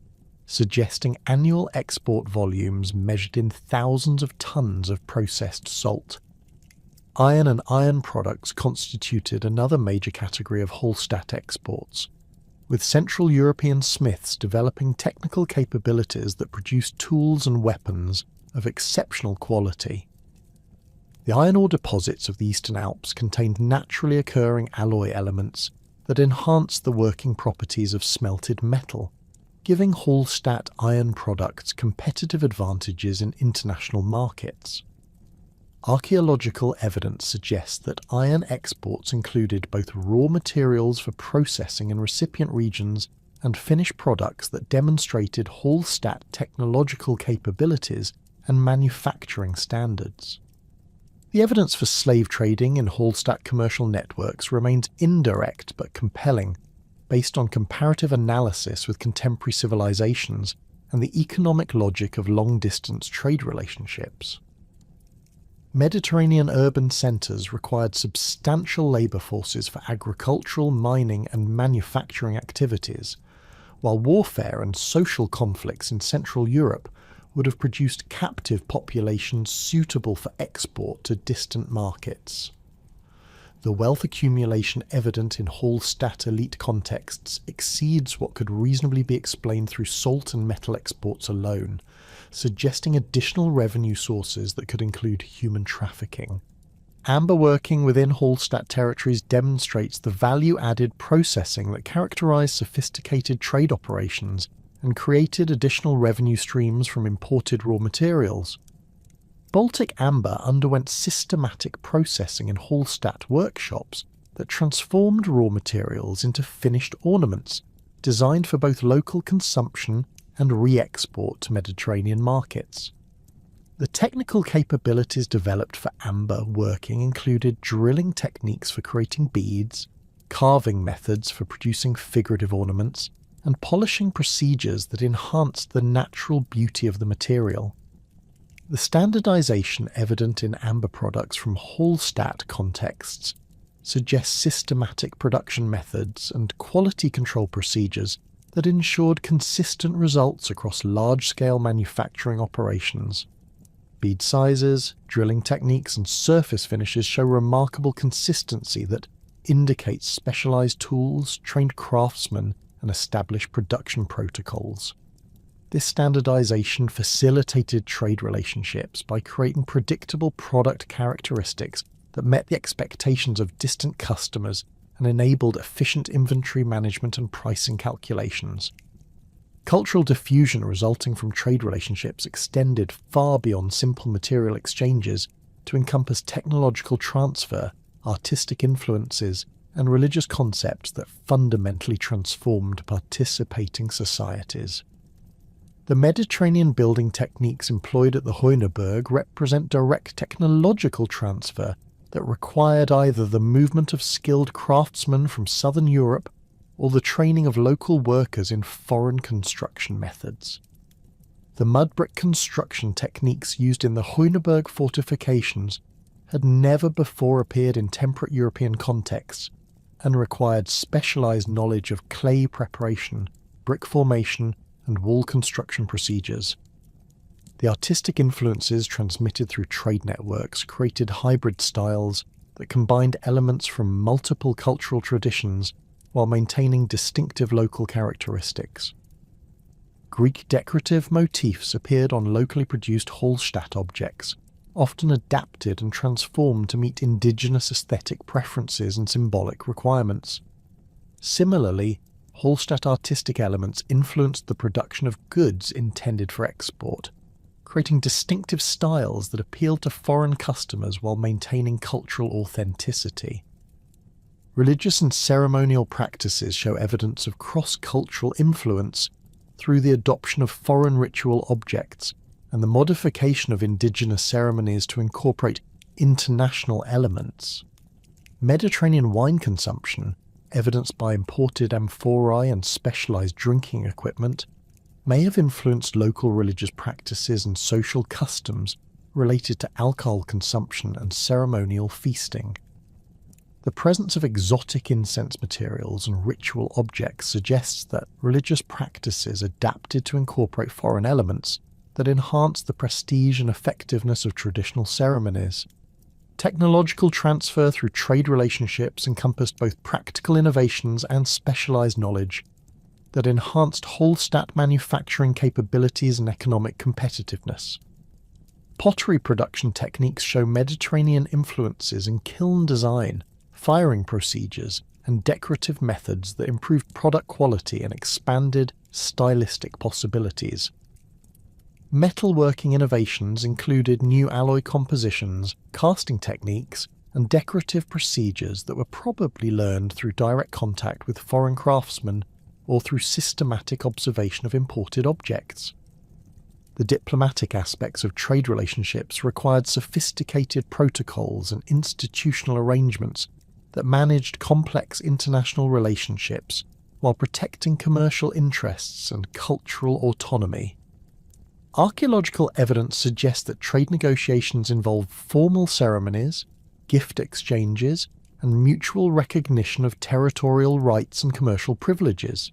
[SPEAKER 1] suggesting annual export volumes measured in thousands of tons of processed salt. Iron and iron products constituted another major category of Hallstatt exports, with Central European smiths developing technical capabilities that produced tools and weapons of exceptional quality. The iron ore deposits of the Eastern Alps contained naturally occurring alloy elements that enhanced the working properties of smelted metal, giving Hallstatt iron products competitive advantages in international markets. Archaeological evidence suggests that iron exports included both raw materials for processing in recipient regions and finished products that demonstrated Hallstatt technological capabilities and manufacturing standards. The evidence for slave trading in Hallstatt commercial networks remains indirect but compelling, based on comparative analysis with contemporary civilizations and the economic logic of long-distance trade relationships. Mediterranean urban centres required substantial labour forces for agricultural, mining and manufacturing activities, while warfare and social conflicts in Central Europe would have produced captive populations suitable for export to distant markets. The wealth accumulation evident in Hallstatt elite contexts exceeds what could reasonably be explained through salt and metal exports alone, suggesting additional revenue sources that could include human trafficking. Amber working within Hallstatt territories demonstrates the value-added processing that characterised sophisticated trade operations and created additional revenue streams from imported raw materials. Baltic amber underwent systematic processing in Hallstatt workshops that transformed raw materials into finished ornaments, designed for both local consumption and re-export to Mediterranean markets. The technical capabilities developed for amber working included drilling techniques for creating beads, carving methods for producing figurative ornaments, and polishing procedures that enhanced the natural beauty of the material. The standardization evident in amber products from Hallstatt contexts suggests systematic production methods and quality control procedures that ensured consistent results across large-scale manufacturing operations. Bead sizes, drilling techniques and surface finishes show remarkable consistency that indicates specialized tools, trained craftsmen, and established production protocols. This standardization facilitated trade relationships by creating predictable product characteristics that met the expectations of distant customers and enabled efficient inventory management and pricing calculations. Cultural diffusion resulting from trade relationships extended far beyond simple material exchanges to encompass technological transfer, artistic influences, and religious concepts that fundamentally transformed participating societies. The Mediterranean building techniques employed at the Heunerberg represent direct technological transfer that required either the movement of skilled craftsmen from southern Europe or the training of local workers in foreign construction methods. The mud brick construction techniques used in the Heunerberg fortifications had never before appeared in temperate European contexts and required specialized knowledge of clay preparation, brick formation, and wall construction procedures. The artistic influences transmitted through trade networks created hybrid styles that combined elements from multiple cultural traditions while maintaining distinctive local characteristics. Greek decorative motifs appeared on locally produced Hallstatt objects, often adapted and transformed to meet indigenous aesthetic preferences and symbolic requirements. Similarly, Hallstatt artistic elements influenced the production of goods intended for export, creating distinctive styles that appealed to foreign customers while maintaining cultural authenticity. Religious and ceremonial practices show evidence of cross-cultural influence through the adoption of foreign ritual objects and the modification of indigenous ceremonies to incorporate international elements. Mediterranean wine consumption, evidenced by imported amphorae and specialized drinking equipment, may have influenced local religious practices and social customs related to alcohol consumption and ceremonial feasting. The presence of exotic incense materials and ritual objects suggests that religious practices adapted to incorporate foreign elements that enhanced the prestige and effectiveness of traditional ceremonies. Technological transfer through trade relationships encompassed both practical innovations and specialized knowledge that enhanced Hallstatt manufacturing capabilities and economic competitiveness. Pottery production techniques show Mediterranean influences in kiln design, firing procedures, and decorative methods that improved product quality and expanded stylistic possibilities. Metalworking innovations included new alloy compositions, casting techniques, and decorative procedures that were probably learned through direct contact with foreign craftsmen or through systematic observation of imported objects. The diplomatic aspects of trade relationships required sophisticated protocols and institutional arrangements that managed complex international relationships while protecting commercial interests and cultural autonomy. Archaeological evidence suggests that trade negotiations involved formal ceremonies, gift exchanges, and mutual recognition of territorial rights and commercial privileges.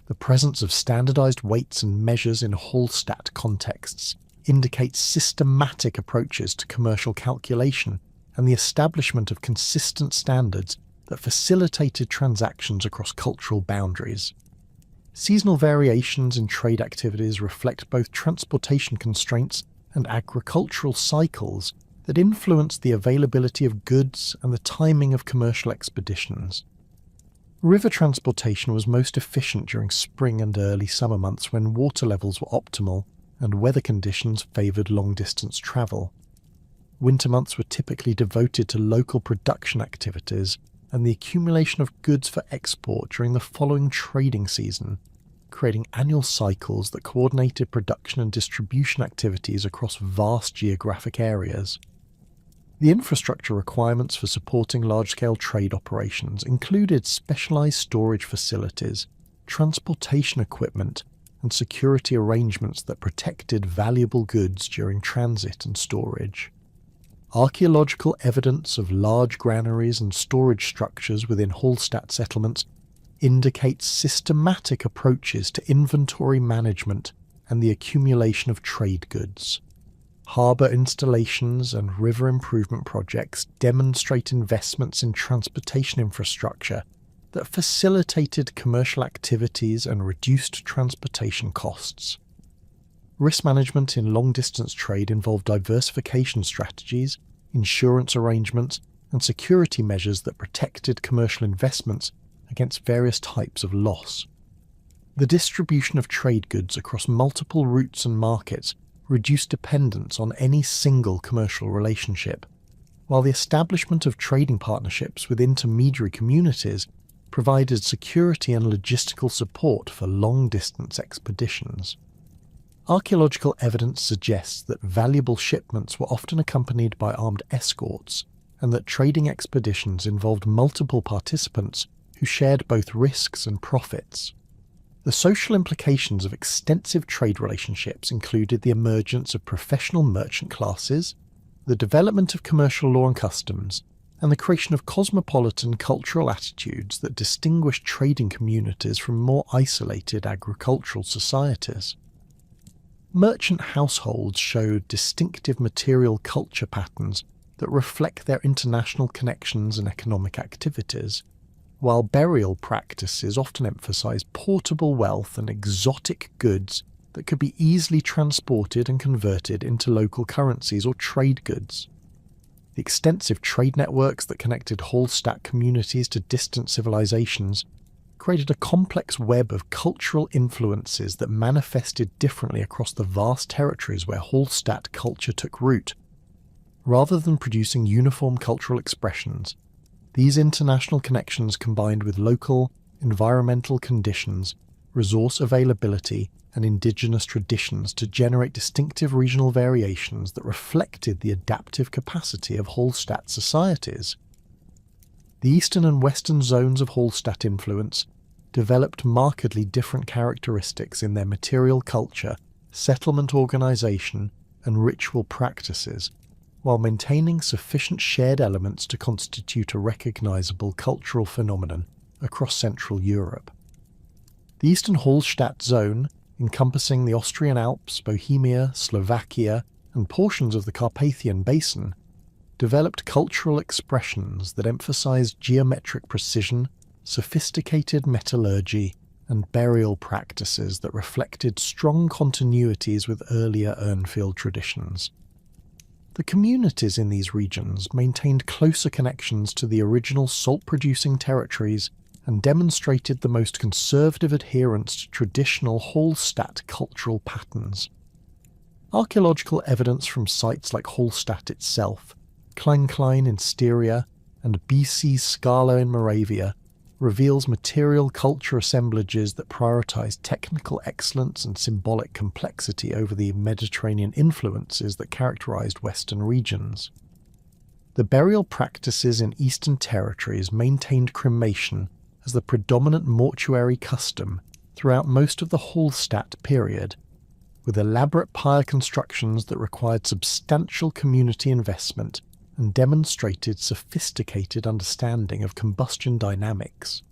[SPEAKER 1] The presence of standardized weights and measures in Hallstatt contexts indicates systematic approaches to commercial calculation and the establishment of consistent standards that facilitated transactions across cultural boundaries. Seasonal variations in trade activities reflect both transportation constraints and agricultural cycles that influence the availability of goods and the timing of commercial expeditions. River transportation was most efficient during spring and early summer months when water levels were optimal and weather conditions favoured long-distance travel. Winter months were typically devoted to local production activities and the accumulation of goods for export during the following trading season, creating annual cycles that coordinated production and distribution activities across vast geographic areas. The infrastructure requirements for supporting large-scale trade operations included specialized storage facilities, transportation equipment, and security arrangements that protected valuable goods during transit and storage. Archaeological evidence of large granaries and storage structures within Hallstatt settlements indicates systematic approaches to inventory management and the accumulation of trade goods. Harbour installations and river improvement projects demonstrate investments in transportation infrastructure that facilitated commercial activities and reduced transportation costs. Risk management in long-distance trade involved diversification strategies, insurance arrangements, and security measures that protected commercial investments against various types of loss. The distribution of trade goods across multiple routes and markets reduced dependence on any single commercial relationship, while the establishment of trading partnerships with intermediary communities provided security and logistical support for long-distance expeditions. Archaeological evidence suggests that valuable shipments were often accompanied by armed escorts, and that trading expeditions involved multiple participants who shared both risks and profits. The social implications of extensive trade relationships included the emergence of professional merchant classes, the development of commercial law and customs, and the creation of cosmopolitan cultural attitudes that distinguished trading communities from more isolated agricultural societies. Merchant households showed distinctive material culture patterns that reflect their international connections and economic activities, while burial practices often emphasize portable wealth and exotic goods that could be easily transported and converted into local currencies or trade goods. The extensive trade networks that connected Hallstatt communities to distant civilizations created a complex web of cultural influences that manifested differently across the vast territories where Hallstatt culture took root. Rather than producing uniform cultural expressions, these international connections combined with local, environmental conditions, resource availability, and indigenous traditions to generate distinctive regional variations that reflected the adaptive capacity of Hallstatt societies. The eastern and western zones of Hallstatt influence developed markedly different characteristics in their material culture, settlement organisation, and ritual practices, while maintaining sufficient shared elements to constitute a recognisable cultural phenomenon across Central Europe. The Eastern Hallstatt zone, encompassing the Austrian Alps, Bohemia, Slovakia, and portions of the Carpathian Basin, developed cultural expressions that emphasized geometric precision, sophisticated metallurgy, and burial practices that reflected strong continuities with earlier Urnfield traditions. The communities in these regions maintained closer connections to the original salt-producing territories and demonstrated the most conservative adherence to traditional Hallstatt cultural patterns. Archaeological evidence from sites like Hallstatt itself, Klein in Styria, and BC's Skala in Moravia reveals material culture assemblages that prioritize technical excellence and symbolic complexity over the Mediterranean influences that characterized Western regions. The burial practices in Eastern territories maintained cremation as the predominant mortuary custom throughout most of the Hallstatt period, with elaborate pyre constructions that required substantial community investment and demonstrated sophisticated understanding of combustion dynamics.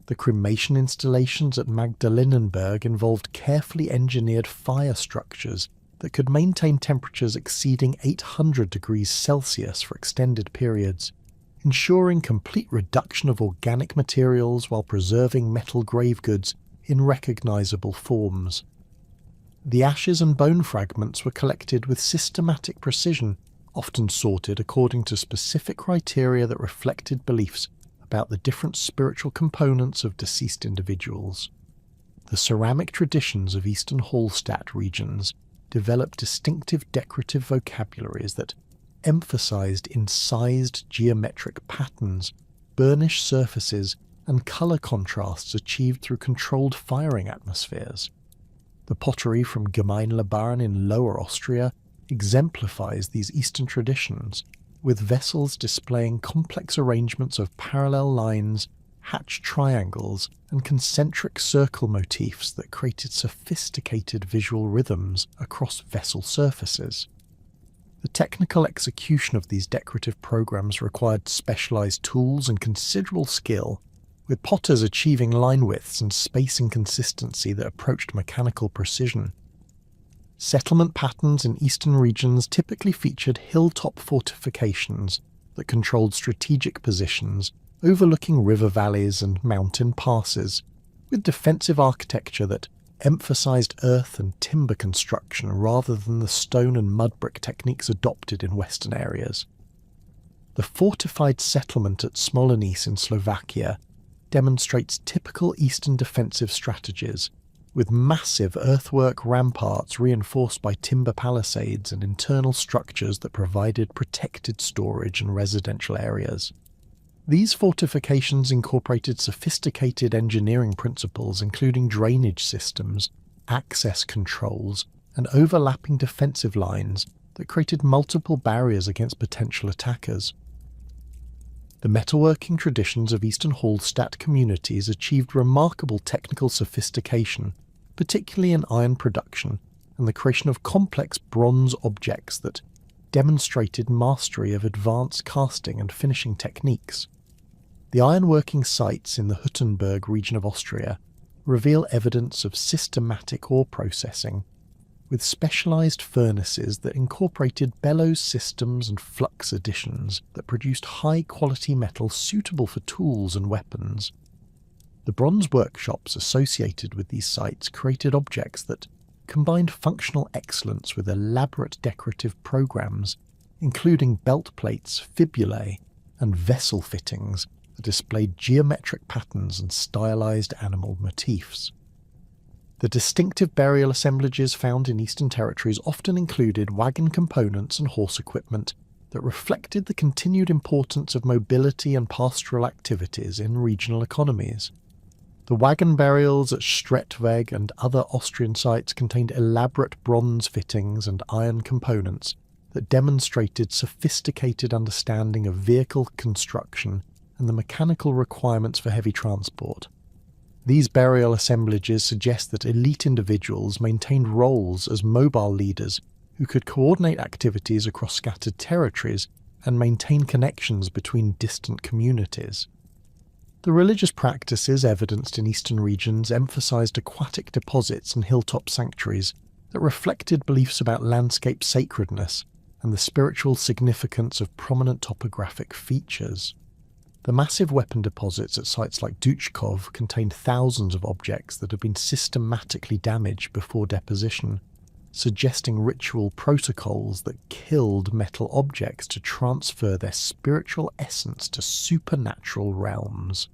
[SPEAKER 1] The cremation installations at Magdalenenberg involved carefully engineered fire structures that could maintain temperatures exceeding 800 degrees Celsius for extended periods, ensuring complete reduction of organic materials while preserving metal grave goods in recognizable forms. The ashes and bone fragments were collected with systematic precision, often sorted according to specific criteria that reflected beliefs about the different spiritual components of deceased individuals. The ceramic traditions of Eastern Hallstatt regions developed distinctive decorative vocabularies that emphasized incised geometric patterns, burnished surfaces, and color contrasts achieved through controlled firing atmospheres. The pottery from Gemeinlebarn in Lower Austria exemplifies these Eastern traditions, with vessels displaying complex arrangements of parallel lines, hatched triangles, and concentric circle motifs that created sophisticated visual rhythms across vessel surfaces. The technical execution of these decorative programs required specialized tools and considerable skill, with potters achieving line widths and spacing consistency that approached mechanical precision. Settlement patterns in eastern regions typically featured hilltop fortifications that controlled strategic positions overlooking river valleys and mountain passes, with defensive architecture that emphasized earth and timber construction rather than the stone and mud brick techniques adopted in western areas. The fortified settlement at Smolenice in Slovakia demonstrates typical eastern defensive strategies, with massive earthwork ramparts reinforced by timber palisades and internal structures that provided protected storage and residential areas. These fortifications incorporated sophisticated engineering principles including drainage systems, access controls, and overlapping defensive lines that created multiple barriers against potential attackers. The metalworking traditions of Eastern Hallstatt communities achieved remarkable technical sophistication, particularly in iron production and the creation of complex bronze objects that demonstrated mastery of advanced casting and finishing techniques. The ironworking sites in the Hüttenberg region of Austria reveal evidence of systematic ore processing, with specialized furnaces that incorporated bellows systems and flux additions that produced high-quality metal suitable for tools and weapons. The bronze workshops associated with these sites created objects that combined functional excellence with elaborate decorative programs, including belt plates, fibulae, and vessel fittings that displayed geometric patterns and stylized animal motifs. The distinctive burial assemblages found in Eastern territories often included wagon components and horse equipment that reflected the continued importance of mobility and pastoral activities in regional economies. The wagon burials at Strettweg and other Austrian sites contained elaborate bronze fittings and iron components that demonstrated sophisticated understanding of vehicle construction and the mechanical requirements for heavy transport. These burial assemblages suggest that elite individuals maintained roles as mobile leaders who could coordinate activities across scattered territories and maintain connections between distant communities. The religious practices evidenced in eastern regions emphasized aquatic deposits and hilltop sanctuaries that reflected beliefs about landscape sacredness and the spiritual significance of prominent topographic features. The massive weapon deposits at sites like Duchkov contained thousands of objects that had been systematically damaged before deposition, suggesting ritual protocols that killed metal objects to transfer their spiritual essence to supernatural realms.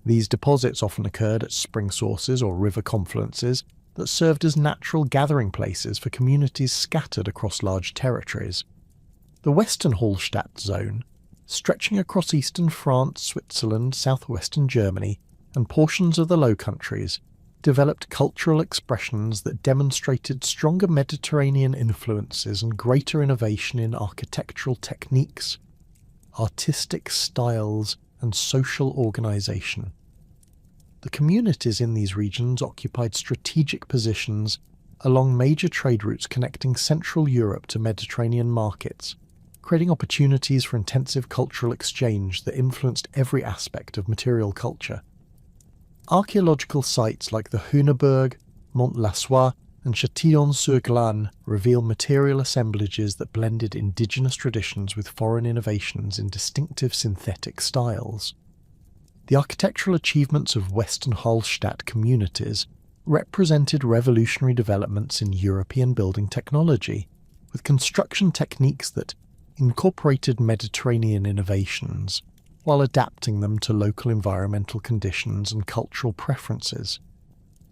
[SPEAKER 1] These deposits often occurred at spring sources or river confluences that served as natural gathering places for communities scattered across large territories. The Western Hallstatt zone, stretching across eastern France, Switzerland, southwestern Germany, and portions of the Low Countries, developed cultural expressions that demonstrated stronger Mediterranean influences and greater innovation in architectural techniques, artistic styles, and social organisation. The communities in these regions occupied strategic positions along major trade routes connecting Central Europe to Mediterranean markets, creating opportunities for intensive cultural exchange that influenced every aspect of material culture. Archaeological sites like the Hüneberg, Mont-Lassois, and Châtillon-sur-Glane reveal material assemblages that blended indigenous traditions with foreign innovations in distinctive synthetic styles. The architectural achievements of Western Hallstatt communities represented revolutionary developments in European building technology, with construction techniques that incorporated Mediterranean innovations, while adapting them to local environmental conditions and cultural preferences.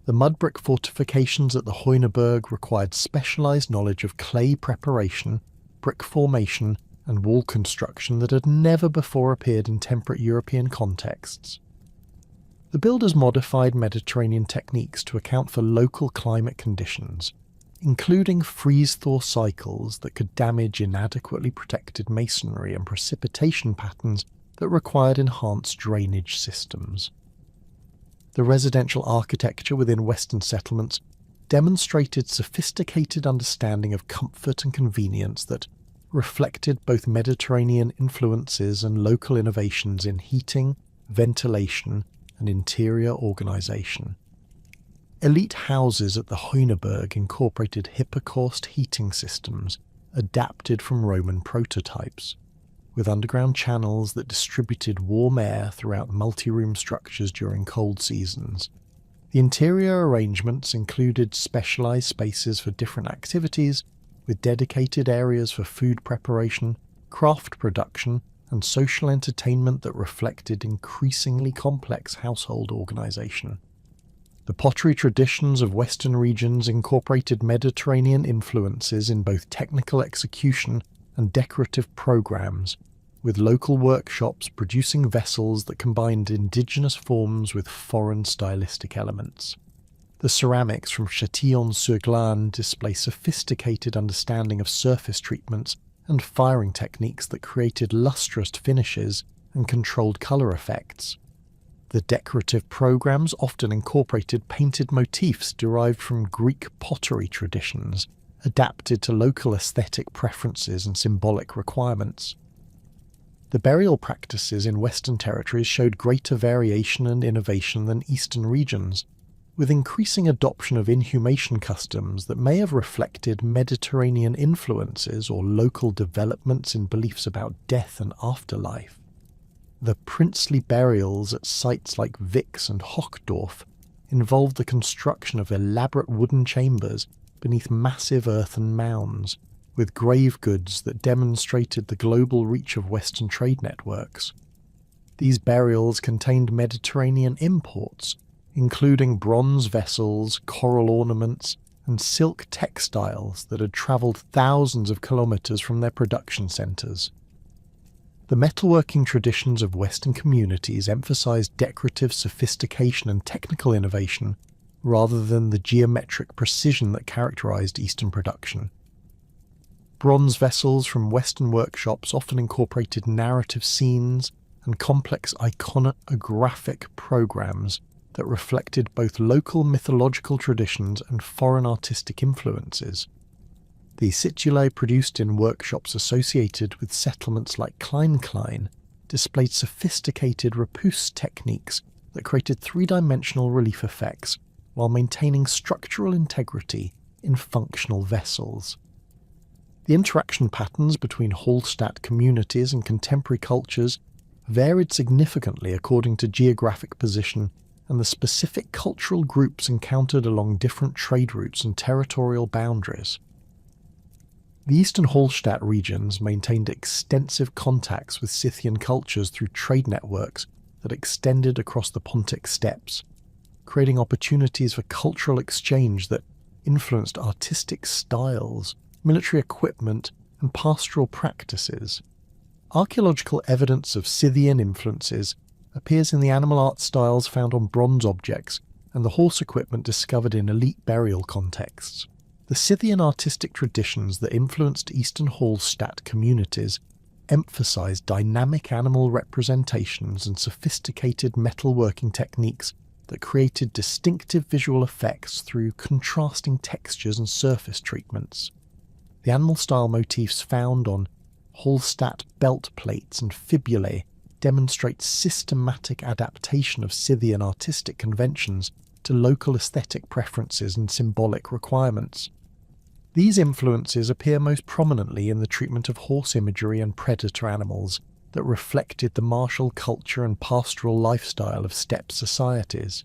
[SPEAKER 1] The mud brick fortifications at the Hüneberg required specialised knowledge of clay preparation, brick formation, and wall construction that had never before appeared in temperate European contexts. The builders modified Mediterranean techniques to account for local climate conditions, including freeze-thaw cycles that could damage inadequately protected masonry and precipitation patterns that required enhanced drainage systems. The residential architecture within Western settlements demonstrated sophisticated understanding of comfort and convenience that reflected both Mediterranean influences and local innovations in heating, ventilation, and interior organisation. Elite houses at the Hüneberg incorporated hypocaust heating systems adapted from Roman prototypes, with underground channels that distributed warm air throughout multi-room structures during cold seasons. The interior arrangements included specialised spaces for different activities, with dedicated areas for food preparation, craft production, and social entertainment that reflected increasingly complex household organisation. The pottery traditions of Western regions incorporated Mediterranean influences in both technical execution and decorative programs, with local workshops producing vessels that combined indigenous forms with foreign stylistic elements. The ceramics from Châtillon-sur-Glane display sophisticated understanding of surface treatments and firing techniques that created lustrous finishes and controlled colour effects. The decorative programs often incorporated painted motifs derived from Greek pottery traditions, adapted to local aesthetic preferences and symbolic requirements. The burial practices in Western territories showed greater variation and innovation than Eastern regions, with increasing adoption of inhumation customs that may have reflected Mediterranean influences or local developments in beliefs about death and afterlife. The princely burials at sites like Wix and Hochdorf involved the construction of elaborate wooden chambers beneath massive earthen mounds, with grave goods that demonstrated the global reach of Western trade networks. These burials contained Mediterranean imports, including bronze vessels, coral ornaments, and silk textiles that had travelled thousands of kilometres from their production centres. The metalworking traditions of Western communities emphasised decorative sophistication and technical innovation rather than the geometric precision that characterised Eastern production. Bronze vessels from Western workshops often incorporated narrative scenes and complex iconographic programs that reflected both local mythological traditions and foreign artistic influences. The situlae produced in workshops associated with settlements like Klein displayed sophisticated repousse techniques that created three-dimensional relief effects while maintaining structural integrity in functional vessels. The interaction patterns between Hallstatt communities and contemporary cultures varied significantly according to geographic position and the specific cultural groups encountered along different trade routes and territorial boundaries. The Eastern Hallstatt regions maintained extensive contacts with Scythian cultures through trade networks that extended across the Pontic steppes, creating opportunities for cultural exchange that influenced artistic styles, military equipment, and pastoral practices. Archaeological evidence of Scythian influences appears in the animal art styles found on bronze objects and the horse equipment discovered in elite burial contexts. The Scythian artistic traditions that influenced Eastern Hallstatt communities emphasized dynamic animal representations and sophisticated metalworking techniques that created distinctive visual effects through contrasting textures and surface treatments. The animal-style motifs found on Hallstatt belt plates and fibulae demonstrate systematic adaptation of Scythian artistic conventions to local aesthetic preferences and symbolic requirements. These influences appear most prominently in the treatment of horse imagery and predator animals that reflected the martial culture and pastoral lifestyle of steppe societies.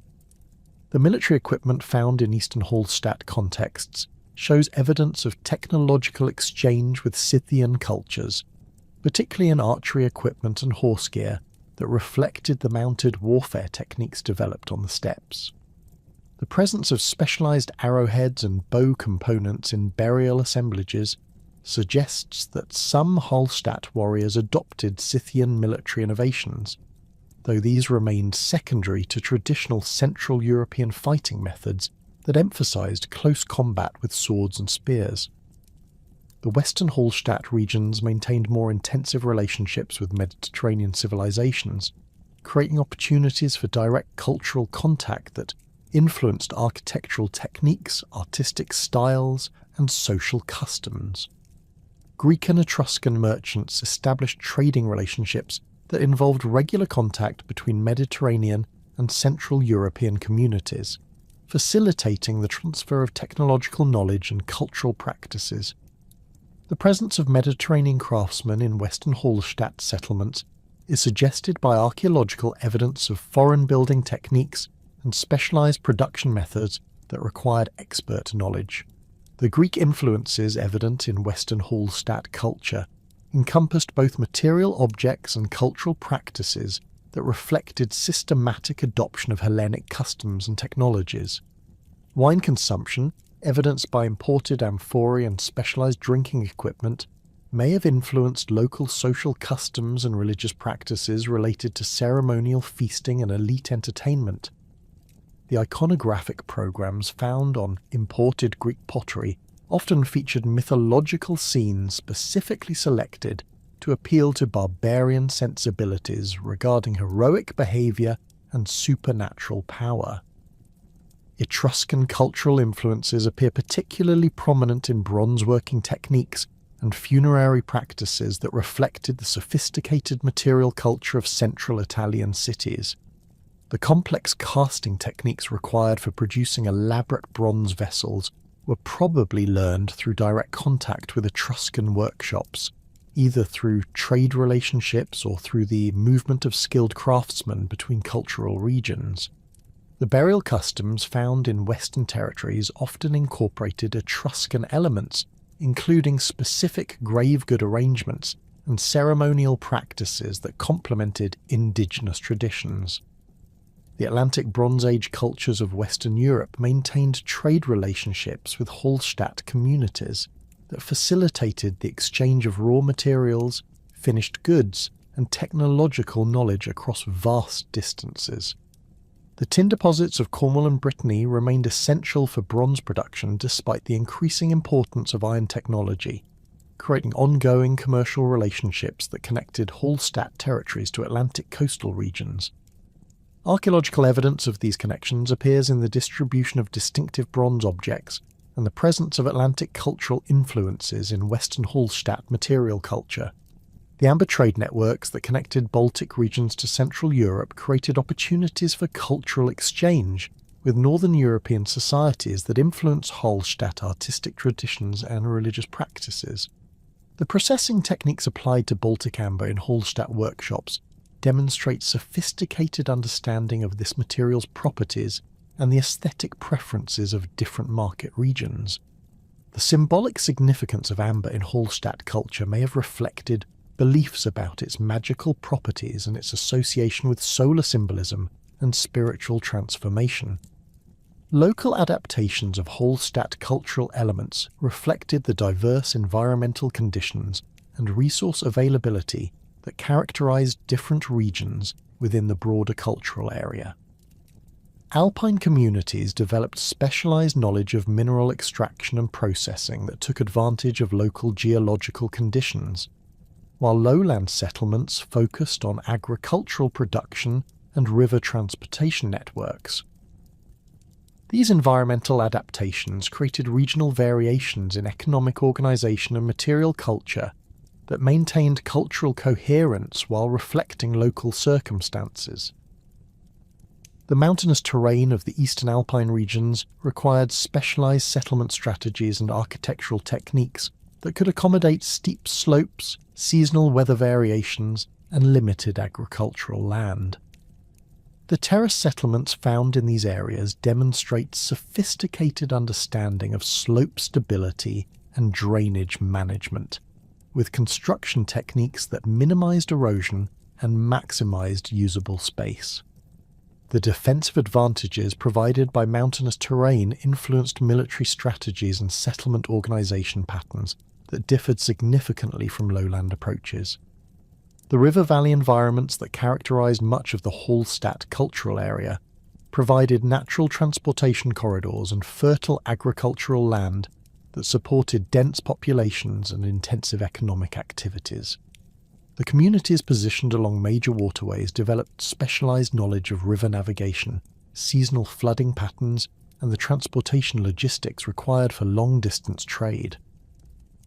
[SPEAKER 1] The military equipment found in Eastern Hallstatt contexts shows evidence of technological exchange with Scythian cultures, particularly in archery equipment and horse gear that reflected the mounted warfare techniques developed on the steppes. The presence of specialized arrowheads and bow components in burial assemblages suggests that some Hallstatt warriors adopted Scythian military innovations, though these remained secondary to traditional Central European fighting methods that emphasized close combat with swords and spears. The Western Hallstatt regions maintained more intensive relationships with Mediterranean civilizations, creating opportunities for direct cultural contact that influenced architectural techniques, artistic styles, and social customs. Greek and Etruscan merchants established trading relationships that involved regular contact between Mediterranean and Central European communities, facilitating the transfer of technological knowledge and cultural practices. The presence of Mediterranean craftsmen in Western Hallstatt settlements is suggested by archaeological evidence of foreign building techniques and specialized production methods that required expert knowledge. The Greek influences evident in Western Hallstatt culture encompassed both material objects and cultural practices that reflected systematic adoption of Hellenic customs and technologies. Wine consumption, evidenced by imported amphorae and specialized drinking equipment, may have influenced local social customs and religious practices related to ceremonial feasting and elite entertainment. The iconographic programs found on imported Greek pottery often featured mythological scenes specifically selected to appeal to barbarian sensibilities regarding heroic behavior and supernatural power. Etruscan cultural influences appear particularly prominent in bronze-working techniques and funerary practices that reflected the sophisticated material culture of central Italian cities. The complex casting techniques required for producing elaborate bronze vessels were probably learned through direct contact with Etruscan workshops, either through trade relationships or through the movement of skilled craftsmen between cultural regions. The burial customs found in Western territories often incorporated Etruscan elements, including specific grave-good arrangements and ceremonial practices that complemented indigenous traditions. The Atlantic Bronze Age cultures of Western Europe maintained trade relationships with Hallstatt communities that facilitated the exchange of raw materials, finished goods, and technological knowledge across vast distances. The tin deposits of Cornwall and Brittany remained essential for bronze production despite the increasing importance of iron technology, creating ongoing commercial relationships that connected Hallstatt territories to Atlantic coastal regions. Archaeological evidence of these connections appears in the distribution of distinctive bronze objects and the presence of Atlantic cultural influences in Western Hallstatt material culture. The amber trade networks that connected Baltic regions to Central Europe created opportunities for cultural exchange with Northern European societies that influenced Hallstatt artistic traditions and religious practices. The processing techniques applied to Baltic amber in Hallstatt workshops demonstrate sophisticated understanding of this material's properties and the aesthetic preferences of different market regions. The symbolic significance of amber in Hallstatt culture may have reflected beliefs about its magical properties and its association with solar symbolism and spiritual transformation. Local adaptations of Hallstatt cultural elements reflected the diverse environmental conditions and resource availability that characterized different regions within the broader cultural area. Alpine communities developed specialized knowledge of mineral extraction and processing that took advantage of local geological conditions, while lowland settlements focused on agricultural production and river transportation networks. These environmental adaptations created regional variations in economic organization and material culture that maintained cultural coherence while reflecting local circumstances. The mountainous terrain of the eastern Alpine regions required specialized settlement strategies and architectural techniques that could accommodate steep slopes, seasonal weather variations, and limited agricultural land. The terrace settlements found in these areas demonstrate sophisticated understanding of slope stability and drainage management, with construction techniques that minimized erosion and maximized usable space. The defensive advantages provided by mountainous terrain influenced military strategies and settlement organization patterns that differed significantly from lowland approaches. The river valley environments that characterized much of the Hallstatt cultural area provided natural transportation corridors and fertile agricultural land that supported dense populations and intensive economic activities. The communities positioned along major waterways developed specialized knowledge of river navigation, seasonal flooding patterns, and the transportation logistics required for long-distance trade.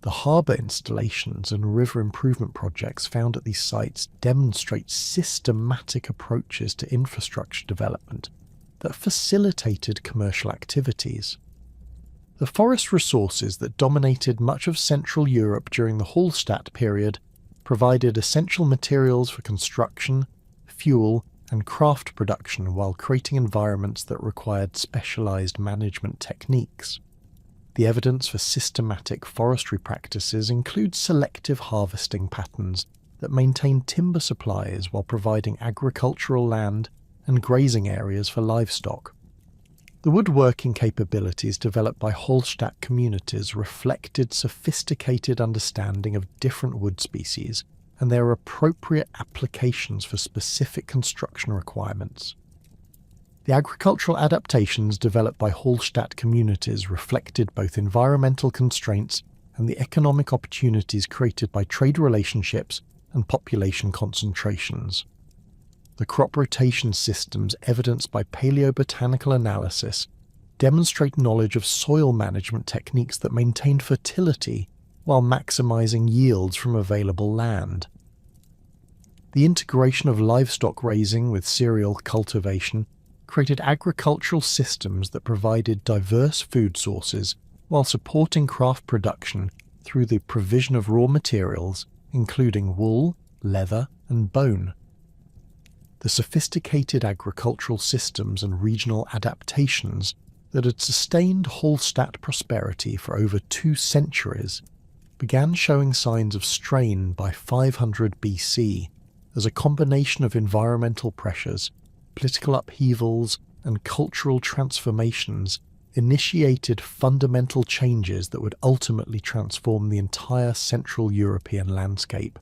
[SPEAKER 1] The harbour installations and river improvement projects found at these sites demonstrate systematic approaches to infrastructure development that facilitated commercial activities. The forest resources that dominated much of Central Europe during the Hallstatt period provided essential materials for construction, fuel, and craft production while creating environments that required specialized management techniques. The evidence for systematic forestry practices includes selective harvesting patterns that maintain timber supplies while providing agricultural land and grazing areas for livestock. The woodworking capabilities developed by Hallstatt communities reflected sophisticated understanding of different wood species and their appropriate applications for specific construction requirements. The agricultural adaptations developed by Hallstatt communities reflected both environmental constraints and the economic opportunities created by trade relationships and population concentrations. The crop rotation systems evidenced by paleobotanical analysis demonstrate knowledge of soil management techniques that maintain fertility while maximizing yields from available land. The integration of livestock raising with cereal cultivation created agricultural systems that provided diverse food sources while supporting craft production through the provision of raw materials, including wool, leather, and bone. The sophisticated agricultural systems and regional adaptations that had sustained Hallstatt prosperity for over 2 centuries began showing signs of strain by 500 BC as a combination of environmental pressures, political upheavals, and cultural transformations initiated fundamental changes that would ultimately transform the entire Central European landscape.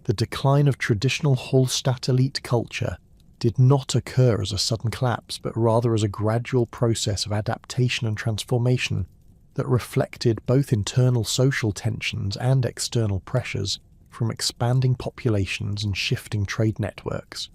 [SPEAKER 1] The decline of traditional Hallstatt elite culture did not occur as a sudden collapse, but rather as a gradual process of adaptation and transformation that reflected both internal social tensions and external pressures from expanding populations and shifting trade networks.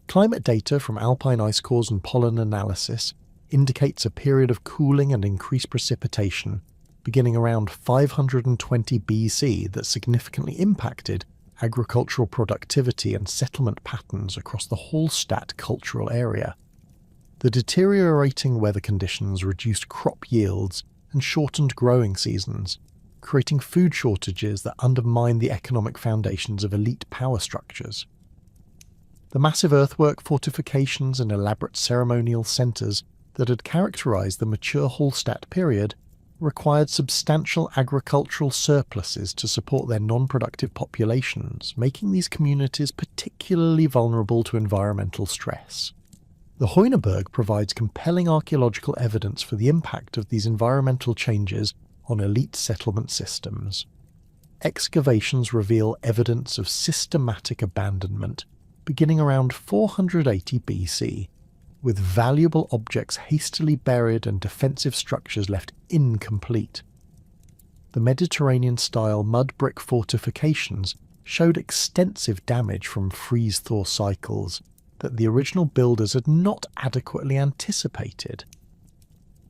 [SPEAKER 1] Climate data from alpine ice cores and pollen analysis indicates a period of cooling and increased precipitation beginning around 520 BC that significantly impacted agricultural productivity and settlement patterns across the Hallstatt cultural area. The deteriorating weather conditions reduced crop yields and shortened growing seasons, creating food shortages that undermined the economic foundations of elite power structures. The massive earthwork fortifications and elaborate ceremonial centres that had characterised the mature Hallstatt period required substantial agricultural surpluses to support their non-productive populations, making these communities particularly vulnerable to environmental stress. The Heunerberg provides compelling archaeological evidence for the impact of these environmental changes on elite settlement systems. Excavations reveal evidence of systematic abandonment beginning around 480 BC, with valuable objects hastily buried and defensive structures left incomplete. The Mediterranean-style mud brick fortifications showed extensive damage from freeze-thaw cycles that the original builders had not adequately anticipated,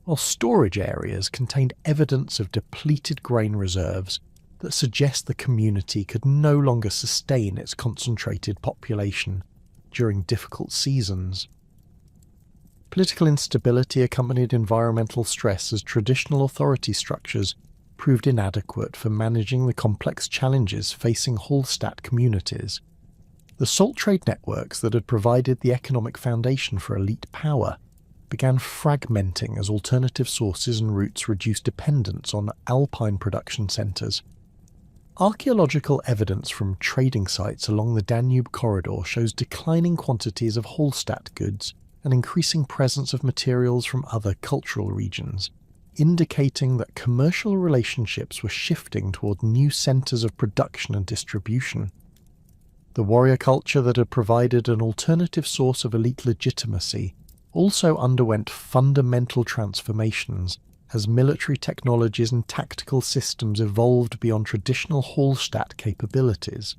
[SPEAKER 1] while storage areas contained evidence of depleted grain reserves that suggest the community could no longer sustain its concentrated population during difficult seasons. Political instability accompanied environmental stress as traditional authority structures proved inadequate for managing the complex challenges facing Hallstatt communities. The salt trade networks that had provided the economic foundation for elite power began fragmenting as alternative sources and routes reduced dependence on alpine production centres. Archaeological evidence from trading sites along the Danube corridor shows declining quantities of Hallstatt goods and increasing presence of materials from other cultural regions, indicating that commercial relationships were shifting toward new centres of production and distribution. The warrior culture that had provided an alternative source of elite legitimacy also underwent fundamental transformations as military technologies and tactical systems evolved beyond traditional Hallstatt capabilities.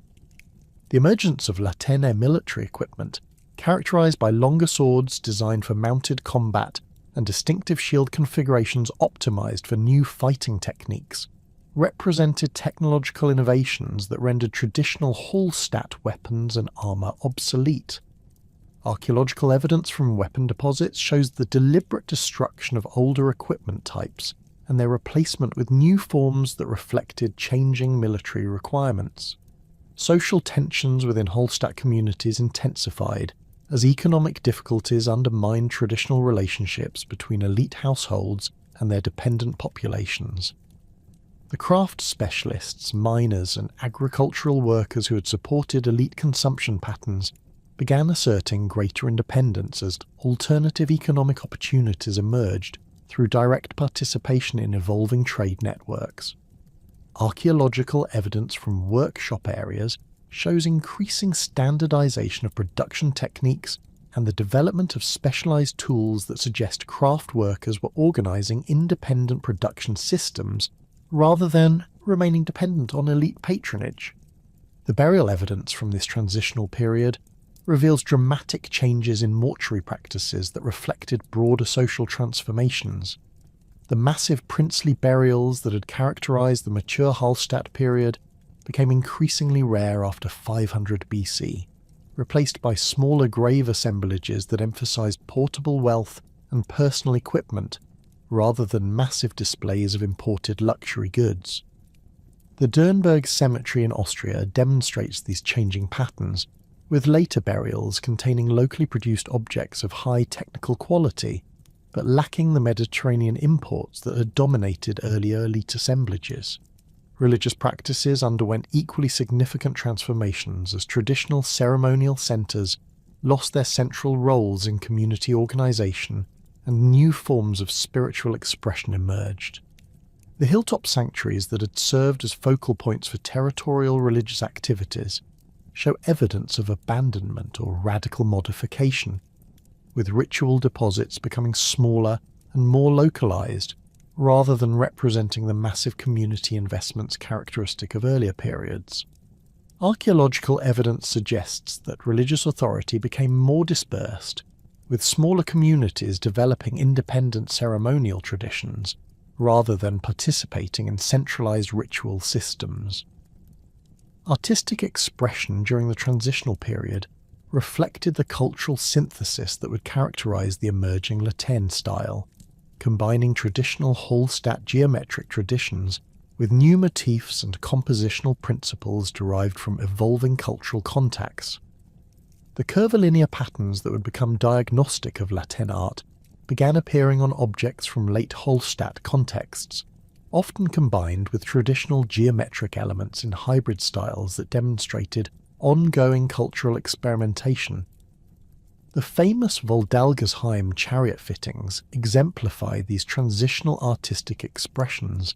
[SPEAKER 1] The emergence of Latène military equipment, characterized by longer swords designed for mounted combat and distinctive shield configurations optimized for new fighting techniques, represented technological innovations that rendered traditional Hallstatt weapons and armour obsolete. Archaeological evidence from weapon deposits shows the deliberate destruction of older equipment types and their replacement with new forms that reflected changing military requirements. Social tensions within Hallstatt communities intensified as economic difficulties undermined traditional relationships between elite households and their dependent populations. The craft specialists, miners, and agricultural workers who had supported elite consumption patterns began asserting greater independence as alternative economic opportunities emerged through direct participation in evolving trade networks. Archaeological evidence from workshop areas shows increasing standardization of production techniques and the development of specialized tools that suggest craft workers were organizing independent production systems rather than remaining dependent on elite patronage. The burial evidence from this transitional period reveals dramatic changes in mortuary practices that reflected broader social transformations. The massive princely burials that had characterized the mature Hallstatt period became increasingly rare after 500 BC, replaced by smaller grave assemblages that emphasized portable wealth and personal equipment rather than massive displays of imported luxury goods. The Dürnberg cemetery in Austria demonstrates these changing patterns, with later burials containing locally produced objects of high technical quality, but lacking the Mediterranean imports that had dominated earlier elite assemblages. Religious practices underwent equally significant transformations as traditional ceremonial centres lost their central roles in community organisation and new forms of spiritual expression emerged. The hilltop sanctuaries that had served as focal points for territorial religious activities show evidence of abandonment or radical modification, with ritual deposits becoming smaller and more localized rather than representing the massive community investments characteristic of earlier periods. Archaeological evidence suggests that religious authority became more dispersed, with smaller communities developing independent ceremonial traditions rather than participating in centralized ritual systems. Artistic expression during the transitional period reflected the cultural synthesis that would characterize the emerging Latène style, combining traditional Hallstatt geometric traditions with new motifs and compositional principles derived from evolving cultural contacts. The curvilinear patterns that would become diagnostic of Latin art began appearing on objects from late Hallstatt contexts, often combined with traditional geometric elements in hybrid styles that demonstrated ongoing cultural experimentation. The famous Voldalgersheim chariot fittings exemplify these transitional artistic expressions,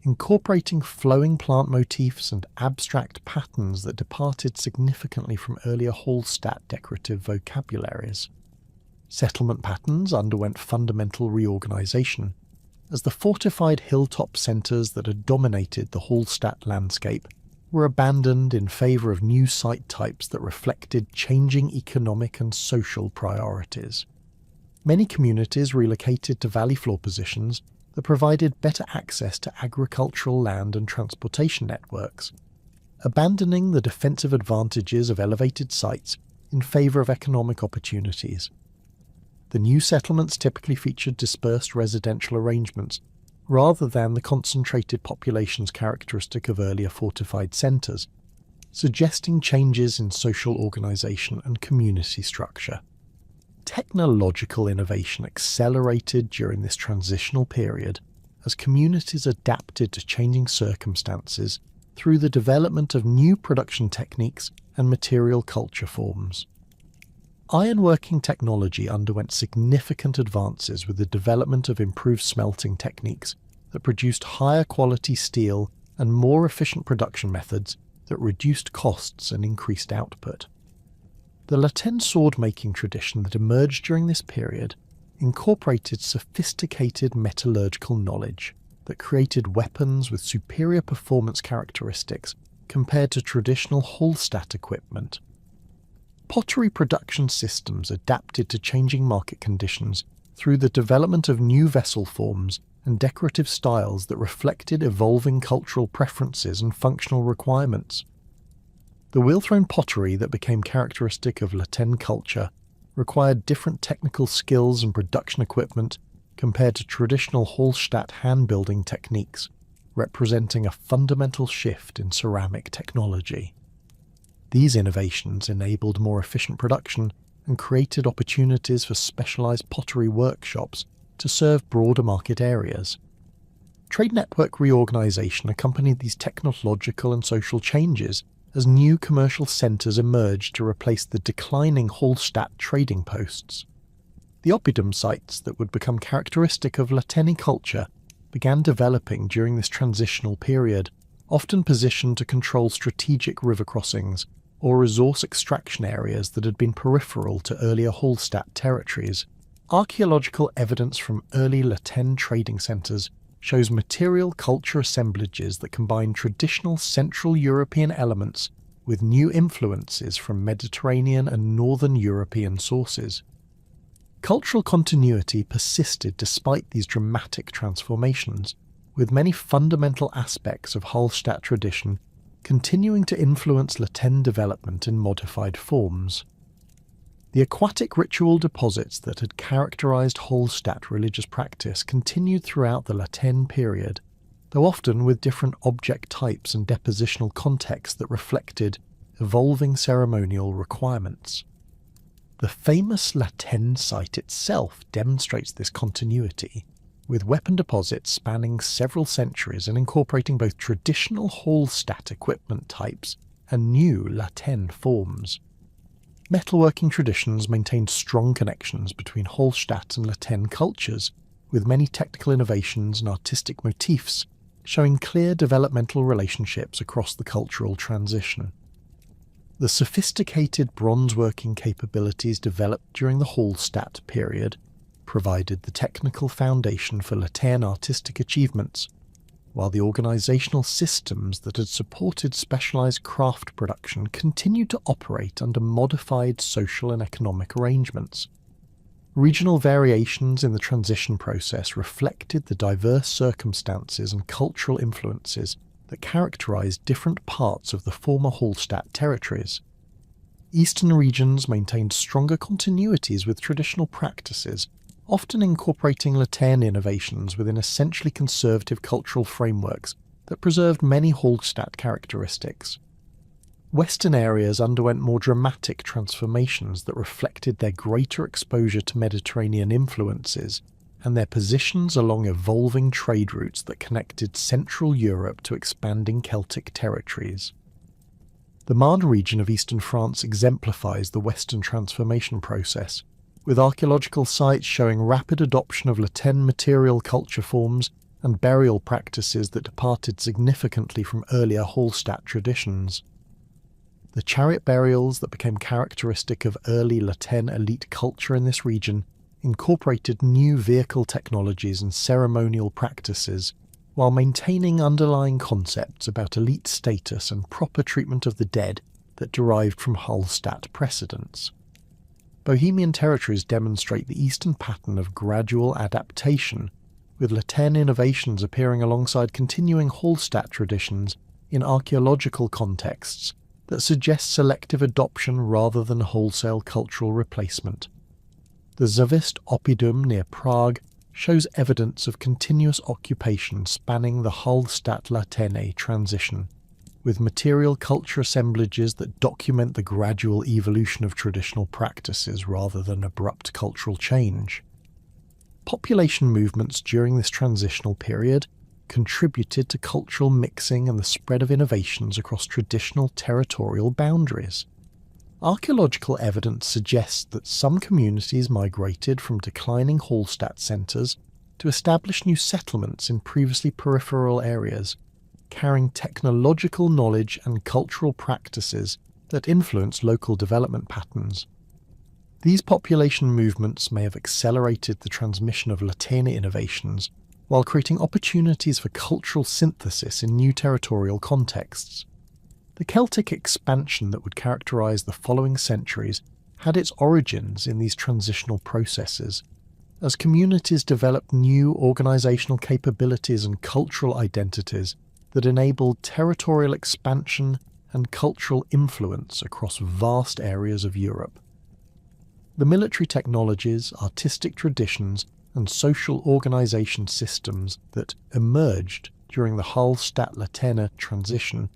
[SPEAKER 1] incorporating flowing plant motifs and abstract patterns that departed significantly from earlier Hallstatt decorative vocabularies. Settlement patterns underwent fundamental reorganization, as the fortified hilltop centres that had dominated the Hallstatt landscape were abandoned in favour of new site types that reflected changing economic and social priorities. Many communities relocated to valley floor positions that provided better access to agricultural land and transportation networks, abandoning the defensive advantages of elevated sites in favour of economic opportunities. The new settlements typically featured dispersed residential arrangements rather than the concentrated populations characteristic of earlier fortified centres, suggesting changes in social organisation and community structure. Technological innovation accelerated during this transitional period as communities adapted to changing circumstances through the development of new production techniques and material culture forms. Ironworking technology underwent significant advances with the development of improved smelting techniques that produced higher quality steel and more efficient production methods that reduced costs and increased output. The Latin sword-making tradition that emerged during this period incorporated sophisticated metallurgical knowledge that created weapons with superior performance characteristics compared to traditional Hallstatt equipment. Pottery production systems adapted to changing market conditions through the development of new vessel forms and decorative styles that reflected evolving cultural preferences and functional requirements. The wheel-thrown pottery that became characteristic of Latin culture required different technical skills and production equipment compared to traditional Hallstatt hand-building techniques, representing a fundamental shift in ceramic technology. These innovations enabled more efficient production and created opportunities for specialized pottery workshops to serve broader market areas. Trade network reorganization accompanied these technological and social changes as new commercial centers emerged to replace the declining Hallstatt trading posts. The oppidum sites that would become characteristic of Latini culture began developing during this transitional period, often positioned to control strategic river crossings or resource extraction areas that had been peripheral to earlier Hallstatt territories. Archaeological evidence from early Latin trading centres shows material culture assemblages that combine traditional Central European elements with new influences from Mediterranean and Northern European sources. Cultural continuity persisted despite these dramatic transformations, with many fundamental aspects of Hallstatt tradition continuing to influence Latin development in modified forms. The aquatic ritual deposits that had characterized Hallstatt religious practice continued throughout the Latin period, though often with different object types and depositional contexts that reflected evolving ceremonial requirements. The famous Latin site itself demonstrates this continuity, with weapon deposits spanning several centuries and incorporating both traditional Hallstatt equipment types and new Latin forms. Metalworking traditions maintained strong connections between Hallstatt and Latin cultures, with many technical innovations and artistic motifs showing clear developmental relationships across the cultural transition. The sophisticated bronze-working capabilities developed during the Hallstatt period provided the technical foundation for Latin artistic achievements, while the organisational systems that had supported specialised craft production continued to operate under modified social and economic arrangements. Regional variations in the transition process reflected the diverse circumstances and cultural influences that characterised different parts of the former Hallstatt territories. Eastern regions maintained stronger continuities with traditional practices, often incorporating Latin innovations within essentially conservative cultural frameworks that preserved many Hallstatt characteristics. Western areas underwent more dramatic transformations that reflected their greater exposure to Mediterranean influences and their positions along evolving trade routes that connected Central Europe to expanding Celtic territories. The Marne region of eastern France exemplifies the Western transformation process, with archaeological sites showing rapid adoption of Latin material culture forms and burial practices that departed significantly from earlier Hallstatt traditions. The chariot burials that became characteristic of early Latin elite culture in this region incorporated new vehicle technologies and ceremonial practices, while maintaining underlying concepts about elite status and proper treatment of the dead that derived from Hallstatt precedents. Bohemian territories demonstrate the Eastern pattern of gradual adaptation, with Latin innovations appearing alongside continuing Hallstatt traditions in archaeological contexts that suggest selective adoption rather than wholesale cultural replacement. The Zavist oppidum near Prague shows evidence of continuous occupation spanning the Hallstatt-Latène transition, with material culture assemblages that document the gradual evolution of traditional practices rather than abrupt cultural change. Population movements during this transitional period contributed to cultural mixing and the spread of innovations across traditional territorial boundaries. Archaeological evidence suggests that some communities migrated from declining Hallstatt centres to establish new settlements in previously peripheral areas, carrying technological knowledge and cultural practices that influence local development patterns. These population movements may have accelerated the transmission of Latina innovations, while creating opportunities for cultural synthesis in new territorial contexts. The Celtic expansion that would characterise the following centuries had its origins in these transitional processes, as communities developed new organisational capabilities and cultural identities that enabled territorial expansion and cultural influence across vast areas of Europe. The military technologies, artistic traditions, and social organisation systems that emerged during the Hallstatt-Latène transition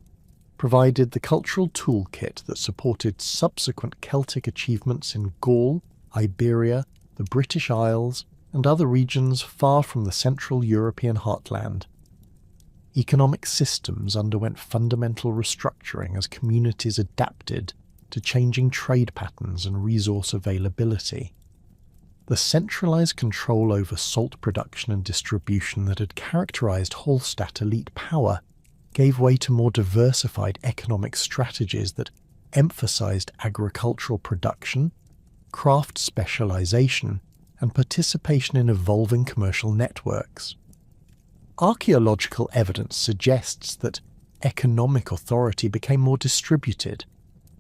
[SPEAKER 1] provided the cultural toolkit that supported subsequent Celtic achievements in Gaul, Iberia, the British Isles, and other regions far from the Central European heartland. Economic systems underwent fundamental restructuring as communities adapted to changing trade patterns and resource availability. The centralised control over salt production and distribution that had characterised Hallstatt elite power gave way to more diversified economic strategies that emphasised agricultural production, craft specialisation, and participation in evolving commercial networks. Archaeological evidence suggests that economic authority became more distributed,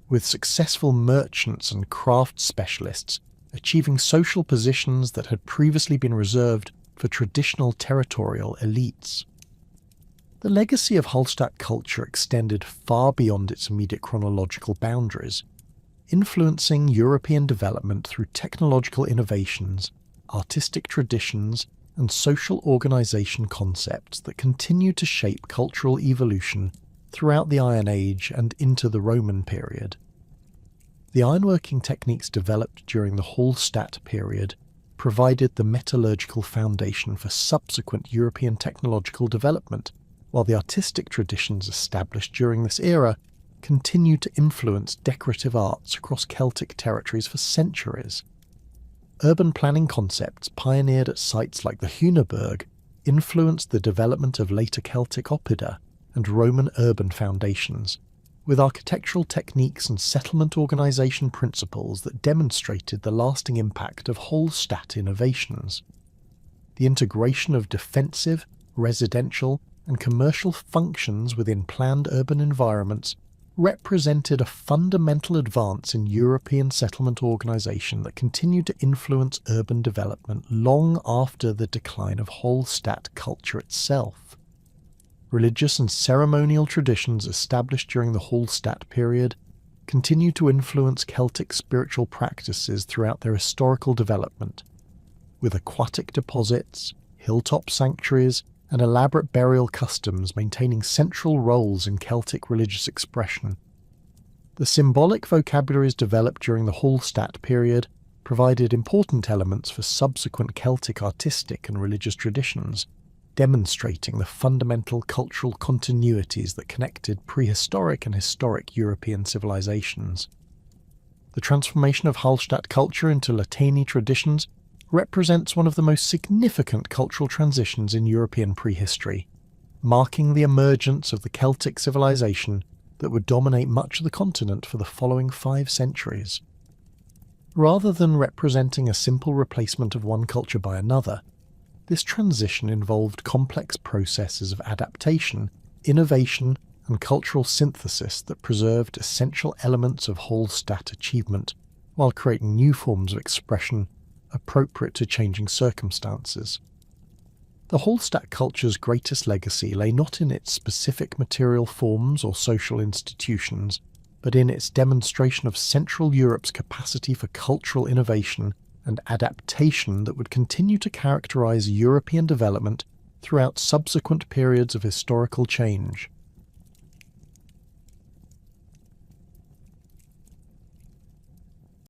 [SPEAKER 1] with successful merchants and craft specialists achieving social positions that had previously been reserved for traditional territorial elites. The legacy of Hallstatt culture extended far beyond its immediate chronological boundaries, influencing European development through technological innovations, artistic traditions, and social organisation concepts that continue to shape cultural evolution throughout the Iron Age and into the Roman period. The ironworking techniques developed during the Hallstatt period provided the metallurgical foundation for subsequent European technological development, while the artistic traditions established during this era continued to influence decorative arts across Celtic territories for centuries. Urban planning concepts pioneered at sites like the Huneberg influenced the development of later Celtic oppida and Roman urban foundations, with architectural techniques and settlement organisation principles that demonstrated the lasting impact of Hallstatt innovations. The integration of defensive, residential, and commercial functions within planned urban environments represented a fundamental advance in European settlement organisation that continued to influence urban development long after the decline of Hallstatt culture itself. Religious and ceremonial traditions established during the Hallstatt period continue to influence Celtic spiritual practices throughout their historical development, with aquatic deposits, hilltop sanctuaries, and elaborate burial customs maintaining central roles in Celtic religious expression. The symbolic vocabularies developed during the Hallstatt period provided important elements for subsequent Celtic artistic and religious traditions, demonstrating the fundamental cultural continuities that connected prehistoric and historic European civilizations. The transformation of Hallstatt culture into Latini traditions represents one of the most significant cultural transitions in European prehistory, marking the emergence of the Celtic civilization that would dominate much of the continent for the following 5 centuries. Rather than representing a simple replacement of one culture by another, this transition involved complex processes of adaptation, innovation, and cultural synthesis that preserved essential elements of Hallstatt achievement while creating new forms of expression appropriate to changing circumstances. The Hallstatt culture's greatest legacy lay not in its specific material forms or social institutions, but in its demonstration of Central Europe's capacity for cultural innovation and adaptation that would continue to characterize European development throughout subsequent periods of historical change.